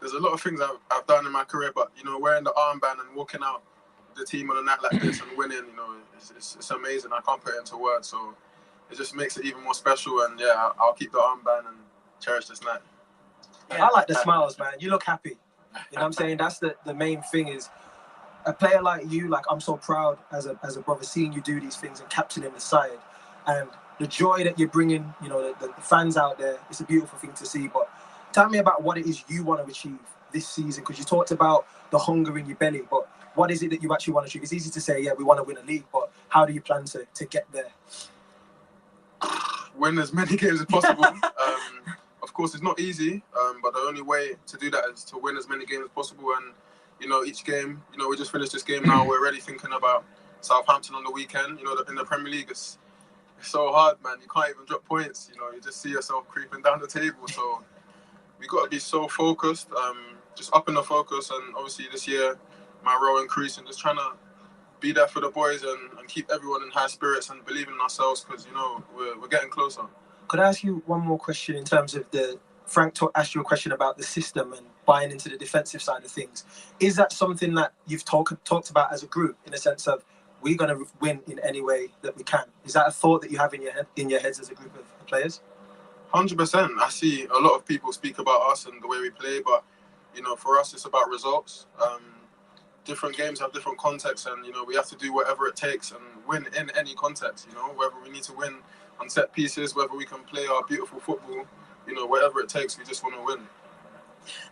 there's a lot of things I've done in my career, but you know, wearing the armband and walking out the team on a night like this and winning, you know, it's amazing. I can't put it into words, so it just makes it even more special. And yeah, I'll keep the armband and cherish this night. Yeah, I like the smiles, man. You look happy. You know what I'm saying? That's the main thing. Is a player like you, like, I'm so proud as a brother seeing you do these things and captaining the side, and the joy that you're bringing, you know, the fans out there. It's a beautiful thing to see. But tell me about what it is you want to achieve this season, because you talked about the hunger in your belly, but what is it that you actually want to achieve? It's easy to say, yeah, we want to win a league, but how do you plan to get there? Win as many games as possible. Of course, it's not easy, but the only way to do that is to win as many games as possible. And, you know, each game, you know, we just finished this game now. We're already thinking about Southampton on the weekend. You know, in the Premier League, it's so hard, man. You can't even drop points. You know, you just see yourself creeping down the table. So we got to be so focused, just upping the focus. And obviously this year, my role increasing, just trying to be there for the boys and keep everyone in high spirits and believing in ourselves, because, you know, we're getting closer. Could I ask you one more question in terms of Frank asked you a question about the system and buying into the defensive side of things. Is that something that you've talked about as a group, in a sense of we're going to win in any way that we can? Is that a thought that you have in your heads as a group of players? 100%. I see a lot of people speak about us and the way we play, but for us, it's about results. Different games have different contexts, and we have to do whatever it takes and win in any context. Whether we need to win on set pieces, whether we can play our beautiful football, whatever it takes, we just want to win.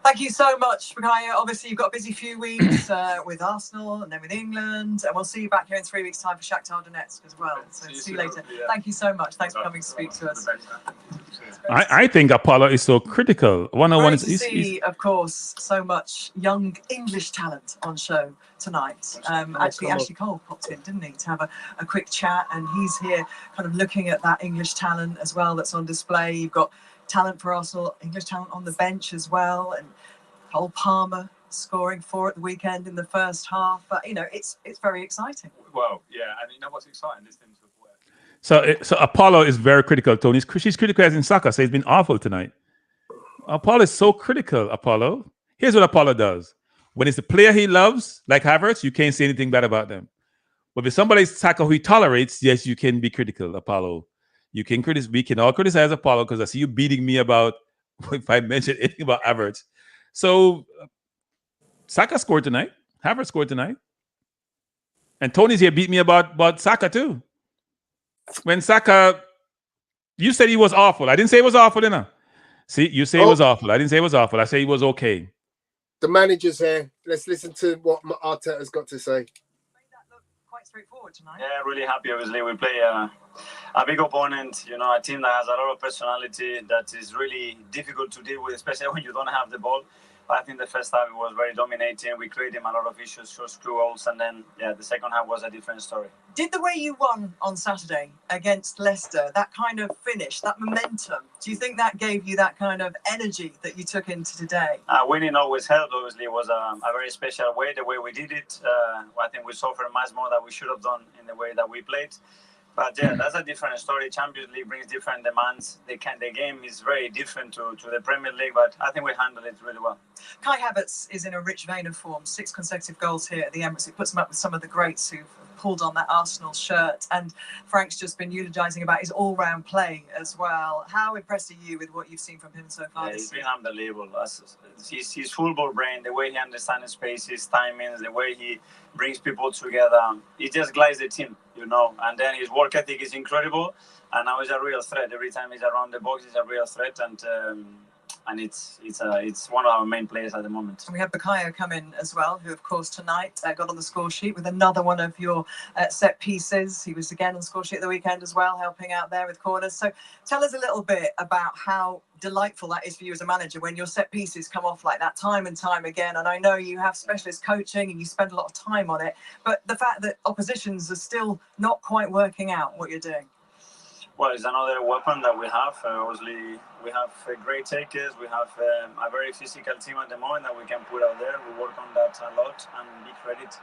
Thank you so much, Mikhail. Obviously, you've got a busy few weeks with Arsenal and then with England, and we'll see you back here in 3 weeks' time for Shakhtar Donetsk as well. So see you later. Yeah. Thank you so much. Thanks for coming to speak to us. I think Apollo is so critical. Great to see, of course, so much young English talent on show tonight. Actually, Ashley Cole popped in, didn't he, to have a quick chat, and he's here kind of looking at that English talent as well that's on display. You've got talent for Arsenal, English talent on the bench as well, and Cole Palmer scoring 4 at the weekend in the first half. But it's very exciting. Well, yeah, and what's exciting? Listening to work. So Apollo is very critical, Tony. She's critical as in soccer, so he's been awful tonight. Apollo is so critical, Apollo. Here's what Apollo does. When it's the player he loves, like Havertz, you can't say anything bad about them. But if somebody's soccer who he tolerates, yes, you can be critical, Apollo. We can all criticize Apollo because I see you beating me about if I mention anything about Havertz. So Saka scored tonight. Havertz scored tonight. And Tony's here beat me about Saka too. When Saka, you said he was awful. I didn't say he was awful, didn't I? See, you say he was awful. I didn't say he was awful. I say he was okay. The manager's here. Let's listen to what Arteta's got to say. Quite straightforward tonight. Yeah, really happy. Obviously, we play a big opponent. A team that has a lot of personality that is really difficult to deal with, especially when you don't have the ball. I think the first half it was very dominating. We created a lot of issues, first 2 goals, and then the second half was a different story. Did the way you won on Saturday against Leicester, that kind of finish, that momentum, do you think that gave you that kind of energy that you took into today? Winning always helped. Obviously, it was a very special way. The way we did it, I think we suffered much more than we should have done in the way that we played. But yeah, that's a different story. Champions League brings different demands. The game is very different to the Premier League, but I think we handled it really well. Kai Havertz is in a rich vein of form. 6 consecutive goals here at the Emirates. It puts him up with some of the greats who've pulled on that Arsenal shirt. And Frank's just been eulogising about his all-round play as well. How impressed are you with what you've seen from him so far? He's been unbelievable. His football brain, the way he understands spaces, timings, the way he brings people together. He just glides the team, and then his work ethic is incredible. And now he's a real threat. Every time he's around the box, he's a real threat. And it's one of our main players at the moment. And we have Bukayo come in as well, who of course tonight got on the score sheet with another one of your set pieces. He was again on the score sheet at the weekend as well, helping out there with corners. So tell us a little bit about how delightful that is for you as a manager when your set pieces come off like that time and time again. And I know you have specialist coaching and you spend a lot of time on it, but the fact that oppositions are still not quite working out what you're doing. Well, it's another weapon that we have. Obviously, we have great takers. We have a very physical team at the moment that we can put out there. We work on that a lot, and big credit,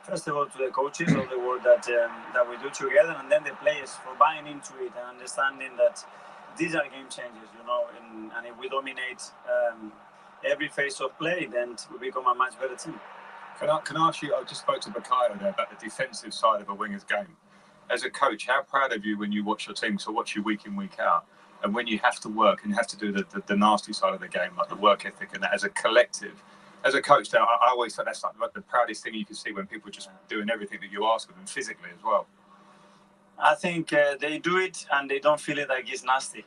first of all, to the coaches, all the work that we do together, and then the players for buying into it and understanding that these are game changers, and if we dominate every phase of play, then we become a much better team. Can I ask you, I just spoke to Bukayo there about the defensive side of a winger's game. As a coach, how proud of you when you watch your team, so watch you week in, week out, and when you have to work and you have to do the nasty side of the game, like the work ethic and that as a collective. As a coach, now I always say that's like the proudest thing you can see when people are just doing everything that you ask of them physically as well. I think they do it and they don't feel it like it's nasty.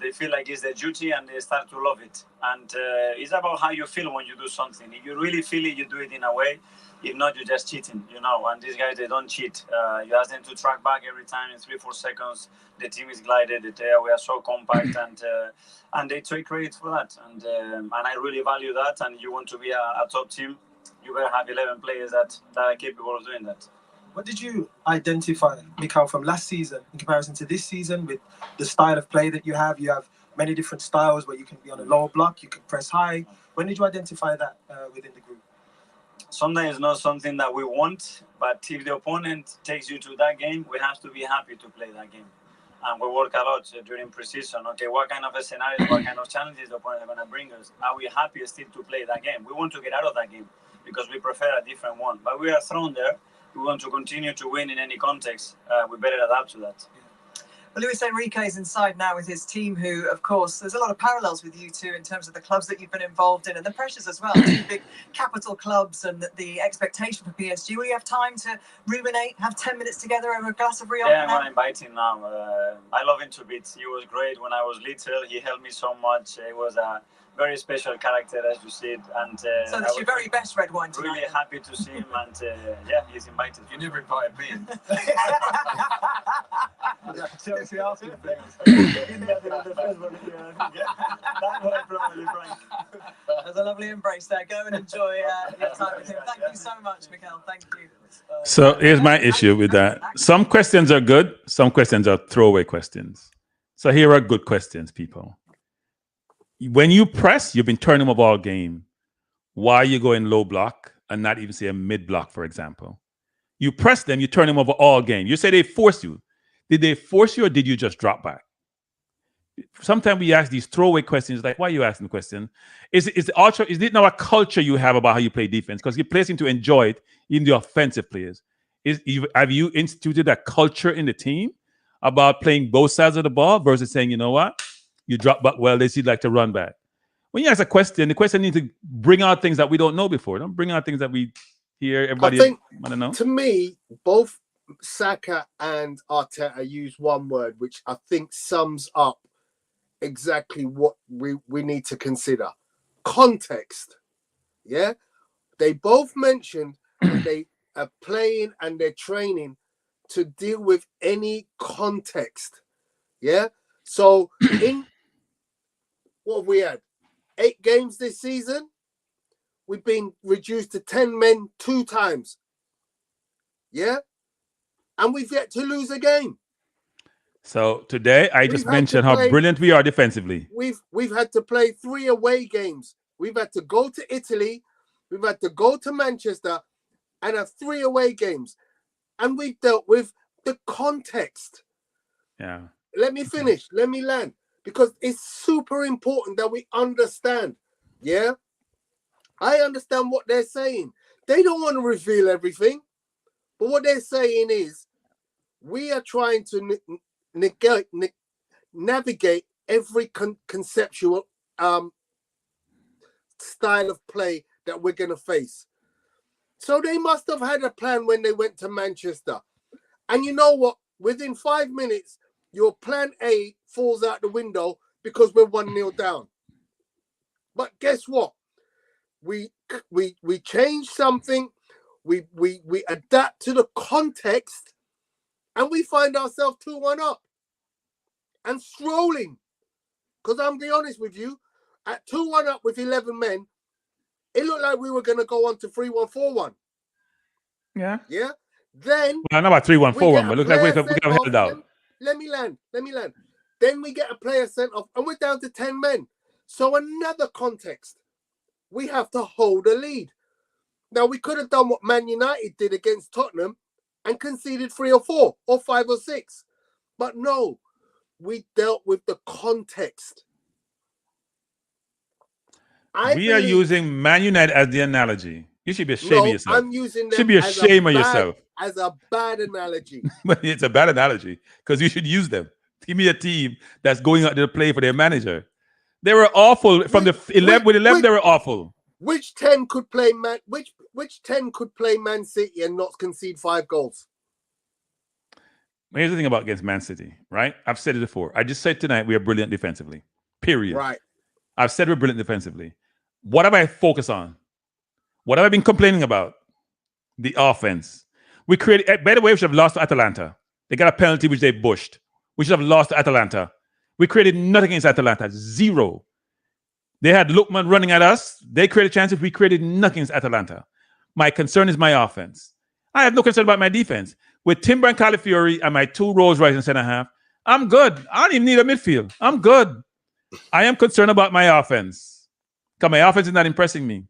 They feel like it's their duty and they start to love it. And it's about how you feel when you do something. If you really feel it, you do it in a way. If not, you're just cheating, And these guys, they don't cheat. You ask them to track back every time in 3-4 seconds. The team is glided. We are so compact, and they take credit for that. And I really value that. And you want to be a top team, you better have 11 players that are capable of doing that. What did you identify, Mikhail, from last season in comparison to this season with the style of play that you have? You have many different styles where you can be on a lower block, you can press high. When did you identify that within the group? Sometimes it's not something that we want, but if the opponent takes you to that game, we have to be happy to play that game. And we work a lot during pre-season. Okay, what kind of scenarios, what kind of challenges the opponent is going to bring us? Are we happy still to play that game? We want to get out of that game because we prefer a different one. But we are thrown there. We want to continue to win in any context. We better adapt to that. Well, Luis Enrique is inside now with his team, who, of course, there's a lot of parallels with you two in terms of the clubs that you've been involved in and the pressures as well. Two big capital clubs and the expectation for PSG. Will you have time to ruminate, have 10 minutes together over a glass of Rio? Yeah, I'm going to invite him now. I love him to bits. He was great when I was little. He helped me so much. He was a very special character, as you said. And so that's your very best red wine tonight. Really happy to see him, and yeah, he's invited. You never invited me in. Chelsea Arsenal fans. There's a lovely embrace there. Go and enjoy your time with him. Thank you so much, Mikel. Thank you. So here's my issue with that. Some questions are good. Some questions are throwaway questions. So here are good questions, people. When you press, you've been turning them all game. Why are you going low block and not even say a mid block, for example? You press them, you turn them over all game. You say they force you. Did they force you or did you just drop back? Sometimes we ask these throwaway questions like, why are you asking the question? Is it now a culture you have about how you play defense? Because your players seem to enjoy it, even the offensive players. Have you instituted a culture in the team about playing both sides of the ball versus saying, you know what? You drop back well, they see like to run back. When you ask a question, the question needs to bring out things that we don't know before. Don't bring out things that we hear everybody want to know. To me, both Saka and Arteta use one word, which I think sums up exactly what we need to consider. Context. Yeah? They both mentioned they are playing and they're training to deal with any context. Yeah? So what have we had? 8 games this season. We've been reduced to 10 men 2 times. Yeah? And we've yet to lose a game. So today I just mentioned how brilliant we are defensively. We've had to play 3 away games. We've had to go to Italy. We've had to go to Manchester and have 3 away games. And we've dealt with the context. Yeah. Let me finish. Let me land. Because it's super important that we understand. Yeah? I understand what they're saying. They don't want to reveal everything. But what they're saying is we are trying to navigate every conceptual style of play that we're going to face. So they must have had a plan when they went to Manchester. And you know what? Within 5 minutes, your plan A falls out the window because we're 1-0 down. But guess what? We change something. We adapt to the context, and we find ourselves 2-1 up and strolling. Because I'm being honest with you, at 2-1 up with 11 men, it looked like we were going to go on to 3-1, 4-1. Yeah. Yeah. Then I know about 3-1, 4-1, but look like we could have held out. Let me land. Then we get a player sent off, and we're down to 10 men. So another context. We have to hold a lead. Now, we could have done what Man United did against Tottenham and conceded 3 or 4 or 5 or 6. But no, we dealt with the context. We are using Man United as the analogy. You should be ashamed of yourself. I'm using them should be ashamed of yourself. As a bad analogy. But it's a bad analogy because you should use them. Give me a team that's going out there to play for their manager. They were awful from the 11 with 11. They were awful. Which 10 could play Which 10 could play Man City and not concede 5 goals? Here's the thing about against Man City, right? I've said it before. I just said tonight we are brilliant defensively. Period. Right. I've said we're brilliant defensively. What have I focused on? What have I been complaining about? The offense. We created. By the way, we should have lost to Atalanta. They got a penalty which they bushed. We should have lost to Atalanta. We created nothing against Atalanta. 0. They had Lookman running at us. They created chances. We created nothing against Atalanta. My concern is my offense. I have no concern about my defense. With Timber and Calafiori and my 2 Rolls Royce in center half, I'm good. I don't even need a midfield. I'm good. I am concerned about my offense. Because my offense is not impressing me.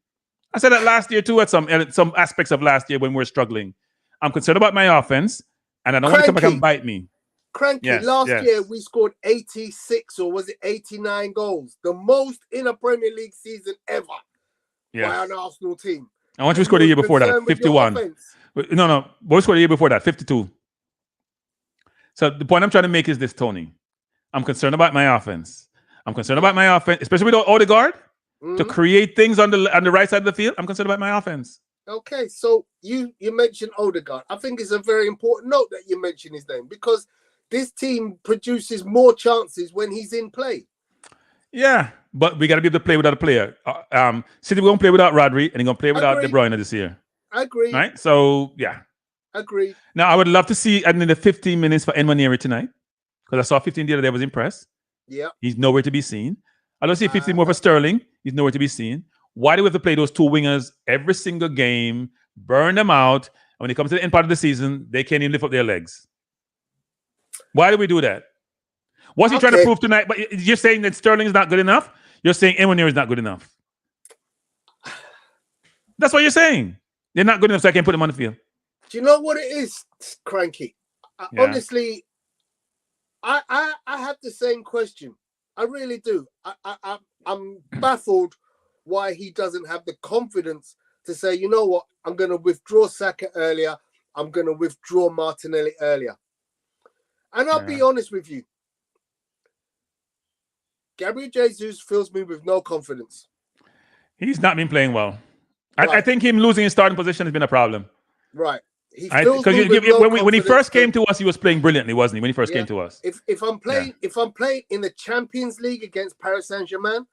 I said that last year too at some aspects of last year when we were struggling. I'm concerned about my offense, and I don't want to come back and bite me. Cranky. Last year we scored 86 or was it 89 goals, the most in a Premier League season ever by an Arsenal team. And once we scored the year before that, 51. No, we scored the year before that, 52. So the point I'm trying to make is this, Tony. I'm concerned about my offense. I'm concerned about my offense, especially with Odegaard, to create things on the right side of the field. I'm concerned about my offense. Okay, so you mentioned Odegaard. I think it's a very important note that you mention his name because this team produces more chances when he's in play. Yeah, but we got to be able to play without a player. City going to play without Rodri, and they're going to play without De Bruyne this year. Agreed. Right? So, yeah. Agreed. Now, I would love to see in the 15 minutes for Nwaneri tonight because I saw 15 the other day. I was impressed. Yeah. He's nowhere to be seen. I don't see 15 more for Sterling. He's nowhere to be seen. Why do we have to play those two wingers every single game, burn them out, and when it comes to the end part of the season, they can't even lift up their legs? Why do we do that? What's he trying to prove tonight? But you're saying that Sterling is not good enough? You're saying Nwaneri is not good enough. That's what you're saying. They're not good enough, so I can't put them on the field. Do you know what it is, Cranky? Honestly, I have the same question. I really do. I'm baffled why he doesn't have the confidence to say, you know what, I'm going to withdraw Saka earlier. I'm going to withdraw Martinelli earlier. And I'll be honest with you. Gabriel Jesus fills me with no confidence. He's not been playing well. Right. I think him losing his starting position has been a problem. Right. Because when he first came to us, he was playing brilliantly, wasn't he? When he first came to us. If I'm playing in the Champions League against Paris Saint-Germain,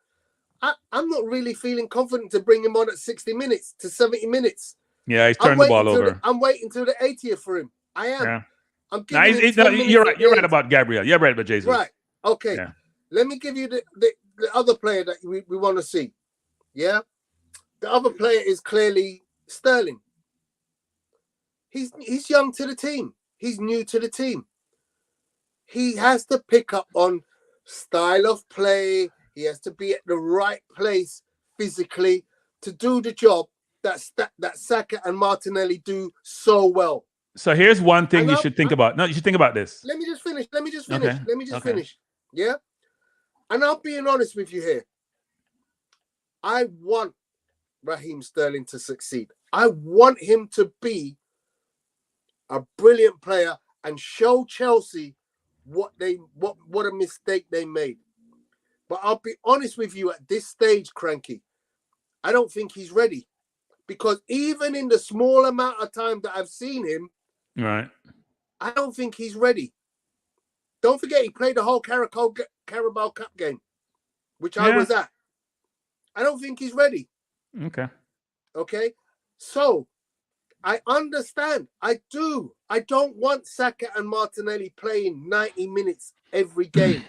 I'm not really feeling confident to bring him on at 60 minutes to 70 minutes. Yeah, he's turned the ball over. I'm waiting till the 80th for him. I am. Yeah. I'm giving him you're right. You're right about Gabriel. You're right about Jesus. Right. Okay. Yeah. Let me give you the other player that we want to see. Yeah. The other player is clearly Sterling. He's young to the team. He's new to the team. He has to pick up on style of play. He has to be at the right place physically to do the job that Saka and Martinelli do so well. So here's one thing you should think about. No, you should think about this. Let me just finish. Okay. Finish. Yeah. And I'm being honest with you here. I want Raheem Sterling to succeed. I want him to be a brilliant player and show Chelsea what a mistake they made. But I'll be honest with you at this stage, Cranky, I don't think he's ready. Because even in the small amount of time that I've seen him, right, I don't think he's ready. Don't forget, he played the whole Carabao Cup game, which I was at. I don't think he's ready. Okay. So I understand. I do. I don't want Saka and Martinelli playing 90 minutes every game.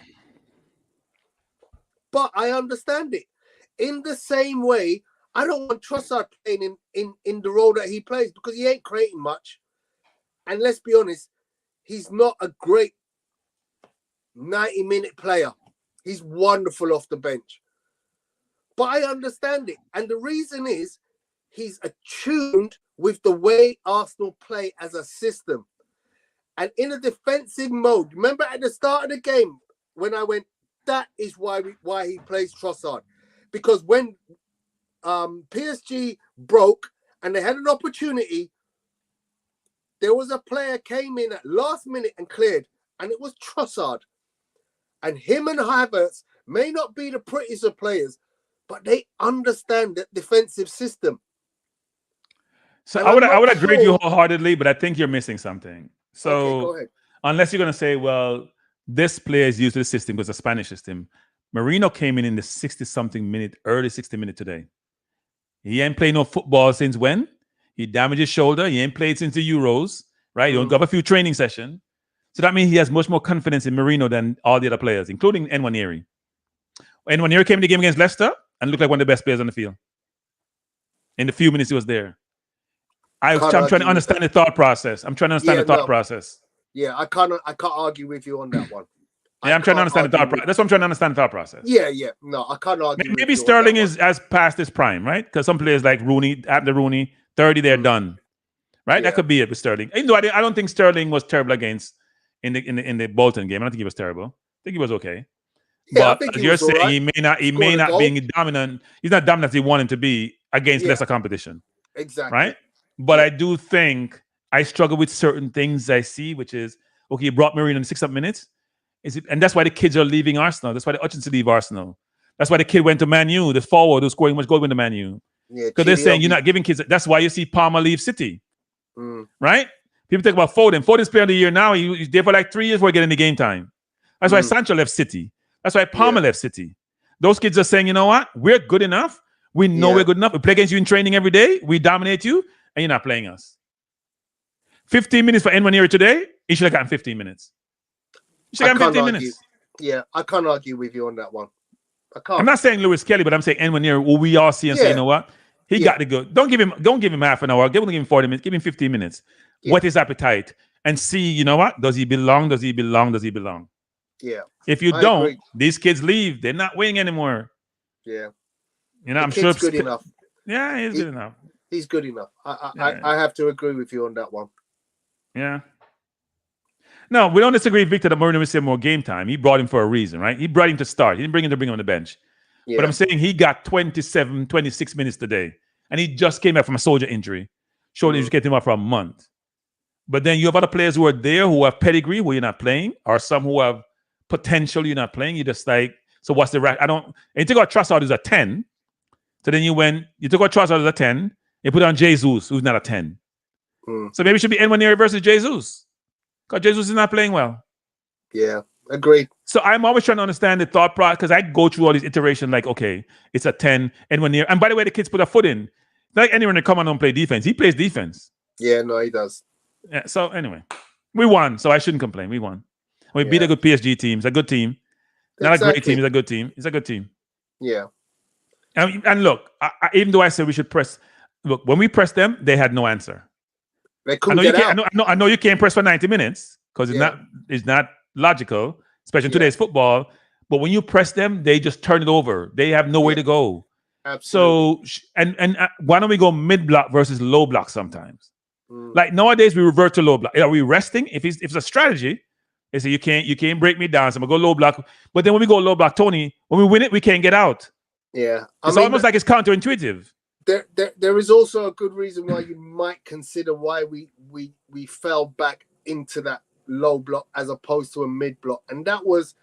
But I understand it. In the same way, I don't want Trossard playing in the role that he plays because he ain't creating much. And let's be honest, he's not a great 90-minute player. He's wonderful off the bench. But I understand it. And the reason is he's attuned with the way Arsenal play as a system. And in a defensive mode, remember at the start of the game when I went, that is why he plays Trossard. Because when PSG broke and they had an opportunity, there was a player came in at last minute and cleared, and it was Trossard. And him and Havertz may not be the prettiest of players, but they understand that defensive system. So I would agree with you wholeheartedly, but I think you're missing something. So okay, go ahead. Unless you're going to say, well, this player is used to the system because it's a Spanish system. Marino came in the 60-something minute, early 60 minute today. He ain't played no football since when? He damaged his shoulder. He ain't played since the Euros, right? He only got a few training sessions. So that means he has much more confidence in Marino than all the other players, including Nwaneri. Nwaneri came in the game against Leicester and looked like one of the best players on the field. In the few minutes he was there. I'm trying to understand the thought process. I'm trying to understand the thought process. Yeah, I can't argue with you on that one. Yeah, I'm trying to understand the thought process. That's what I'm trying to understand the thought process. Yeah. No, I can't argue. Maybe Sterling has passed his prime, right? Because some players like Rooney, after Rooney, 30, they're done. Right? Yeah. That could be it with Sterling. Even though I don't think Sterling was terrible against in the Bolton game. I don't think he was terrible. I think he was okay. Yeah, but you're saying right. he may not be dominant. He's not dominant as he wanted to be against lesser competition. Exactly. Right? But I do think I struggle with certain things I see, which is, okay, you brought Marino in 6 minutes. And that's why the kids are leaving Arsenal. That's why the Hutchinson leave Arsenal. That's why the kid went to Man U, the forward who's scoring much goal in the Man U. Yeah, because they're saying you're not giving kids. That's why you see Palmer leave City, right? People talk about Foden. Foden's player of the year now. He's there for like 3 years before getting the game time. That's why Sancho left City. That's why Palmer left City. Those kids are saying, you know what? We're good enough. We know we're good enough. We play against you in training every day. We dominate you, and you're not playing us. 15 minutes for Nwaneri today. He should have gotten 15 minutes. He should have gotten 15 minutes. Yeah, I can't argue with you on that one. I can't. I'm not saying Lewis Kelly, but I'm saying Nwaneri. Will we all see and say, you know what? He got to go. Don't give him half an hour. Give him 40 minutes. Give him 15 minutes. What is appetite? And see, you know what? Does he belong? Does he belong? Does he belong? Yeah. If you don't, these kids leave. They're not winning anymore. Yeah. You know, I'm sure. Good enough. Yeah, he's good enough. He's good enough. I have to agree with you on that one. Yeah. No, we don't disagree, Victor, that Mourinho missed more game time. He brought him for a reason, right? He brought him to start. He didn't bring him to bring him on the bench. Yeah. But I'm saying he got 27, 26 minutes today. And he just came back from a soldier injury. Showed you get him out for a month. But then you have other players who are there who have pedigree where you're not playing, or some who have potential you're not playing. You're just like, so what's the right? And you took out Trossard who's a 10. So then you took out Trossard as a 10. You put on Jesus, who's not a 10. So maybe it should be Nwaneri versus Jesus. Because Jesus is not playing well. Yeah, agreed. So I'm always trying to understand the thought process, because I go through all these iterations like, okay, it's a 10, Nwaneri. And by the way, the kids put a foot in. It's like anyone to come on and play defense. He plays defense. Yeah, no, he does. Yeah, so anyway, we won. So I shouldn't complain. We won. We beat a good PSG team. It's a good team. Not a great team. It's a good team. It's a good team. Yeah. And look, even though I said we should press, look, when we pressed them, they had no answer. They couldn't get out. I know you can't press for 90 minutes because it's not logical, especially in today's football. But when you press them, they just turn it over. They have nowhere to go. Absolutely. So and why don't we go mid block versus low block sometimes? Like nowadays we revert to low block. Are we resting? If it's a strategy, they say you can't break me down. So I'm gonna go low block. But then when we go low block, Tony, when we win it, we can't get out. Yeah, it's almost like it's counterintuitive. There is also a good reason why you might consider why we fell back into that low block as opposed to a mid block, and that was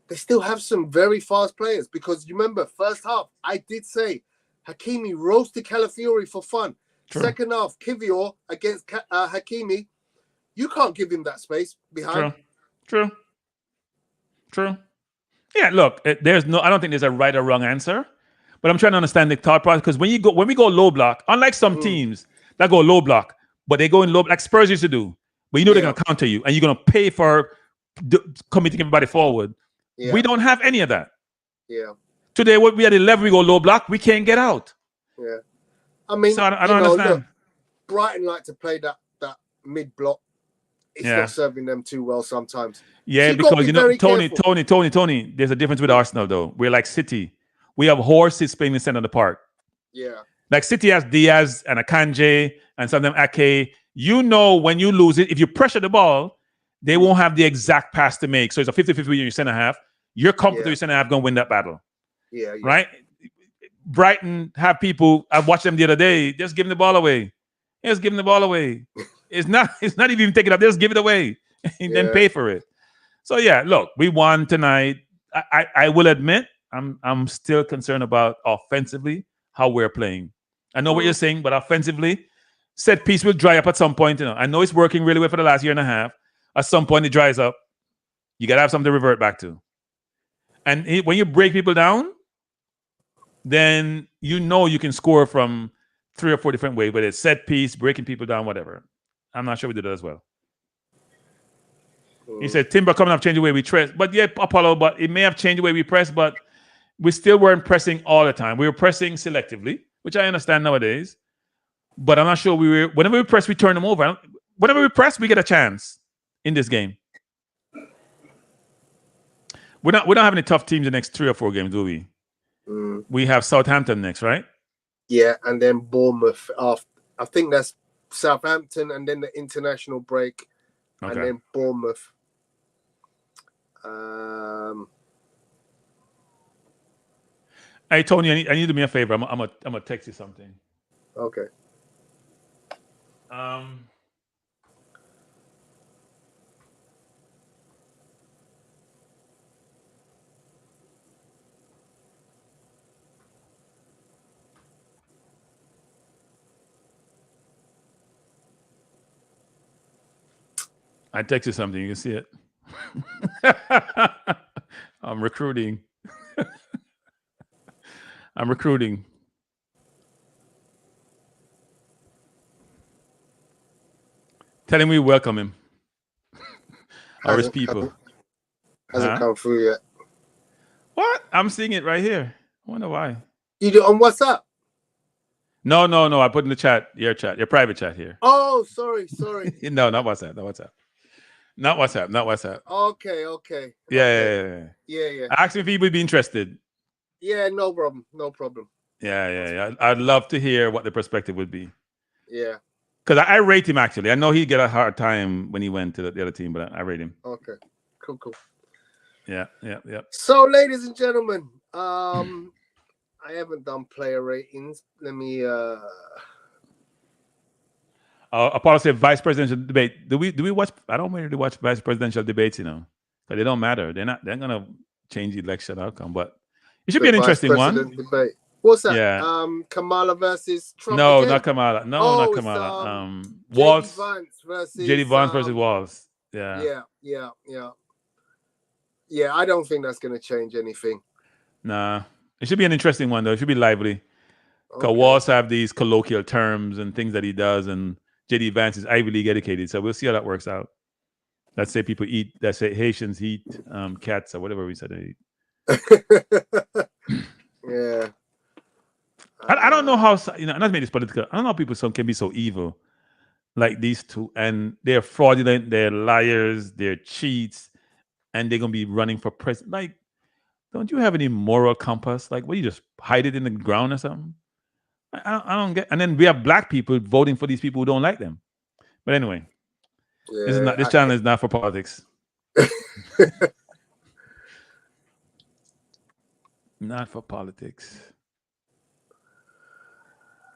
they still have some very fast players. Because you remember first half, I did say Hakimi roasted Calafiori for fun. True. Second half, Kivior against Hakimi, you can't give him that space behind. True. Yeah, look, I don't think there's a right or wrong answer, but I'm trying to understand the thought process, because when we go low block, unlike some teams that go low block, but they go in low, like Spurs used to do, but you know they're going to counter you and you're going to pay for committing everybody forward. Yeah. We don't have any of that. Yeah. Today, we at 11, we go low block, we can't get out. Yeah. I mean, so I don't understand. Look, Brighton like to play that mid block. It's not serving them too well sometimes. Yeah, so because Tony, there's a difference with Arsenal though. We're like City. We have horses playing in the center of the park. Yeah. Like City has Diaz and Akanji and some of them Ake. You know when you lose it, if you pressure the ball, they won't have the exact pass to make. So it's a 50-50 with your center half. You're confident your center half going to win that battle. Yeah. Right? Brighton have people, I watched them the other day, just giving the ball away. Just giving the ball away. It's not even taking it up. Just give it away and then pay for it. So yeah, look, we won tonight. I will admit, I'm still concerned about offensively how we're playing. I know what you're saying, but offensively, set piece will dry up at some point. I know it's working really well for the last year and a half. At some point, it dries up. You gotta have something to revert back to. And when you break people down, then you know you can score from 3 or 4 different ways, whether it's set piece, breaking people down, whatever. I'm not sure we did that as well. He said Timber coming up changed the way we press. But yeah, Apollo, but it may have changed the way we press, but we still weren't pressing all the time. We were pressing selectively, which I understand nowadays. But I'm not sure whenever we press, we turn them over. Whenever we press, we get a chance in this game. We don't have any tough teams the next 3 or 4 games, do we? We have Southampton next, right? Yeah, and then Bournemouth after. I think that's Southampton, and then the international break, and then Bournemouth. Hey Tony, I need to do me a favor. I'm gonna text you something. Okay. I texted something. You can see it. I'm recruiting. I'm recruiting. Tell him we welcome him. Or his people. Hasn't come through yet. What? I'm seeing it right here. I wonder why. You do it on WhatsApp? No. I put in the chat, your private chat here. Oh, sorry. No, not WhatsApp. Not WhatsApp. Okay. Yeah. I asked him if he would be interested. Yeah, no problem. Yeah. I'd love to hear what the perspective would be. Yeah. Because I rate him, actually. I know he'd get a hard time when he went to the other team, but I rate him. Okay. Cool. Yeah. So, ladies and gentlemen, I haven't done player ratings. Let me Apollo said vice presidential debate. Do we watch? I don't really watch vice presidential debates, but they don't matter. They're gonna change the election outcome, but it should be an interesting one. Debate. What's that? Yeah. Kamala versus Trump. No, again? not Kamala. No, not Kamala. Walz. JD Vance versus Walz. Yeah. Yeah, I don't think that's gonna change anything. Nah. It should be an interesting one though. It should be lively. Because Walz have these colloquial terms and things that he does, and JD Vance is Ivy League educated. So we'll see how that works out. Let's say people eat. Let's say Haitians eat cats or whatever we said they eat. Yeah. I don't know how, not to make this political. I don't know how people can be so evil, like these two, and they're fraudulent, they're liars, they're cheats, and they're gonna be running for president. Like, don't you have any moral compass? Like, what, you just hide it in the ground or something? I don't get. And then we have black people voting for these people who don't like them. But anyway, this channel is not for politics. Not for politics.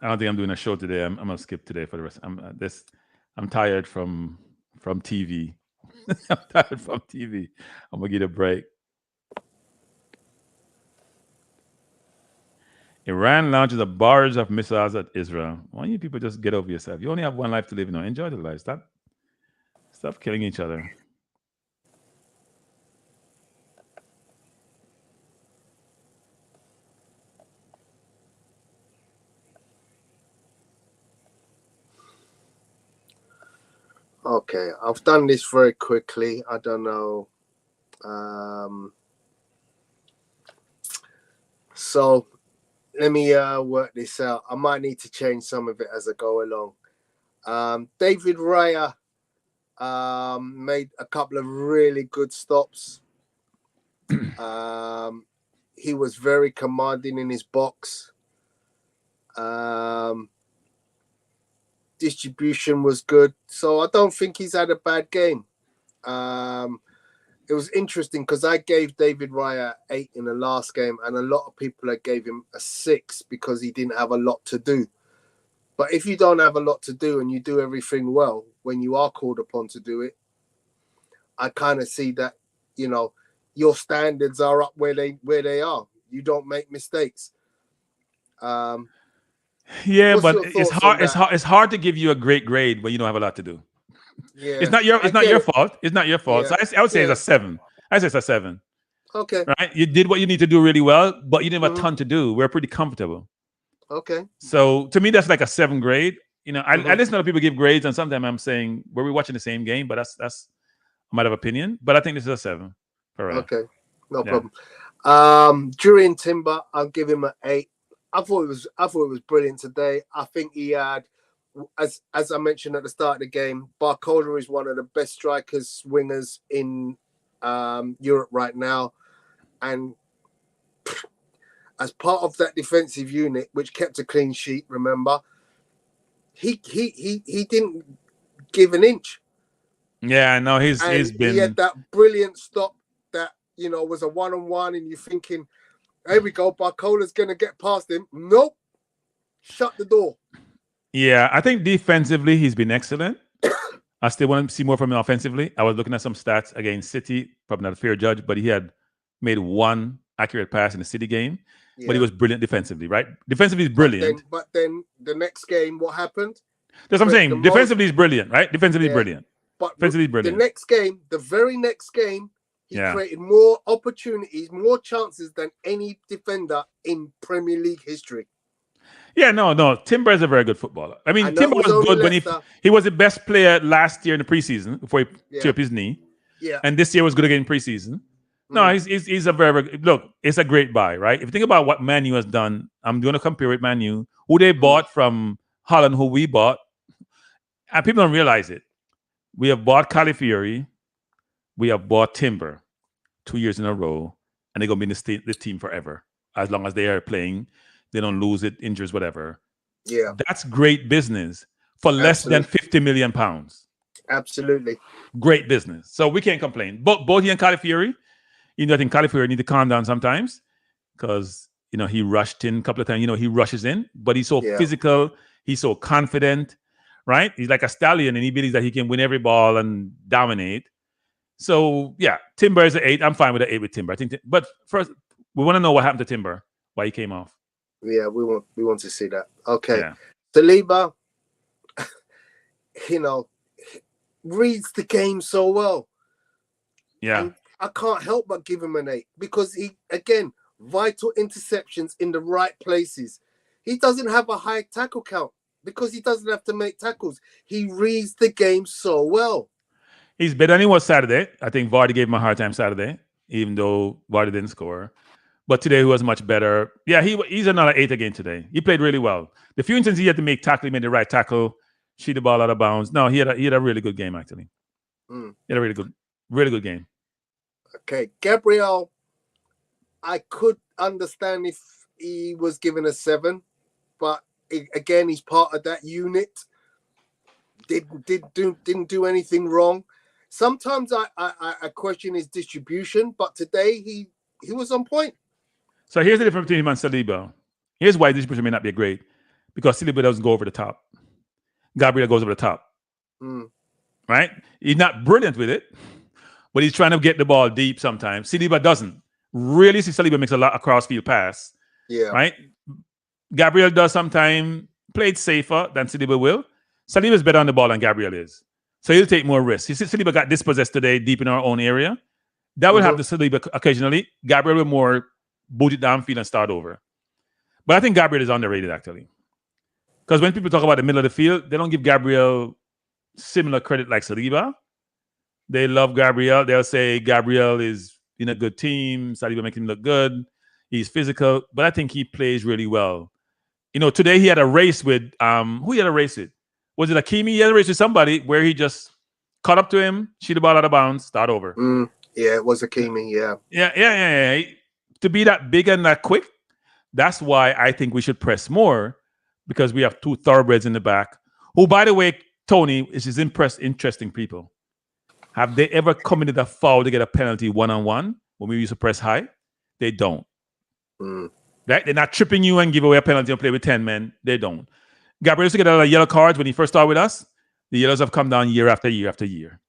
I don't think I'm doing a show today. I'm gonna skip today for the rest. I'm tired from TV. I'm tired from TV. I'm gonna get a break. Iran launches a barrage of missiles at Israel. Why don't you people just get over yourself? You only have one life to live. Enjoy the life. Stop killing each other. Okay, I've done this very quickly. I don't know. So let me work this out. I might need to change some of it as I go along. David Raya made a couple of really good stops. He was very commanding in his box. Distribution was good, so I don't think he's had a bad game. It was interesting because I gave David Raya 8 in the last game, and a lot of people gave him a 6 because he didn't have a lot to do. But if you don't have a lot to do and you do everything well when you are called upon to do it, I kind of see that, your standards are up where they are. You don't make mistakes. Yeah, but it's hard. It's hard to give you a great grade when you don't have a lot to do. Yeah, it's not your fault. It's not your fault. Yeah. So I would say it's a 7. I say it's a 7. Okay. Right? You did what you need to do really well, but you didn't have a ton to do. We're pretty comfortable. Okay. So to me, that's like a 7 grade. I listen to other people give grades, and sometimes I'm saying, were we watching the same game? But that's a matter of opinion. But I think this is a 7. Okay. No problem. During Timber, I'll give him an 8. I thought it was brilliant today. I think he had, as I mentioned at the start of the game, Barcola is one of the best strikers, wingers in Europe right now, and as part of that defensive unit, which kept a clean sheet, remember, he didn't give an inch. Yeah, no, he's been. He had that brilliant stop that was a 1-on-1, and you're thinking, here we go, Barcola's gonna get past him. Nope, shut the door. Yeah, I think defensively he's been excellent. I still want to see more from him offensively. I was looking at some stats against City, probably not a fair judge, but he had made 1 accurate pass in the City game. Yeah. But he was brilliant defensively, right? Defensively, he's brilliant. But then the next game, what happened? That's what I'm saying. Defensively, he's brilliant, right? Defensively, brilliant. But Defensively the brilliant. next game, the very next game, he Yeah. created more opportunities, more chances than any defender in Premier League history. Yeah, no. Timber is a very good footballer. I I mean, know Timber it was was only good when Leicester. he was the best player last year in the preseason before he Yeah. tore up his knee. Yeah. And this year was good again in preseason. No, he's a very look. It's a great buy, right? If you think about what Man U has done, I'm going to compare with Man U, who they bought from Holland, who we bought, and people don't realize it. We have bought Califiori, we have bought Timber 2 years in a row, and they're going to be in the team forever as long as they are playing. They don't lose it, injuries, whatever. Yeah. That's great business for less than 50 million pounds. Absolutely. Great business. So we can't complain. But both he and Califiori, I think Califiori need to calm down sometimes because, he rushed in a couple of times. He rushes in, but he's so physical. He's so confident, right? He's like a stallion and he believes that he can win every ball and dominate. So, yeah, Timber is an 8. I'm fine with an 8 with Timber. I think, but first, we want to know what happened to Timber, why he came off. Yeah, we want to see that. Okay. Yeah. Saliba, reads the game so well. Yeah. And I can't help but give him an 8 because he, again, vital interceptions in the right places. He doesn't have a high tackle count because he doesn't have to make tackles. He reads the game so well. He's better than he was Saturday. I think Vardy gave him a hard time Saturday, even though Vardy didn't score. But today he was much better. Yeah, he's another 8 again today. He played really well. The few instances he had to make tackle, he made the right tackle, shoot the ball out of bounds. No, he had a really good game, actually. He had a really good game. Okay, Gabriel, I could understand if he was given a 7, but again, he's part of that unit. Didn't do anything wrong. Sometimes I question his distribution, but today he was on point. So here's the difference between him and Saliba. Here's why distribution may not be great. Because Saliba doesn't go over the top. Gabriel goes over the top. Right? He's not brilliant with it, but he's trying to get the ball deep sometimes. Saliba doesn't. Really see Saliba makes a lot of cross-field pass. Yeah. Right? Gabriel does sometimes, played safer than Saliba will. Saliba is better on the ball than Gabriel is. So he'll take more risks. You see Saliba got dispossessed today deep in our own area. That will have the Saliba occasionally. Gabriel will more boot it downfield and start over. But I think Gabriel is underrated, actually. Because when people talk about the middle of the field, they don't give Gabriel similar credit like Saliba. They love Gabriel. They'll say Gabriel is in a good team. Saliba makes him look good. He's physical. But I think he plays really well. Today he had a race with, who he had a race with? Was it Hakimi? He had a race with somebody where he just caught up to him, shoot the ball out of bounds, start over. Yeah, it was Hakimi, yeah. Yeah. To be that big and that quick, that's why I think we should press more because we have 2 thoroughbreds in the back. Who, by the way, Tony, is interesting people. Have they ever committed a foul to get a penalty one-on-one when we used to press high? They don't. Right? They're not tripping you and give away a penalty and play with 10 men. They don't. Gabriel used to get a lot of yellow cards when he first started with us. The yellows have come down year after year after year,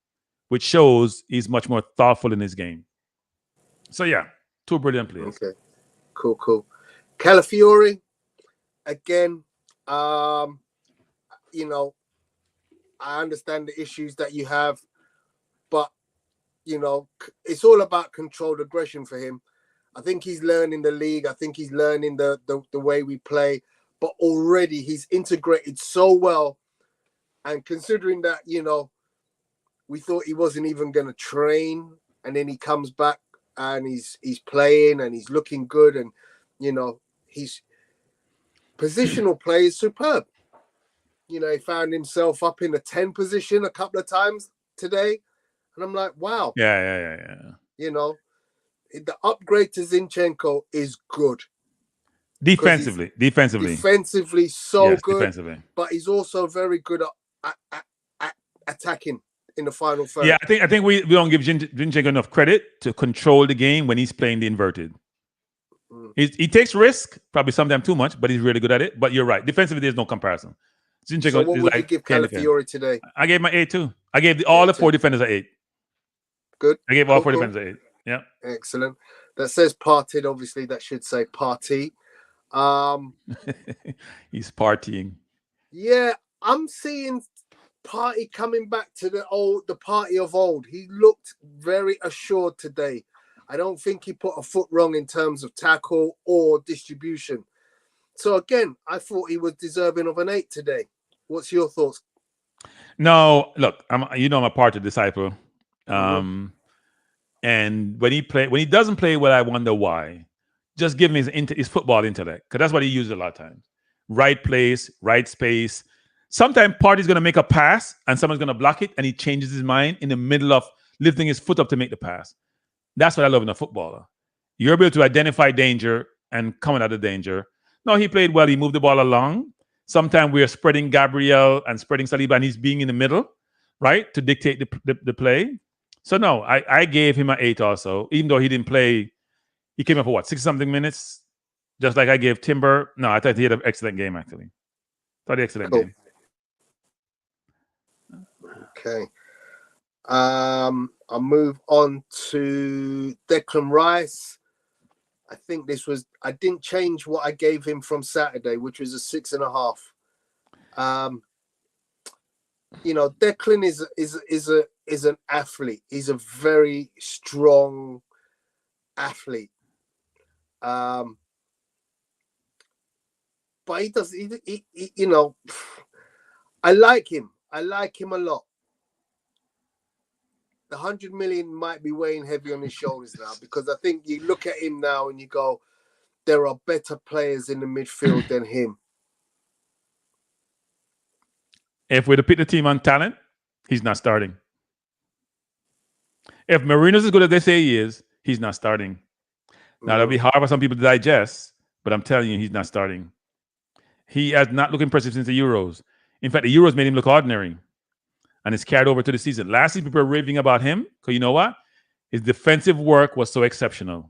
which shows he's much more thoughtful in his game. So, yeah, 2 brilliant players. Okay, cool. Calafiori, again, I understand the issues that you have, but, it's all about controlled aggression for him. I think he's learning the league. I think he's learning the way we play. But already he's integrated so well. And considering that, we thought he wasn't even going to train. And then he comes back and he's playing and he's looking good. And, his positional play is superb. He found himself up in the 10 position a couple of times today. And I'm like, wow. Yeah. The upgrade to Zinchenko is good. Defensively, so yes, good. Defensively. But he's also very good at attacking in the final third. Yeah, I think we don't give Zinchenko enough credit to control the game when he's playing the inverted. He takes risk, probably sometimes too much, but he's really good at it. But you're right. Defensively, there's no comparison. Zinchenko So what is would like you give Calafiori today? I gave him an 8 too. I gave all the 4 defenders an 8. Good. I gave all 4 defenders an 8. Yeah. Excellent. That says parted. Obviously, that should say party. He's partying. Yeah, I'm seeing Party coming back to the party of old. He looked very assured today. I don't think he put a foot wrong in terms of tackle or distribution. So again, I thought he was deserving of an 8 today. What's your thoughts? No, look, I'm a part of disciple. And when he doesn't play well, I wonder why. Just give him his football intellect, because that's what he uses a lot of times. Right place, right space. Sometimes Party's going to make a pass and someone's going to block it, and he changes his mind in the middle of lifting his foot up to make the pass. That's what I love in a footballer. You're able to identify danger and coming out of danger. No, he played well. He moved the ball along. Sometimes we're spreading Gabriel and spreading Saliba, and he's being in the middle, right, to dictate the play. So, no, I gave him an 8 also, even though he didn't play. He came up for 60-something minutes, just like I gave Timber. No, I thought he had an excellent game, actually. Game. Okay. I'll move on to Declan Rice. I think I didn't change what I gave him from Saturday, which was a 6.5. Declan is an athlete. He's a very strong athlete. But he does. I like him. I like him a lot. The 100 million might be weighing heavy on his shoulders now, because I think you look at him now and you go, there are better players in the midfield than him. If we're to pick the team on talent, he's not starting. If Marino's as good as they say he is, he's not starting. Now, that'll be hard for some people to digest, but I'm telling you, he's not starting. He has not looked impressive since the Euros. In fact, the Euros made him look ordinary, and it's carried over to the season. Last season, people were raving about him, because you know what? His defensive work was so exceptional.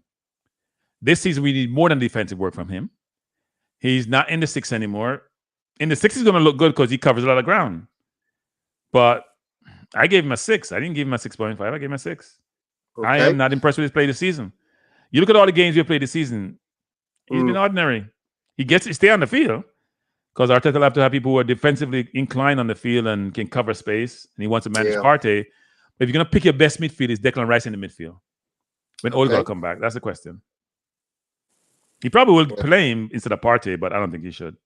This season, we need more than defensive work from him. He's not in the 6 anymore. In the 6, he's going to look good because he covers a lot of ground. But I gave him a 6. I didn't give him a 6.5. I gave him a 6. Okay. I am not impressed with his play this season. You look at all the games we've played this season, he's been ordinary. He gets to stay on the field because Arteta will have to have people who are defensively inclined on the field and can cover space, and he wants to manage Partey. But if you're going to pick your best midfield, it's Declan Rice in the midfield. When Odegaard come back, that's the question. He probably will play him instead of Partey, but I don't think he should.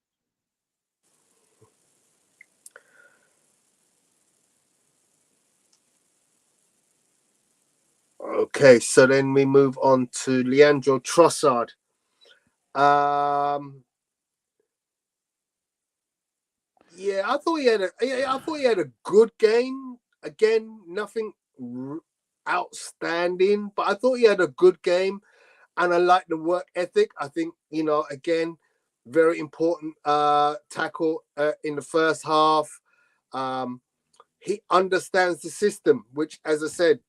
Okay, so then we move on to Leandro Trossard. I thought he had a good game. Again, nothing outstanding, but I thought he had a good game, and I like the work ethic. I think, again, very important tackle in the first half. He understands the system, which, as I said,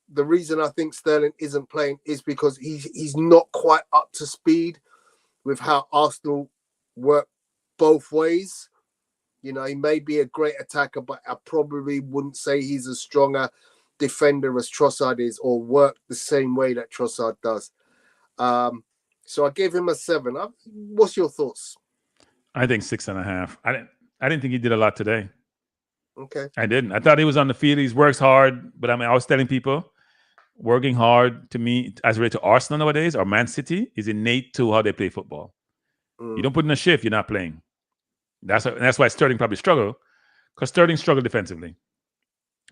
the reason I think Sterling isn't playing is because he's not quite up to speed with how Arsenal work both ways. He may be a great attacker, but I probably wouldn't say he's as strong a defender as Trossard is, or work the same way that Trossard does. So I gave him a 7. What's your thoughts? I think 6.5. I didn't think he did a lot today. Okay. I didn't. I thought he was on the field. He works hard, but I was telling people, working hard to me, as related to Arsenal nowadays or Man City, is innate to how they play football. You don't put in a shift, you're not playing. That's why Sterling probably struggled, because Sterling struggled defensively.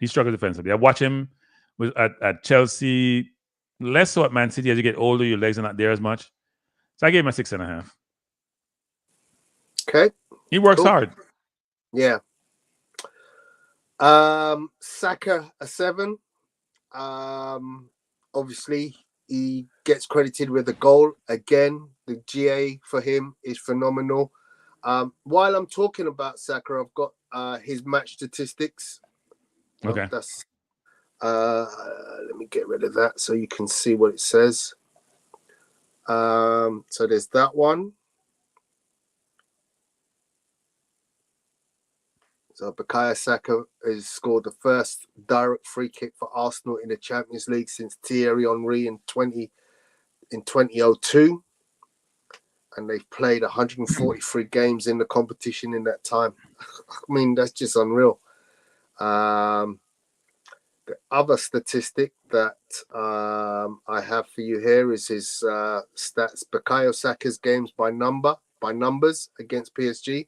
He struggled defensively. I watch him at Chelsea, less so at Man City. As you get older, your legs are not there as much. So I gave him a 6.5. Okay. He works hard. Yeah. Saka a 7. Obviously, he gets credited with a goal. Again, the GA for him is phenomenal. While I'm talking about Saka, I've got his match statistics. Okay. Let me get rid of that so you can see what it says. So there's that one. So Bukayo Saka has scored the first direct free kick for Arsenal in the Champions League since Thierry Henry in 2002. and they've played 143 games in the competition in that time. I mean, that's just unreal. The other statistic that I have for you here is his stats. Bukayo Saka's games by numbers against PSG.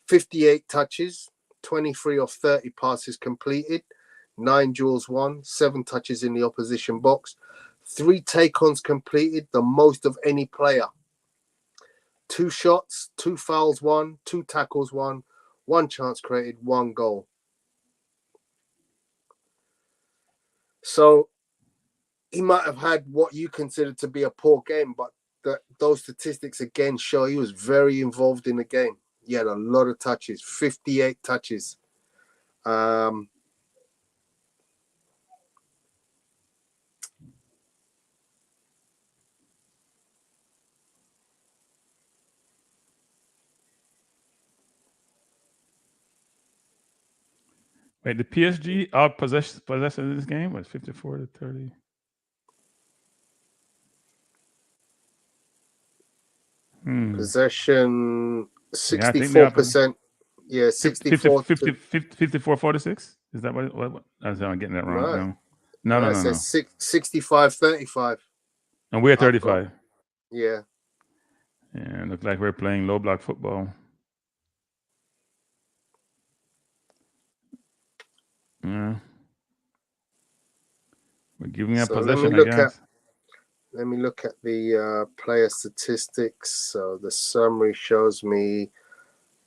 58 touches, 23 of 30 passes completed, 9 duels won, 7 touches in the opposition box, 3 take-ons completed, the most of any player. 2 shots, 2 fouls won, 2 tackles won, 1 chance created, 1 goal. So he might have had what you consider to be a poor game, but those statistics again show he was very involved in the game. He had a lot of touches, 58 touches. Wait, the PSG out possession in this game was 54-30. Possession 64%. Yeah, 64 54-46. Is that what? I'm getting that wrong. No. It says 65-35. And we're 35. Yeah. Yeah, look like we're playing low block football. Yeah. We're giving up possession, I guess. Let me look at the player statistics. So the summary shows me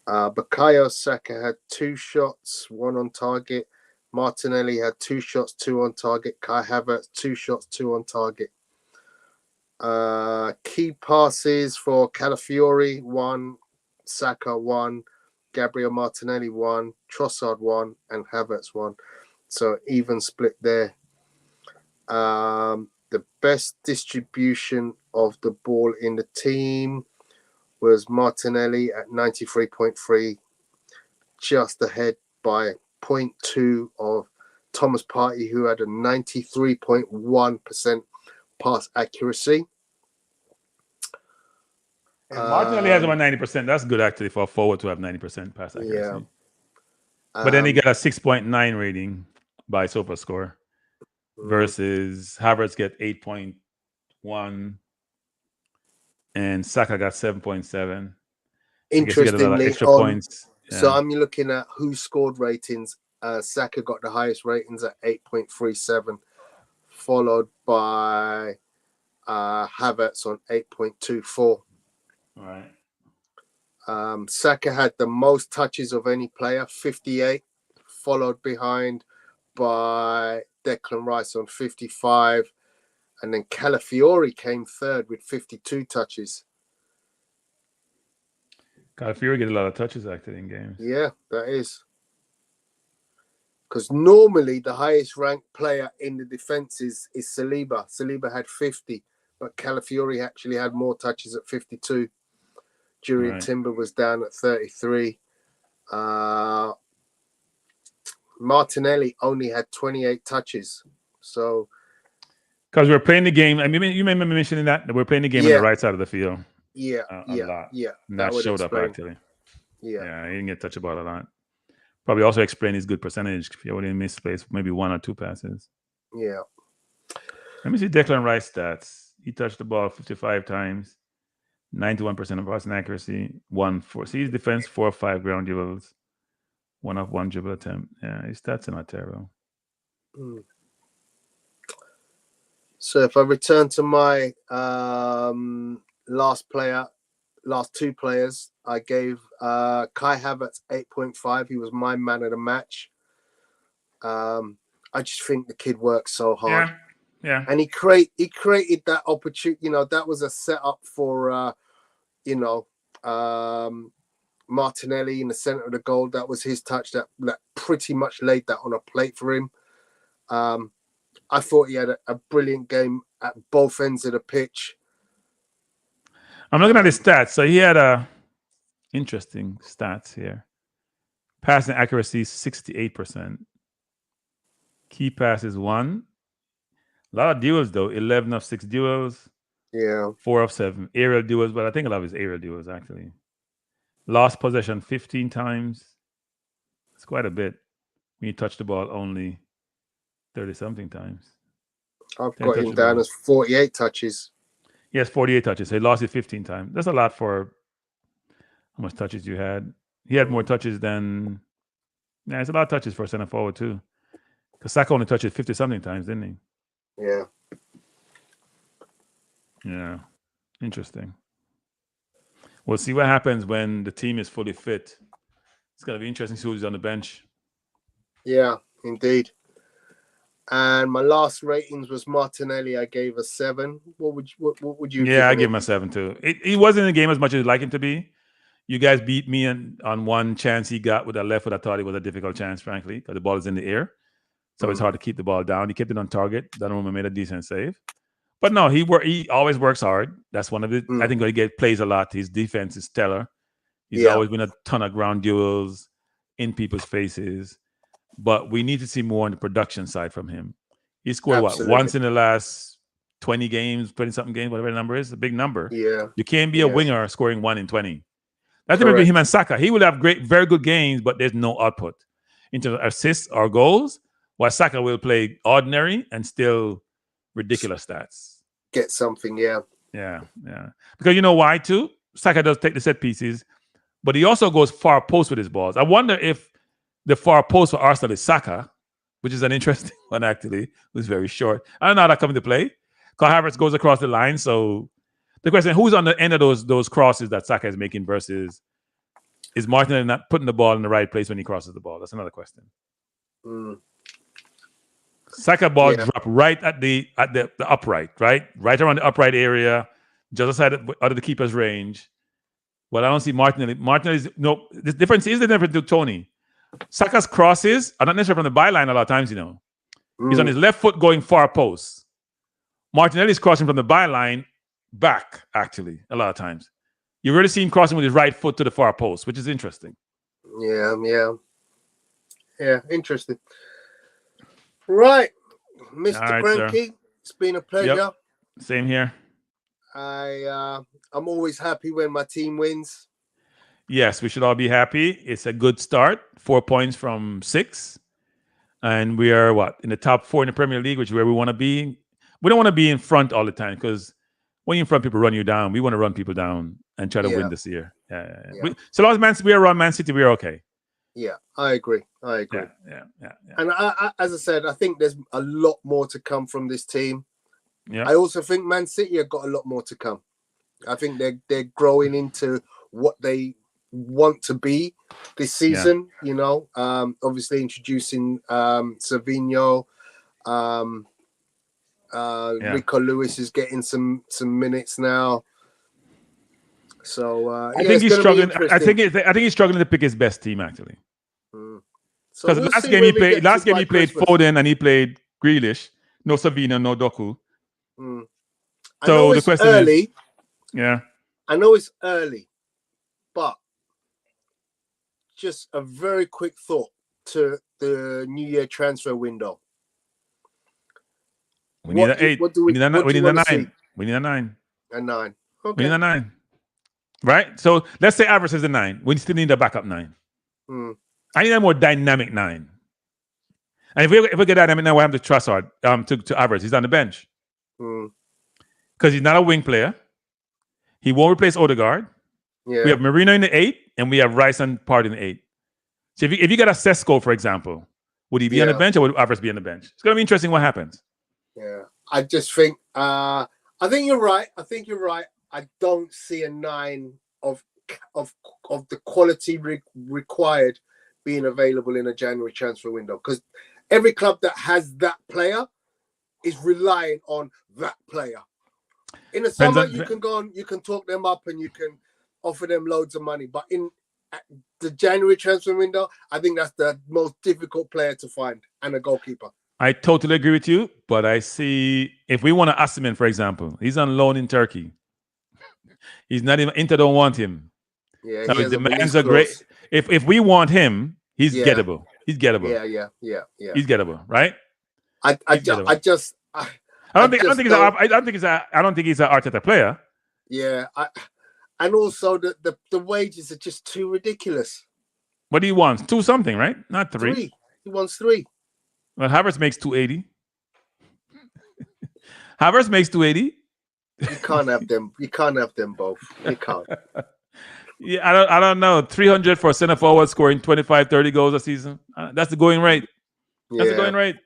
Bukayo Saka had 2 shots, 1 on target. Martinelli had 2 shots, 2 on target. Kai Havertz, 2 shots, 2 on target. Key passes for Calafiori, 1. Saka, 1. Gabriel Martinelli, 1. Trossard, 1. And Havertz, 1. So even split there. The best distribution of the ball in the team was Martinelli at 93.3, just ahead by 0.2 of Thomas Partey, who had a 93.1% pass accuracy. Martinelli has about 90%. That's good actually for a forward to have 90% pass accuracy. Yeah. But then he got a 6.9 rating by SofaScore versus Havertz get 8.1 and Saka got 7.7. Interestingly, extra points. Yeah. So I'm looking at who scored ratings. Saka got the highest ratings at 8.37, followed by Havertz on 8.24. All right. Saka had the most touches of any player, 58, followed behind by Declan Rice on 55, and then Calafiori came third with 52 touches. Calafiori get a lot of touches actually in games. Yeah, that is. Because normally the highest ranked player in the defense is Saliba. Saliba had 50, but Calafiori actually had more touches at 52. Julian Timber was down at 33. Martinelli only had 28 touches. So, because we're playing the game, I mean, you remember mentioning that we're playing the game on the right side of the field. Yeah, a lot. Yeah, and that showed explain. Up actually. Yeah, he didn't get touched about a lot. Probably also explain his good percentage. If he only missed space, maybe 1 or 2 passes. Yeah. Let me see Declan Rice stats. He touched the ball 55 times, 91% of passing accuracy, 1-4. See his defense, 4 or 5 ground dribbles, 1 off 1 dribble attempt. Yeah, his stats are not terrible. So if I return to my last 2 players, I gave Kai Havertz 8.5. He was my man of the match. I just think the kid worked so hard. Yeah. And he created that opportunity. That was a setup for Martinelli in the center of the goal. That was his touch that pretty much laid that on a plate for him. I thought he had a brilliant game at both ends of the pitch. I'm looking at his stats. So he had interesting stats here. Passing accuracy 68%. Key passes 1. A lot of duels though. 11 of 6 duels. Yeah. 4 of 7. Aerial duels, but I think a lot of his aerial duels, actually. Lost possession 15 times. It's quite a bit. When you touch the ball only 30-something times. I've 10 got him down as 48 touches. Yes, 48 touches. So he lost it 15 times. That's a lot for how much touches you had. He had more touches than... Yeah, it's a lot of touches for a center forward, too. Because Saka only touched it 50-something times, didn't he? Yeah. Yeah. Interesting. We'll see what happens when the team is fully fit. It's going to be interesting to see who's on the bench. Yeah, indeed. And my last ratings was Martinelli. I gave a 7. What would you? Yeah, I give him a 7 too. He wasn't in the game as much as you'd like him to be. You guys beat me on one chance he got with that left foot. I thought it was a difficult chance, frankly, because the ball is in the air. So it's hard to keep the ball down. He kept it on target. Donnarumma made a decent save. But no, he always works hard. That's one of the... I think he plays a lot. His defense is stellar. He's always been a ton of ground duels in people's faces. But we need to see more on the production side from him. He scored once in the last 20 games, 20-something games, whatever the number is, a big number. Yeah. You can't be a winger scoring 1 in 20. That's the difference between him and Saka. He will have very good games, but there's no output in terms of assists or goals, while Saka will play ordinary and still ridiculous stats. Get something, yeah. Yeah. Because you know why, too? Saka does take the set pieces, but he also goes far post with his balls. I wonder if the far post for Arsenal is Saka, which is an interesting one, actually. Who's very short. I don't know how that comes into play. Kai Havertz goes across the line. So the question, who's on the end of those crosses that Saka is making versus is Martinelli not putting the ball in the right place when he crosses the ball? That's another question. Saka ball drop right at the upright, right around the upright area, just outside out of the keeper's range. Well, I don't see Martinelli. Martinelli's no. The difference is the difference to Tony. Saka's crosses are not necessarily from the byline a lot of times, you know. He's on his left foot going far post. Martinelli's crossing from the byline back, actually, a lot of times. You really see him crossing with his right foot to the far post, which is interesting. Yeah, interesting. Right, Mr. Cranky, it's been a pleasure. Yep. Same here. I'm always happy when my team wins. Yes, we should all be happy. It's a good start. 4 points from 6. And we are, in the top 4 in the Premier League, which is where we want to be. We don't want to be in front all the time because when you're in front, people run you down. We want to run people down and try to win this year. Yeah. So long as we are around Man City, we are okay. Yeah, I agree. Yeah. And as I said, I think there's a lot more to come from this team. Yeah. I also think Man City have got a lot more to come. I think they're growing into what they want to be this season. You know, obviously introducing Savinho. Rico Lewis is getting some minutes now. So I think he's struggling. I think he's struggling to pick his best team actually. Because last game he played Foden and he played Grealish. No Savinho, no Doku. So the question is, I know it's early, but just a very quick thought to the New Year transfer window. We need an 8. We need a 9. We need a 9. A 9. Okay. We need a 9. Right? So let's say Alvarez is a 9. We still need a backup 9. I need a more dynamic 9. And if we get dynamic 9, we have to trust to Alvarez. He's on the bench. Because he's not a wing player. He won't replace Odegaard. We have Marino in the 8, and we have Rice and Partey in the 8. So if you get a Sesko, for example, would he be on the bench or would Alvarez be on the bench? It's going to be interesting what happens. Yeah, I just think I think you're right. I don't see a 9 of the quality required being available in a January transfer window, because every club that has that player is relying on that player. In the summer, you can go on, you can talk them up and you can offer them loads of money. But in the January transfer window, I think that's the most difficult player to find, and a goalkeeper. I totally agree with you, but I see if we want to Osimhen, for example, he's on loan in Turkey. He's not even Inter don't want him. Yeah, so his demands are great. If we want him, he's gettable. He's gettable. Yeah. He's gettable, right? I I don't think he's an Arteta player. Yeah, and also the wages are just too ridiculous. What do you want? 2 something, right? Not 3. 3. He wants 3. Well, Havertz makes 280. Havertz makes 280. You can't have them. You can't have them both. You can't. Yeah, I don't know. 300 for a center forward scoring 25, 30 goals a season. That's the going rate. That's the going rate.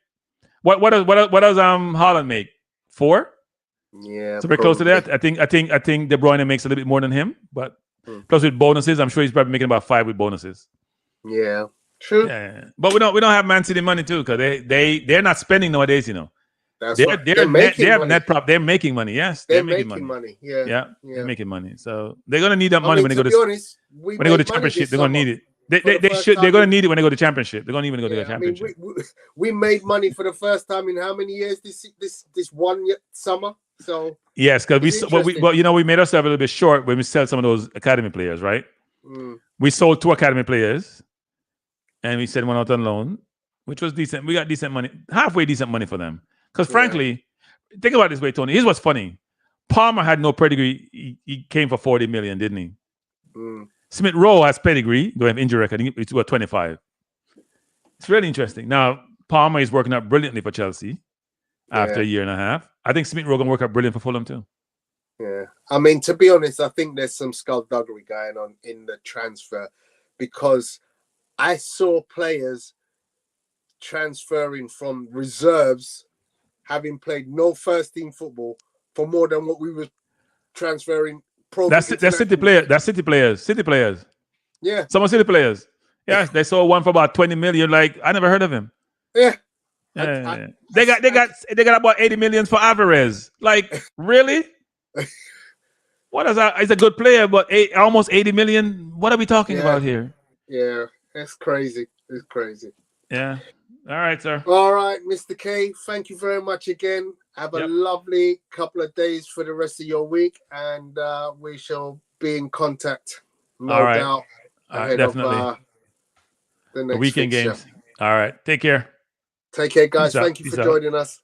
What does Haaland make? 4? Yeah, so we're close to that. I think De Bruyne makes a little bit more than him, but plus with bonuses, I'm sure he's probably making about 5 with bonuses. Yeah, true. Yeah, but we don't have Man City money too because they're not spending nowadays. You know, they're making money. Yes, they're making money. Yeah, they're making money. So they're gonna need that money when they go to championship. They're gonna need it. They're gonna need it when they go to championship. They're gonna even go to the championship. We made money for the first time in how many years this one summer? So yes, because we made ourselves a little bit short when we sell some of those academy players, right? We sold 2 academy players, and we sent one out on loan, which was decent. We got decent money, halfway decent money for them. Because frankly, think about it this way, Tony. Here's what's funny: Palmer had no pedigree. He came for 40 million, didn't he? Smith Rowe has pedigree. Don't have injury record. It's about 25. It's really interesting. Now Palmer is working out brilliantly for Chelsea after a year and a half. I think Smith Rowe can work out brilliant for Fulham too. Yeah, I mean, to be honest, I think there's some skullduggery going on in the transfer because I saw players transferring from reserves, having played no first team football for more than what we were transferring. That's City players. That's City players. City players. Yeah, some are City players. Yes, they saw one for about 20 million. Like I never heard of him. Yeah. They got about 80 million for Alvarez. Like, really? What is that? He's a good player, but almost 80 million. What are we talking about here? Yeah, it's crazy. It's crazy. Yeah. All right, sir. All right, Mr. K. Thank you very much again. Have a lovely couple of days for the rest of your week, and we shall be in contact. No doubt. Definitely. The next weekend fixture. games. All right. Take care. Take care, guys. Thank you for joining us.